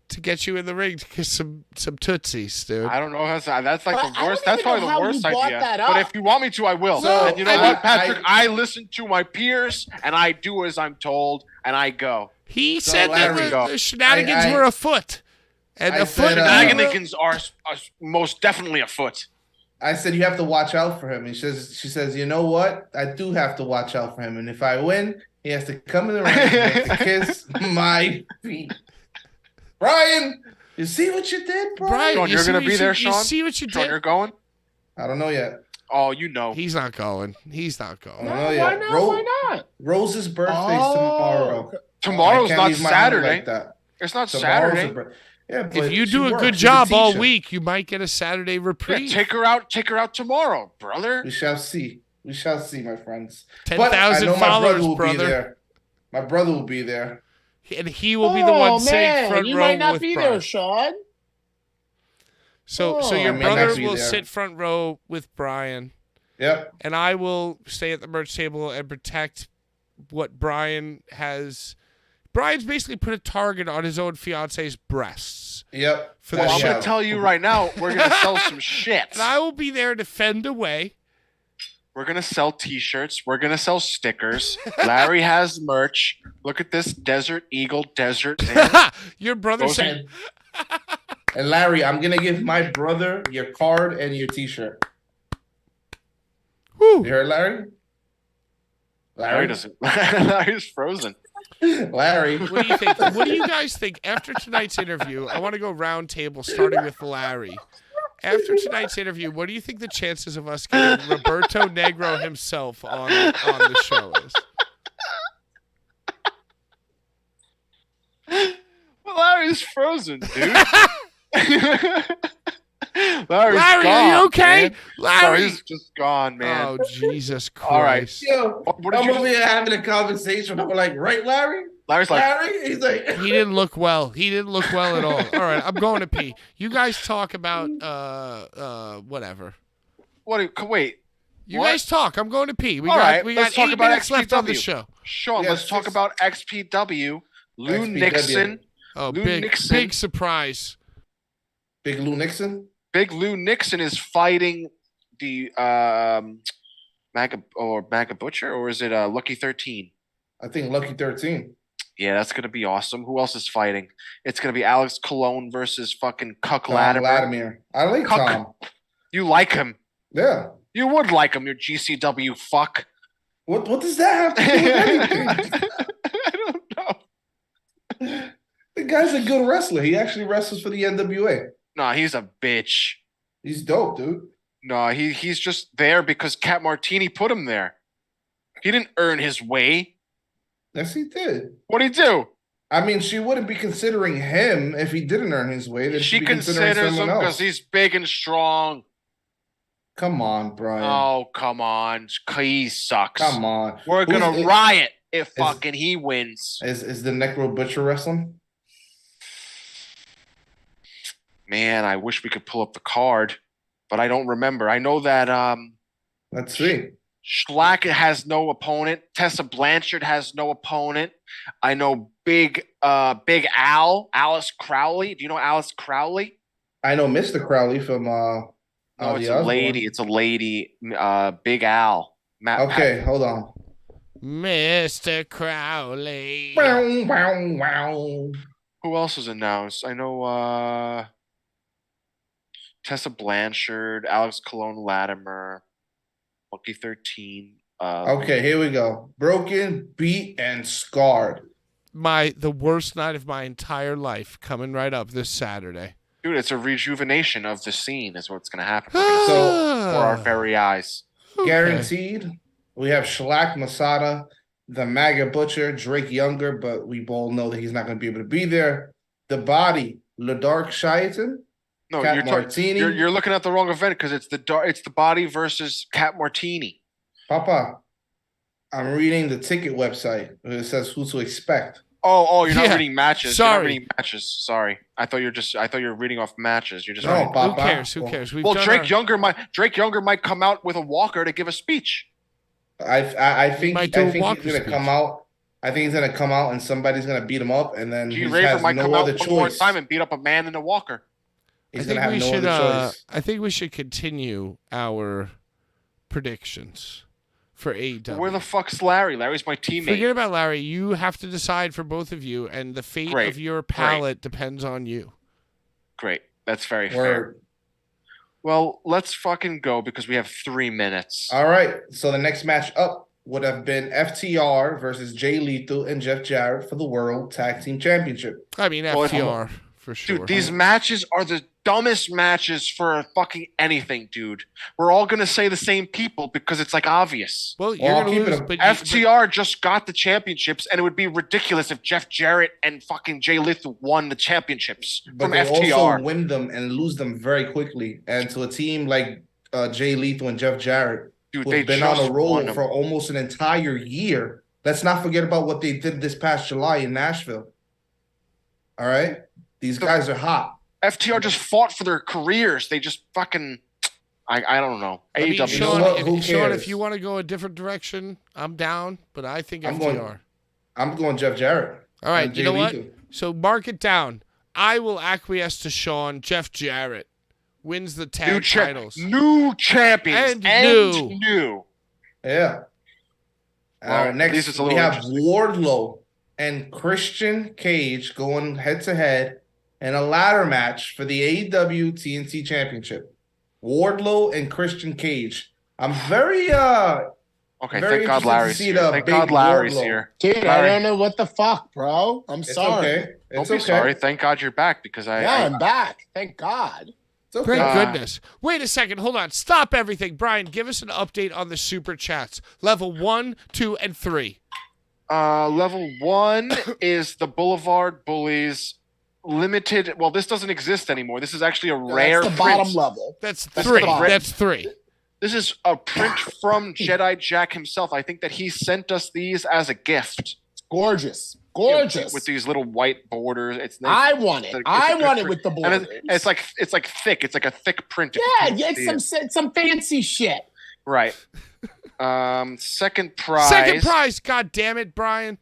to get you in the ring to kiss some tootsies, dude. I don't know. That's like But the I worst. don't That's even probably know the how worst you brought idea. that But up. if you want me to, I will. So, and you know I what, mean, Patrick? I listen to my peers, and I do as I'm told, and I go. He So, said that Larry, the shenanigans were afoot, and I a foot. said, Shenanigans are most definitely afoot. I said you have to watch out for him. She says, you know what? I do have to watch out for him. And if I win, he has to come in the ring and he has to kiss my feet. Brian, You see what you did, Brian? Brian, Sean, you're going to be there, Sean? You see what you Sean, did? you're going? I don't know yet. Oh, you know. He's not going. He's not I going. don't know Why yet. not? Why not? Rose's birthday's tomorrow. Tomorrow's I can't not leave my home Saturday. Like that. It's not Tomorrow's Saturday. Yeah, but If you she do a works. good She's job all teacher. week, you might get a Saturday Yeah, reprieve. take her out tomorrow, brother. We shall see. We shall see, my friends. 10,000 followers, brother. My brother will be there. And he will be the one sitting front you row might not with be Brian. there, Sean. So Oh, your I may brother not be will there. sit front row with Brian, Yep. and I will stay at the merch table and protect what Brian has. Brian's basically put a target on his own fiance's breasts. Yep. For Well, the I'm show. going to tell you right now, we're going to sell some shit. And I will be there to fend away. We're going to sell T-shirts. We're going to sell stickers. Larry has merch. Look at this Desert Eagle Desert. Your brother Those said, And Larry, I'm gonna give my brother your card and your T-shirt. "Whew." You heard Larry? Larry doesn't. Larry's frozen. Larry. What do you think? What do you guys think after tonight's interview? I want to go round table, starting with Larry. After tonight's interview, what do you think the chances of us getting Roberto Negro himself on the show is? Well, Larry's frozen, dude. Larry's Larry, gone, are you okay? man. Larry! No, he's just gone, man. Oh, Jesus Christ. All right. Yo, What did I'm you over here having a conversation. I'm like, right, Larry? Larry's like, Larry? He's like, He didn't look well. He didn't look well at all. All right, I'm going to pee. You guys talk about whatever. wait. You What? guys talk. I'm going to pee. We All got right, we let's got talk 8 about minutes left on the XPW. show. Sean, Yes, let's talk yes. about XPW. Lou XPW. Nixon. Oh, Lou big Nixon. big surprise. Big Lou Nixon? Big Lou Nixon is fighting the Maga Butcher, or is it Lucky 13? I think Lucky 13. Yeah, that's gonna be awesome. Who else is fighting? It's gonna be Alex Colon versus fucking Cuck Tom Latimer. Latimer. I like Cuck. Tom. You like him? Yeah. You would like him, you GCW fuck. What does that have to do with anything? I don't know. The guy's a good wrestler. He actually wrestles for the NWA. Nah, he's a bitch. He's dope, dude. No, he's just there because Cat Martini put him there. He didn't earn his way. Yes, he did. What'd he do? I mean, she wouldn't be considering him if he didn't earn his way. Then She she'd be considering considers him someone because else. he's big and strong. Come on, Brian. Oh, come on. He sucks. Come on. We're Who's- gonna riot if fucking he wins. Is the Necro Butcher wrestling? Man, I wish we could pull up the card, but I don't remember. I know that Let's see. Schlack has no opponent. Tessa Blanchard has no opponent. I know Big Al, Alice Crowley. Do you know Alice Crowley? I know Mr. Crowley from No, it's the a other lady. one. It's a lady. Big Al. Okay, hold on. Mr. Crowley. Wow, wow, wow. Who else is announced? I know Tessa Blanchard, Alex Colon Latimer, Lucky 13. Okay, here we go. Broken, beat, and scarred. The worst night of my entire life coming right up this Saturday. Dude, it's a rejuvenation of the scene is what's going to happen. So, For our very eyes. Guaranteed. We have Shlack Masada, the MAGA Butcher, Drake Younger, but we both know that he's not going to be able to be there. The Body, Ladark Shiaton, No, Cat Martini. you're looking at the wrong event because it's the Body versus Cat Martini. Papa, I'm reading the ticket website. It says who to expect. Oh, you're not Yeah, reading matches. sorry. You're not reading matches. Sorry. I thought you were reading off matches. You're just No, reading. Papa. Who cares? Who cares? We've Well, done Drake our- Younger might come out with a walker to give a speech. I think might do a he's walker gonna speech. come out. I think he's gonna come out and somebody's gonna beat him up, and then he G Raver has might no come out other one more choice. time and beat up a man in a walker. I He's think gonna have we no should. other choice. I think we should continue our predictions for AEW. Where the fuck's Larry? Larry's my teammate. Forget about Larry. You have to decide for both of you, and the fate Great. of your palate depends on you. Great. That's very fair. Word. Well, let's fucking go because we have 3 minutes. All right. So the next match up would have been FTR versus Jay Lethal and Jeff Jarrett for the World Tag Team Championship. I mean, Well, FTR. for sure. Dude, these matches are the dumbest matches for fucking anything, dude. We're all gonna say the same people because it's like obvious. Well, you're gonna lose, but FTR just got the championships, and it would be ridiculous if Jeff Jarrett and fucking Jay Lethal won the championships but from they FTR. also win them and lose them very quickly. And to a team like Jay Lethal and Jeff Jarrett, dude, who've been on a roll for almost an entire year. Let's not forget about what they did this past July in Nashville. All right? These guys are hot. FTR just fought for their careers. They just fucking, I don't know. AEW. Sean, if you want to go a different direction, I'm down, but I think FTR. I'm going Jeff Jarrett. All right, you know what? So mark it down. I will acquiesce to Sean. Jeff Jarrett wins the tag titles. New champions. And new. Yeah. All right, next we have Wardlow and Christian Cage going head-to-head in a ladder match for the AEW TNT Championship. Wardlow and Christian Cage. I'm very thank God Larry's here. Thank God Larry's here. Dude, I don't know what the fuck, bro. I'm sorry. Okay. Don't be sorry. Thank God you're back because I'm back. Thank God. Okay. Thank goodness. Wait a second. Hold on. Stop everything. Brian, give us an update on the super chats. Level 1, 2, and 3. Level 1 is the Blvd Bullies limited. Well, this doesn't exist anymore. This is actually a rare That's the print. bottom level. That's 3. That's 3. This is a print from Jedi Jack himself. I think that he sent us these as a gift. It's gorgeous. Gorgeous. With these little white borders. It's nice. I want it. I want it with the borders. And it's like thick. It's like a thick print. Yeah, it's some fancy shit. Right. Second prize. Second prize. God damn it, Brian.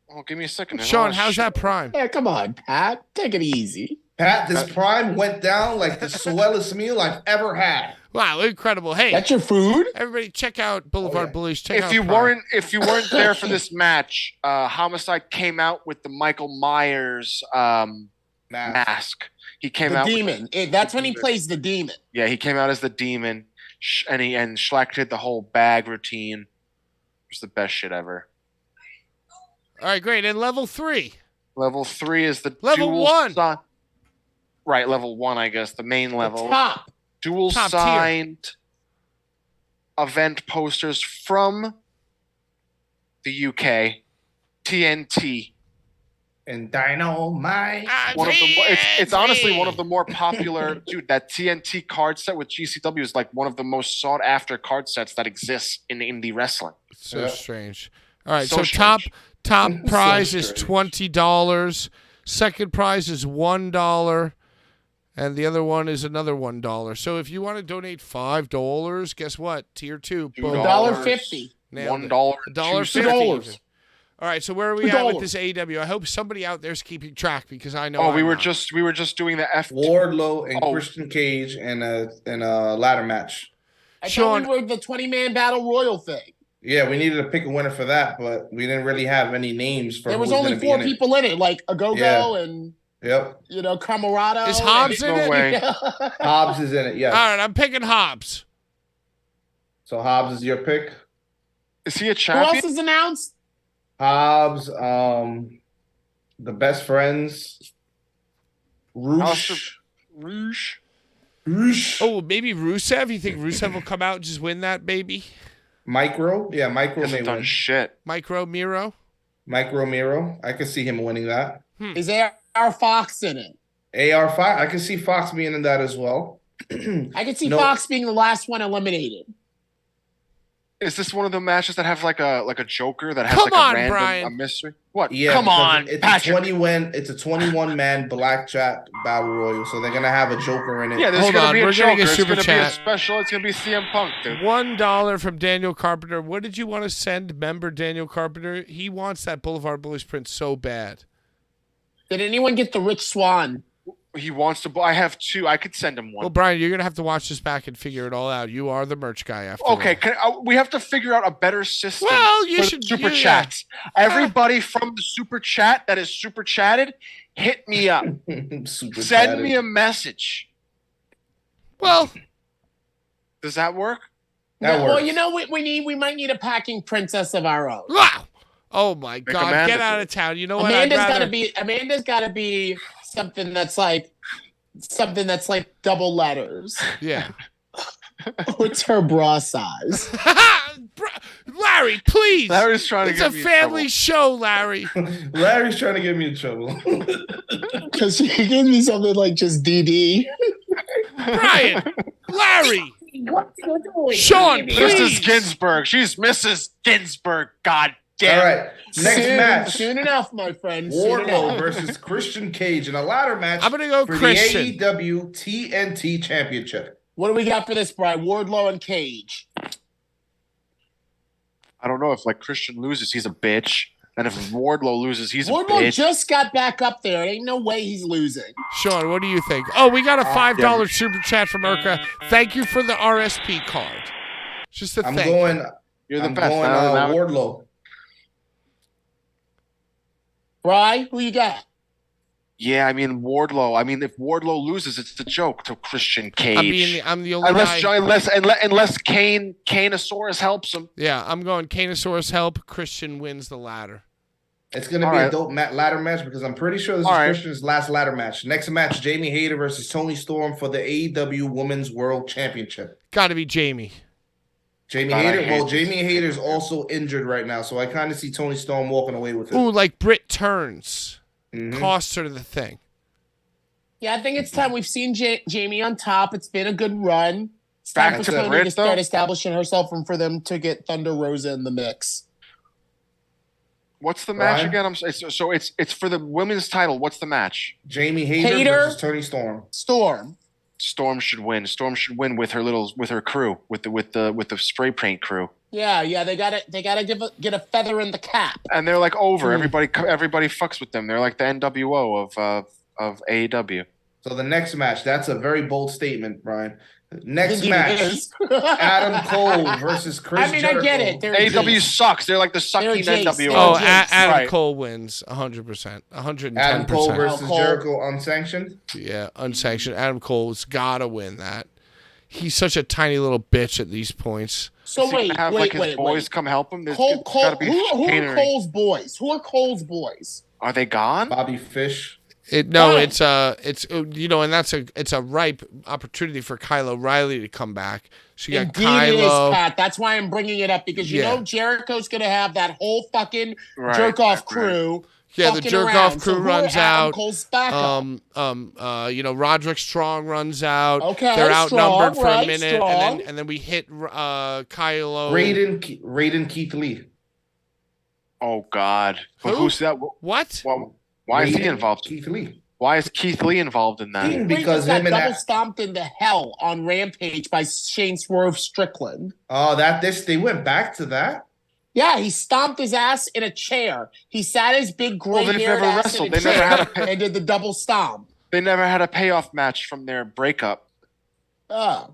Oh, give me a second. Sean, how's that prime? Yeah, come on, Pat. Take it easy. Pat, this prime went down like the swellest meal I've ever had. Wow, incredible! Hey, that's your food. Everybody, check out Blvd Bullies. Check out if you weren't there for this match, Homicide came out with the Michael Myers mask. He came out. The demon. That's when he plays the demon. Yeah, he came out as the demon, and Schlack did the whole bag routine. It was the best shit ever. All right, great. And level 3. Level 3 is the level 1. Right, level 1, I guess, the main level. The top. Dual signed event posters from the UK, TNT, and Dynamite. It's honestly one of the more popular. Dude, that TNT card set with GCW is like one of the most sought after card sets that exists in indie wrestling. So strange. All right, so top prize is $20. Second prize is $1. And the other one is another $1. So if you want to donate $5, guess what? Tier 2. $1.50. $1. $1.50. All right, so where are we at with this AEW? I hope somebody out there's keeping track because I know. We were just doing the Wardlow and Christian Cage in a ladder match. I thought we were the 20-man battle royal thing. Yeah, we needed to pick a winner for that, but we didn't really have any names for. There was only 4 people in it, like Go and. Yep. Camarado. Is Hobbs in it? Hobbs is in it, yes. All right, I'm picking Hobbs. So Hobbs is your pick? Is he a champion? Who else is announced? Hobbs, the Best Friends, Roosh. Oh, maybe Rusev? You think Rusev will come out and just win that, baby? Micro? Yeah, Micro may win. Shit. Micro Miro? Micro Miro. I could see him winning that. Is AR Fox in it? AR Fox? I could see Fox being in that as well. I could see Fox being the last one eliminated. Is this one of the matches that have like a Joker that has a random Brian. a mystery? What? Yeah, come on, it's Patrick. It's a 21-man blackjack battle royal, so they're gonna have a Joker in it. Yeah, there's gonna be a Joker. It's gonna be a special. It's gonna be CM Punk, dude. $1 from Daniel Carpenter. What did you want to send member Daniel Carpenter? He wants that Blvd Bullies print so bad. Did anyone get the Rich Swan? He wants to. I have 2. I could send him one. Well, Brian, you're gonna have to watch this back and figure it all out. You are the merch guy after all. Okay, we have to figure out a better system. Well, you should super chats. Everybody from the super chat that is super chatted, hit me up. Send me a message. Well, does that work? That works. Well, you know what we might need a packing princess of our own. Wow. Oh my God! Get out of town. You know what? Amanda's got to be something that's like double letters. Yeah. What's her bra size? Larry, please. Larry's trying to It's get a me in family show, Larry. Larry's trying to get me in trouble. Because she gave me something like just DD. Brian, Larry, What are you doing? Sean, please. Mrs. Ginsburg. She's Mrs. Ginsburg. God damn. All right, next match. Soon enough, my friend. Soon Wardlow enough. versus Christian Cage in a ladder match. I'm gonna go for Christian. the AEW TNT Championship. What do we got for this, Brian? Wardlow and Cage. I don't know if like Christian loses, he's a bitch. And if Wardlow loses, he's a Wardlow bitch. just got back up there. It ain't no way he's losing. Sean, what do you think? Oh, we got a $5 super chat from Urka. Thank you for the RSP card. Just a I'm thank going. You're the I'm best. going Now- Wardlow. Brian, who you got? Yeah, I mean Wardlow. I mean, if Wardlow loses, it's the joke to Christian Cage. I'm the only guy. Unless Caneosaurus helps him. Yeah, I'm going Caneosaurus help. Christian wins the ladder. It's going to All be right. a dope ladder match because I'm pretty sure this is All right. Christian's last ladder match. Next match, Jamie Hayter versus Toni Storm for the AEW Women's World Championship. Got to be Jamie. Jamie God, I Hayter. hate Well, this. Jamie Hayter's also injured right now, so I kind of see Toni Storm walking away with it. Ooh, like Britt turns. Mhm. Costs her the thing. Yeah, I think it's time. We've seen Jamie on top. It's been a good run. It's Back time for to Tony Britt, to start though? establishing herself and for them to get Thunder Rosa in the mix. What's the match Brian? again? I'm sorry. So it's for the women's title. What's the match? Jamie Hayter, Hayter? versus Toni Storm. Storm. Storm should win. Storm should win with her crew, with the spray paint crew. Yeah, they gotta get a feather in the cap. And they're like over. Everybody fucks with them. They're like the NWO of AEW. So the next match, that's a very bold statement, Brian. Next Indeed match, it is. Adam Cole versus Chris I mean, Jericho. I get it. They're AEW Jace. sucks. They're like the sucking They're Jace. NWO. They're Oh, Jace. Adam Right. Cole wins 100%. 110%. Adam Cole versus Cole. Jericho unsanctioned. Yeah, unsanctioned. Adam Cole's got to win that. He's such a tiny little bitch at these points. So Is he wait, gonna have wait. his boys come help him? There's Cole, gotta be who are chicanery. Cole's boys? Who are Cole's boys? Are they gone? Bobby Fish. And that's a ripe opportunity for Kyle O'Reilly to come back. So you got Indeed it is, Kylo. Pat. That's why I'm bringing it up because you Yeah. know Jericho's gonna have that whole fucking Right, jerk off right. crew. Yeah, the fucking jerk around. off crew So who runs are Adam out. Cole's backup? Roderick Strong runs out. Okay, they're outnumbered Strong, for a right, minute, Strong. and then we hit Kylo. Raiden Keith Lee. Oh God. But Who? who's that? What? Why is he Raiden involved? Keith Lee. Why is Keith Lee involved in that? Because Because got him and double that- stomped into hell on Rampage by Shane Swerve Strickland. Oh, they went back to that. Yeah, he stomped his ass in a chair. He sat his big Well, they've gray-haired never ass wrestled. in a They never chair had a pay- and did the double stomp. They never had a payoff match from their breakup. Oh.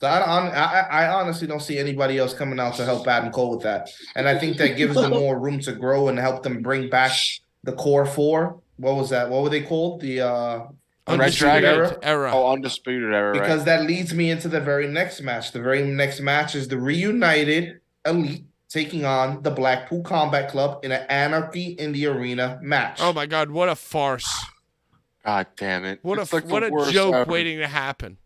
So I honestly don't see anybody else coming out to help Adam Cole with that. And I think that gives them more room to grow and help them bring back the core four. What was that? What were they called? The Undisputed Era? Era. Oh, Undisputed Era, right? Because that leads me into the very next match. The very next match is the reunited Elite taking on the Blackpool Combat Club in an Anarchy in the Arena match. Oh my God! What a farce! God damn it! What It's a like the what a worst joke ever. waiting to happen.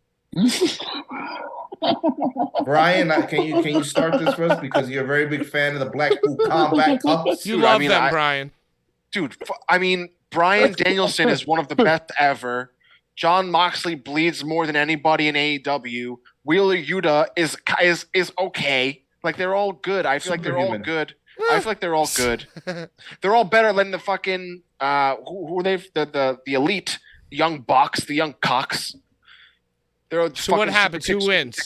Brian, can you start this for us because you're a very big fan of the Blackpool Combat Club. You Dude, love I mean, them, Brian. Dude, I mean, Bryan Danielson is one of the best ever. John Moxley bleeds more than anybody in AEW. Wheeler Yuta is okay. Like they're all good. I feel like they're all Superhuman. good. I feel like they're all good. They're all better than the fucking who are they? The elite young bucks, the young cocks. They're So what fucking happens? super Who wins?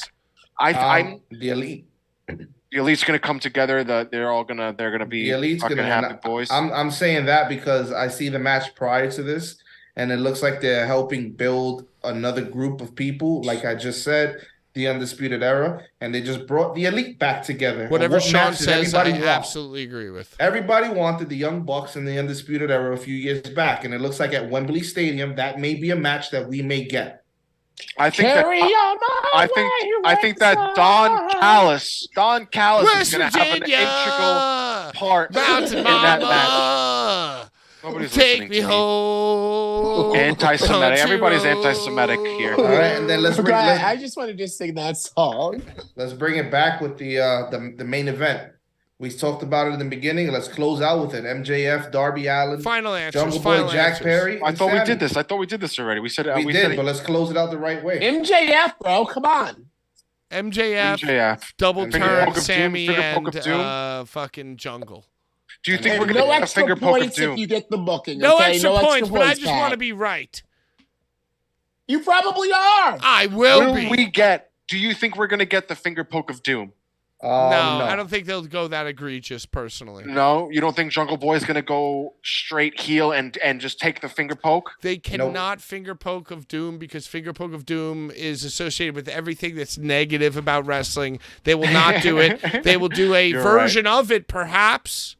I'm The Elite. the elite's gonna come together. They're gonna be The Elite's fucking gonna happy boys. I'm saying that because I see the match prior to this, and it looks like they're helping build another group of people. Like I just said, the Undisputed Era, and they just brought the Elite back together. And Whatever what Sean match did says, I everybody want? absolutely agree with. Everybody wanted the Young Bucks and the Undisputed Era a few years back, and it looks like at Wembley Stadium that may be a match that we may get. I think Carry that on my I think way, that Don Callis is West going to have an Virginia, integral part Mountain in that match. Mama, Nobody's Take listening me to me. home. Anti-Semitic. Country Everybody's road. anti-Semitic here. All right, and then I just wanted to sing that song. let's bring it back with the main event. We talked about it in the beginning. Let's close out with it. MJF, Darby Allin, Final answers. Jungle final Boy, Jack answers. Perry. I and thought we Sammy. did this. I thought we did this already. We said We did, but let's close it out the right way. MJF, bro, come on. MJF, double Finger turn, poke of doom, Sammy, finger and poke of doom. fucking Jungle. Do you think And we're going to no get a extra finger poke of points if doom? you get the booking. No okay? extra points, but I just Pat. want to be right. You probably are. I will Will be. we get? Do you think we're going to get the finger poke of doom? No, No, I don't think they'll go that egregious, personally. No, you don't think Jungle Boy is going to go straight heel and just take the finger poke? They cannot finger poke of doom because finger poke of doom is associated with everything that's negative about wrestling. They will not do it. They will do a You're version of it, perhaps.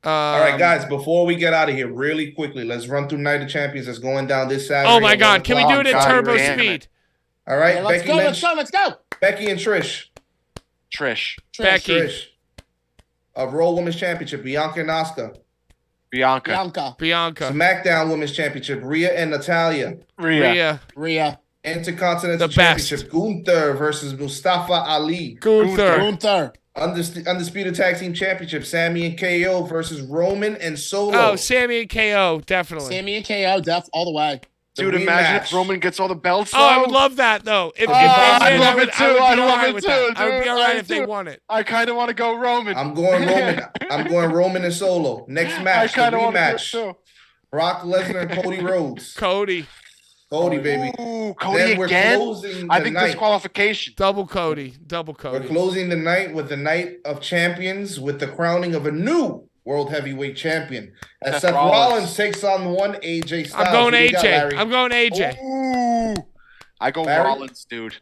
All right, guys, before we get out of here, really quickly, let's run through Night of Champions that's going down this Saturday. Oh my at God! 1 Can we o'clock. do it at God turbo damn it. speed? All right, Yeah, let's Becky go, Lynch, let's go. Becky and Trish. Trish, Becky. Trish. Raw Women's Championship, Bianca and Asuka. Bianca, Bianca, SmackDown Women's Championship, Rhea and Natalia. Rhea, Rhea. Intercontinental The best. Championship, Gunther versus Mustafa Ali. Gunther. Undisputed Tag Team Championship, Sammy and KO versus Roman and Solo. Oh, Sammy and KO, definitely. Sammy and KO, all the way. The dude, imagine rematch. if Roman gets all the belts. Oh, I though. would love that though. If I they did, love it too. I love it with too, that. I would be dude. all right I if they do. won it. I kind of want to go Roman. I'm going Roman. I'm going Roman and Solo. Next I match, the kind of want to rematch. too. Brock Lesnar and Cody Rhodes. Cody, Cody, baby. Ooh, Cody Then we're again. closing I the think night. disqualification. double Cody. We're closing the night with the Night of Champions with the crowning of a new World Heavyweight Champion. As Seth Seth Rollins. Rollins takes on one AJ Styles. I'm going Who you got, AJ. Larry? I'm going AJ. Ooh, I go Barry? Rollins, dude.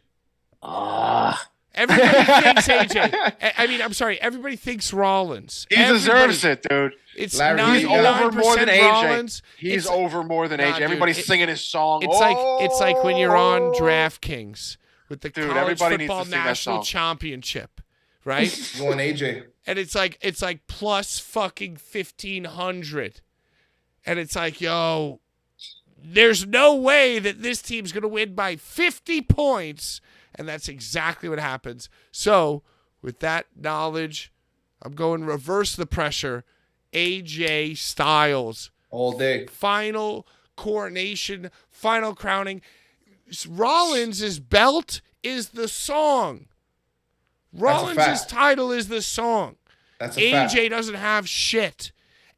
Everybody thinks AJ. I mean, I'm sorry. Everybody thinks Rollins. He deserves it, dude. It's Larry, He's over more 99% than AJ. Rollins. He's It's- over more than Nah, AJ. dude, Everybody's singing his song. It's like when you're on DraftKings with the Dude, College everybody needs Football to sing that National song. Championship, right? Going AJ. And it's like plus fucking 1,500, and it's like, yo, there's no way that this team's gonna win by 50 points, and that's exactly what happens. So, with that knowledge, I'm going reverse the pressure. AJ Styles, All day. final coronation, final crowning. Rollins' belt is the song. Rollins' fact. title is the song. That's a fact. AJ doesn't have shit.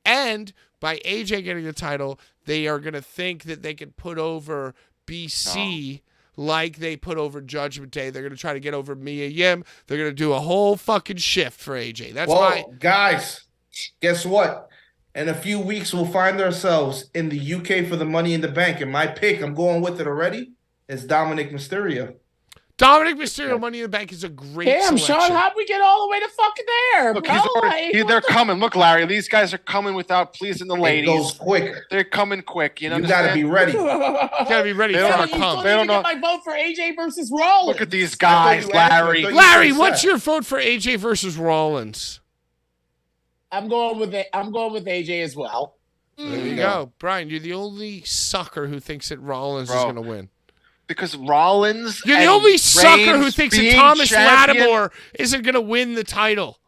And by AJ getting the title, they are going to think that they can put over BC like they put over Judgment Day. They're going to try to get over Mia Yim. They're going to do a whole fucking shift for AJ. That's why. Well, guys, guess what? In a few weeks, we'll find ourselves in the UK for the Money in the Bank. And my pick, I'm going with it already, is Dominic Mysterio. Dominic Mysterio Money in the Bank is a great Damn, selection. Sean, how'd we get all the way to fucking there? Look, bro? they're coming. Look, Larry, these guys are coming without pleasing the It ladies. goes quick. They're coming quick. You know, You got to be ready. You gotta be ready They for don't our know- come. they don't know- Get my vote for AJ versus Rollins. Look at these I guys, thought you asked me, Larry. I thought you Larry, said what's Seth. your vote for AJ versus Rollins? I'm going with it. I'm going with AJ as well. There you go. Brian, you're the only sucker who thinks that Rollins is Bro. going to win. Because Rollins. You're the and only sucker who Reigns thinks that being Thomas champion- Lattimore isn't going to win the title.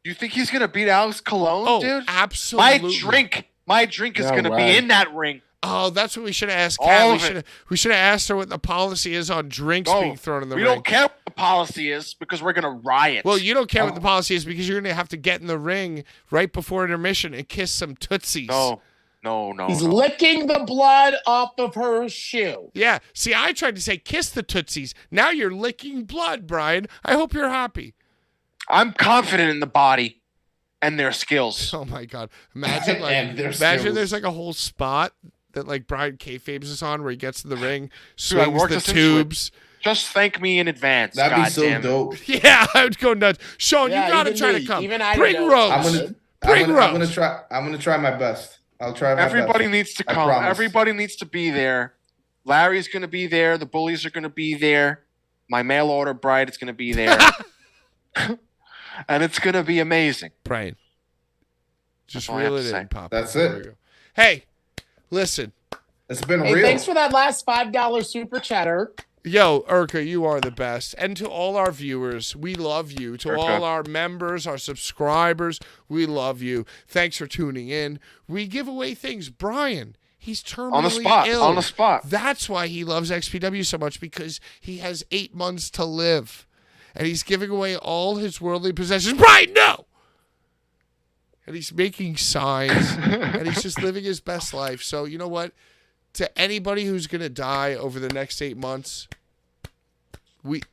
You think he's gonna beat Alex Colon, Oh, dude? absolutely. My drink is No gonna way. be in that ring. Oh, that's what we should have asked All Kat. of it. We should have asked her what the policy is on drinks No, being thrown in the we ring. don't care what the policy is because we're gonna riot. Well, you don't care what the policy is because you're going to have to get in the ring right before intermission and kiss some tootsies. no. He's licking the blood off of her shoe. Yeah. See, I tried to say kiss the tootsies. Now you're licking blood, Brian. I hope you're happy. I'm confident in the body and their skills. Oh my God! Imagine And their imagine skills. there's like a whole spot that like Brian kayfabes is on where he gets to the ring, Dude, I swings worked the us into it. tubes. Just thank me in advance. That'd be God so damn it. dope. Yeah, I would go nuts. Sean, Yeah, you gotta even try me. to come. Even I Bring don't know. Rose. Bring I'm gonna Rose. try. I'm gonna try my best. I'll try my Everybody best. needs to I come. promise. Everybody needs to be there. Larry's gonna be there. The bullies are gonna be there. My mail order bride is gonna be there. And it's gonna be amazing. Brian, Just all I have reel to it say. in, Pop. That's There it. we go. Hey, listen. It's been Hey, real. thanks for that last $5 super chatter. Yo, Urka, you are the best. And to all our viewers, we love you. To Urka. all our members, our subscribers, we love you. Thanks for tuning in. We give away things. Brian, he's terminally On the spot. ill. On the spot. That's why he loves XPW so much, because he has 8 months to live. And he's giving away all his worldly possessions. Brian, no! And he's making signs. And he's just living his best life. So, you know what? To anybody who's going to die over the next 8 months,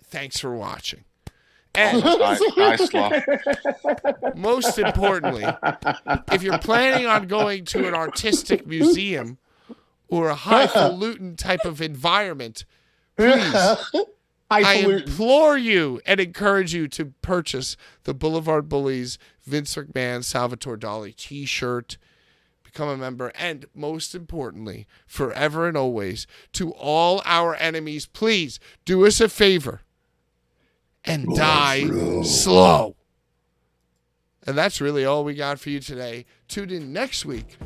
thanks for watching. And most importantly, if you're planning on going to an artistic museum or a highfalutin type of environment, please, I implore you and encourage you to purchase the Blvd Bullies Vince McMahon Salvatore Dali t-shirt. Become a member, and most importantly, forever and always, to all our enemies, please do us a favor and die slow. And that's really all we got for you today. Tune in next week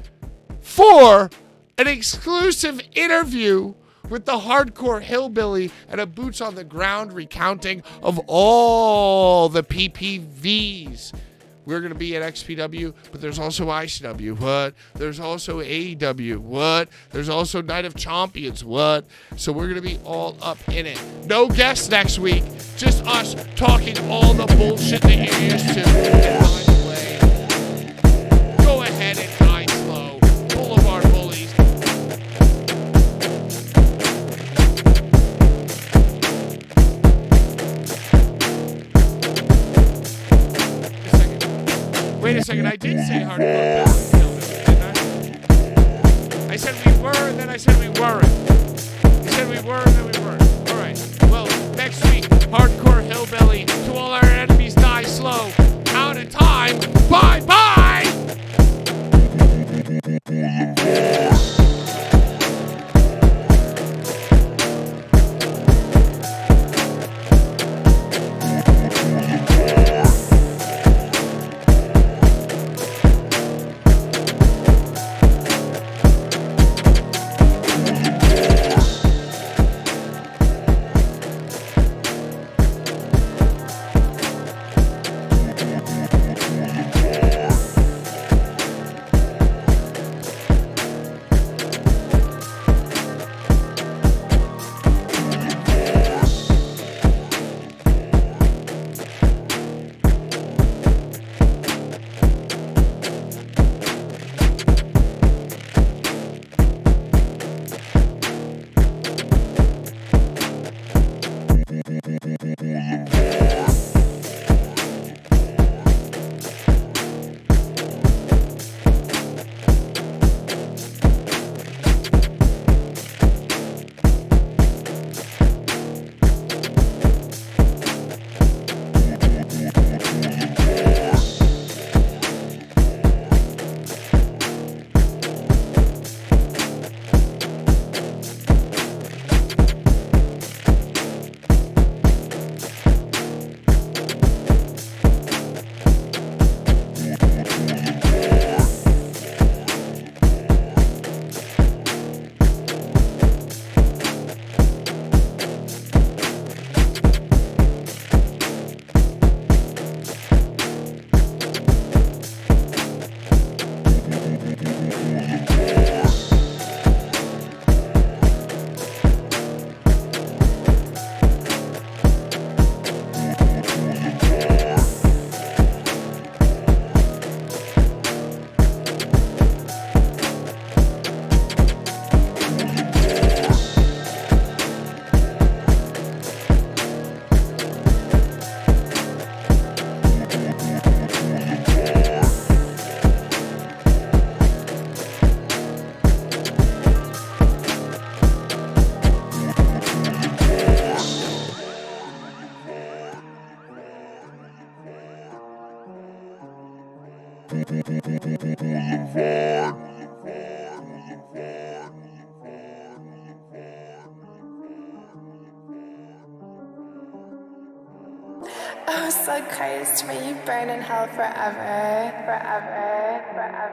for an exclusive interview with the hardcore hillbilly and a boots on the ground recounting of all the PPVs. We're going to be at XPW, but there's also ICW. What? There's also AEW. What? There's also Night of Champions. What? So we're going to be all up in it. No guests next week. Just us talking all the bullshit that you're used to. And by the way, go ahead and die slow. Blvd Bullies. Wait a second, I did say hardcore hillbilly, didn't I? I said we were, and then I said we weren't. I said we were, and then we weren't. All right. Well, next week, hardcore hillbilly. To all our enemies, die slow. Out of time. Bye-bye! Oh, so Christ, may you burn in hell forever, forever, Boulevard.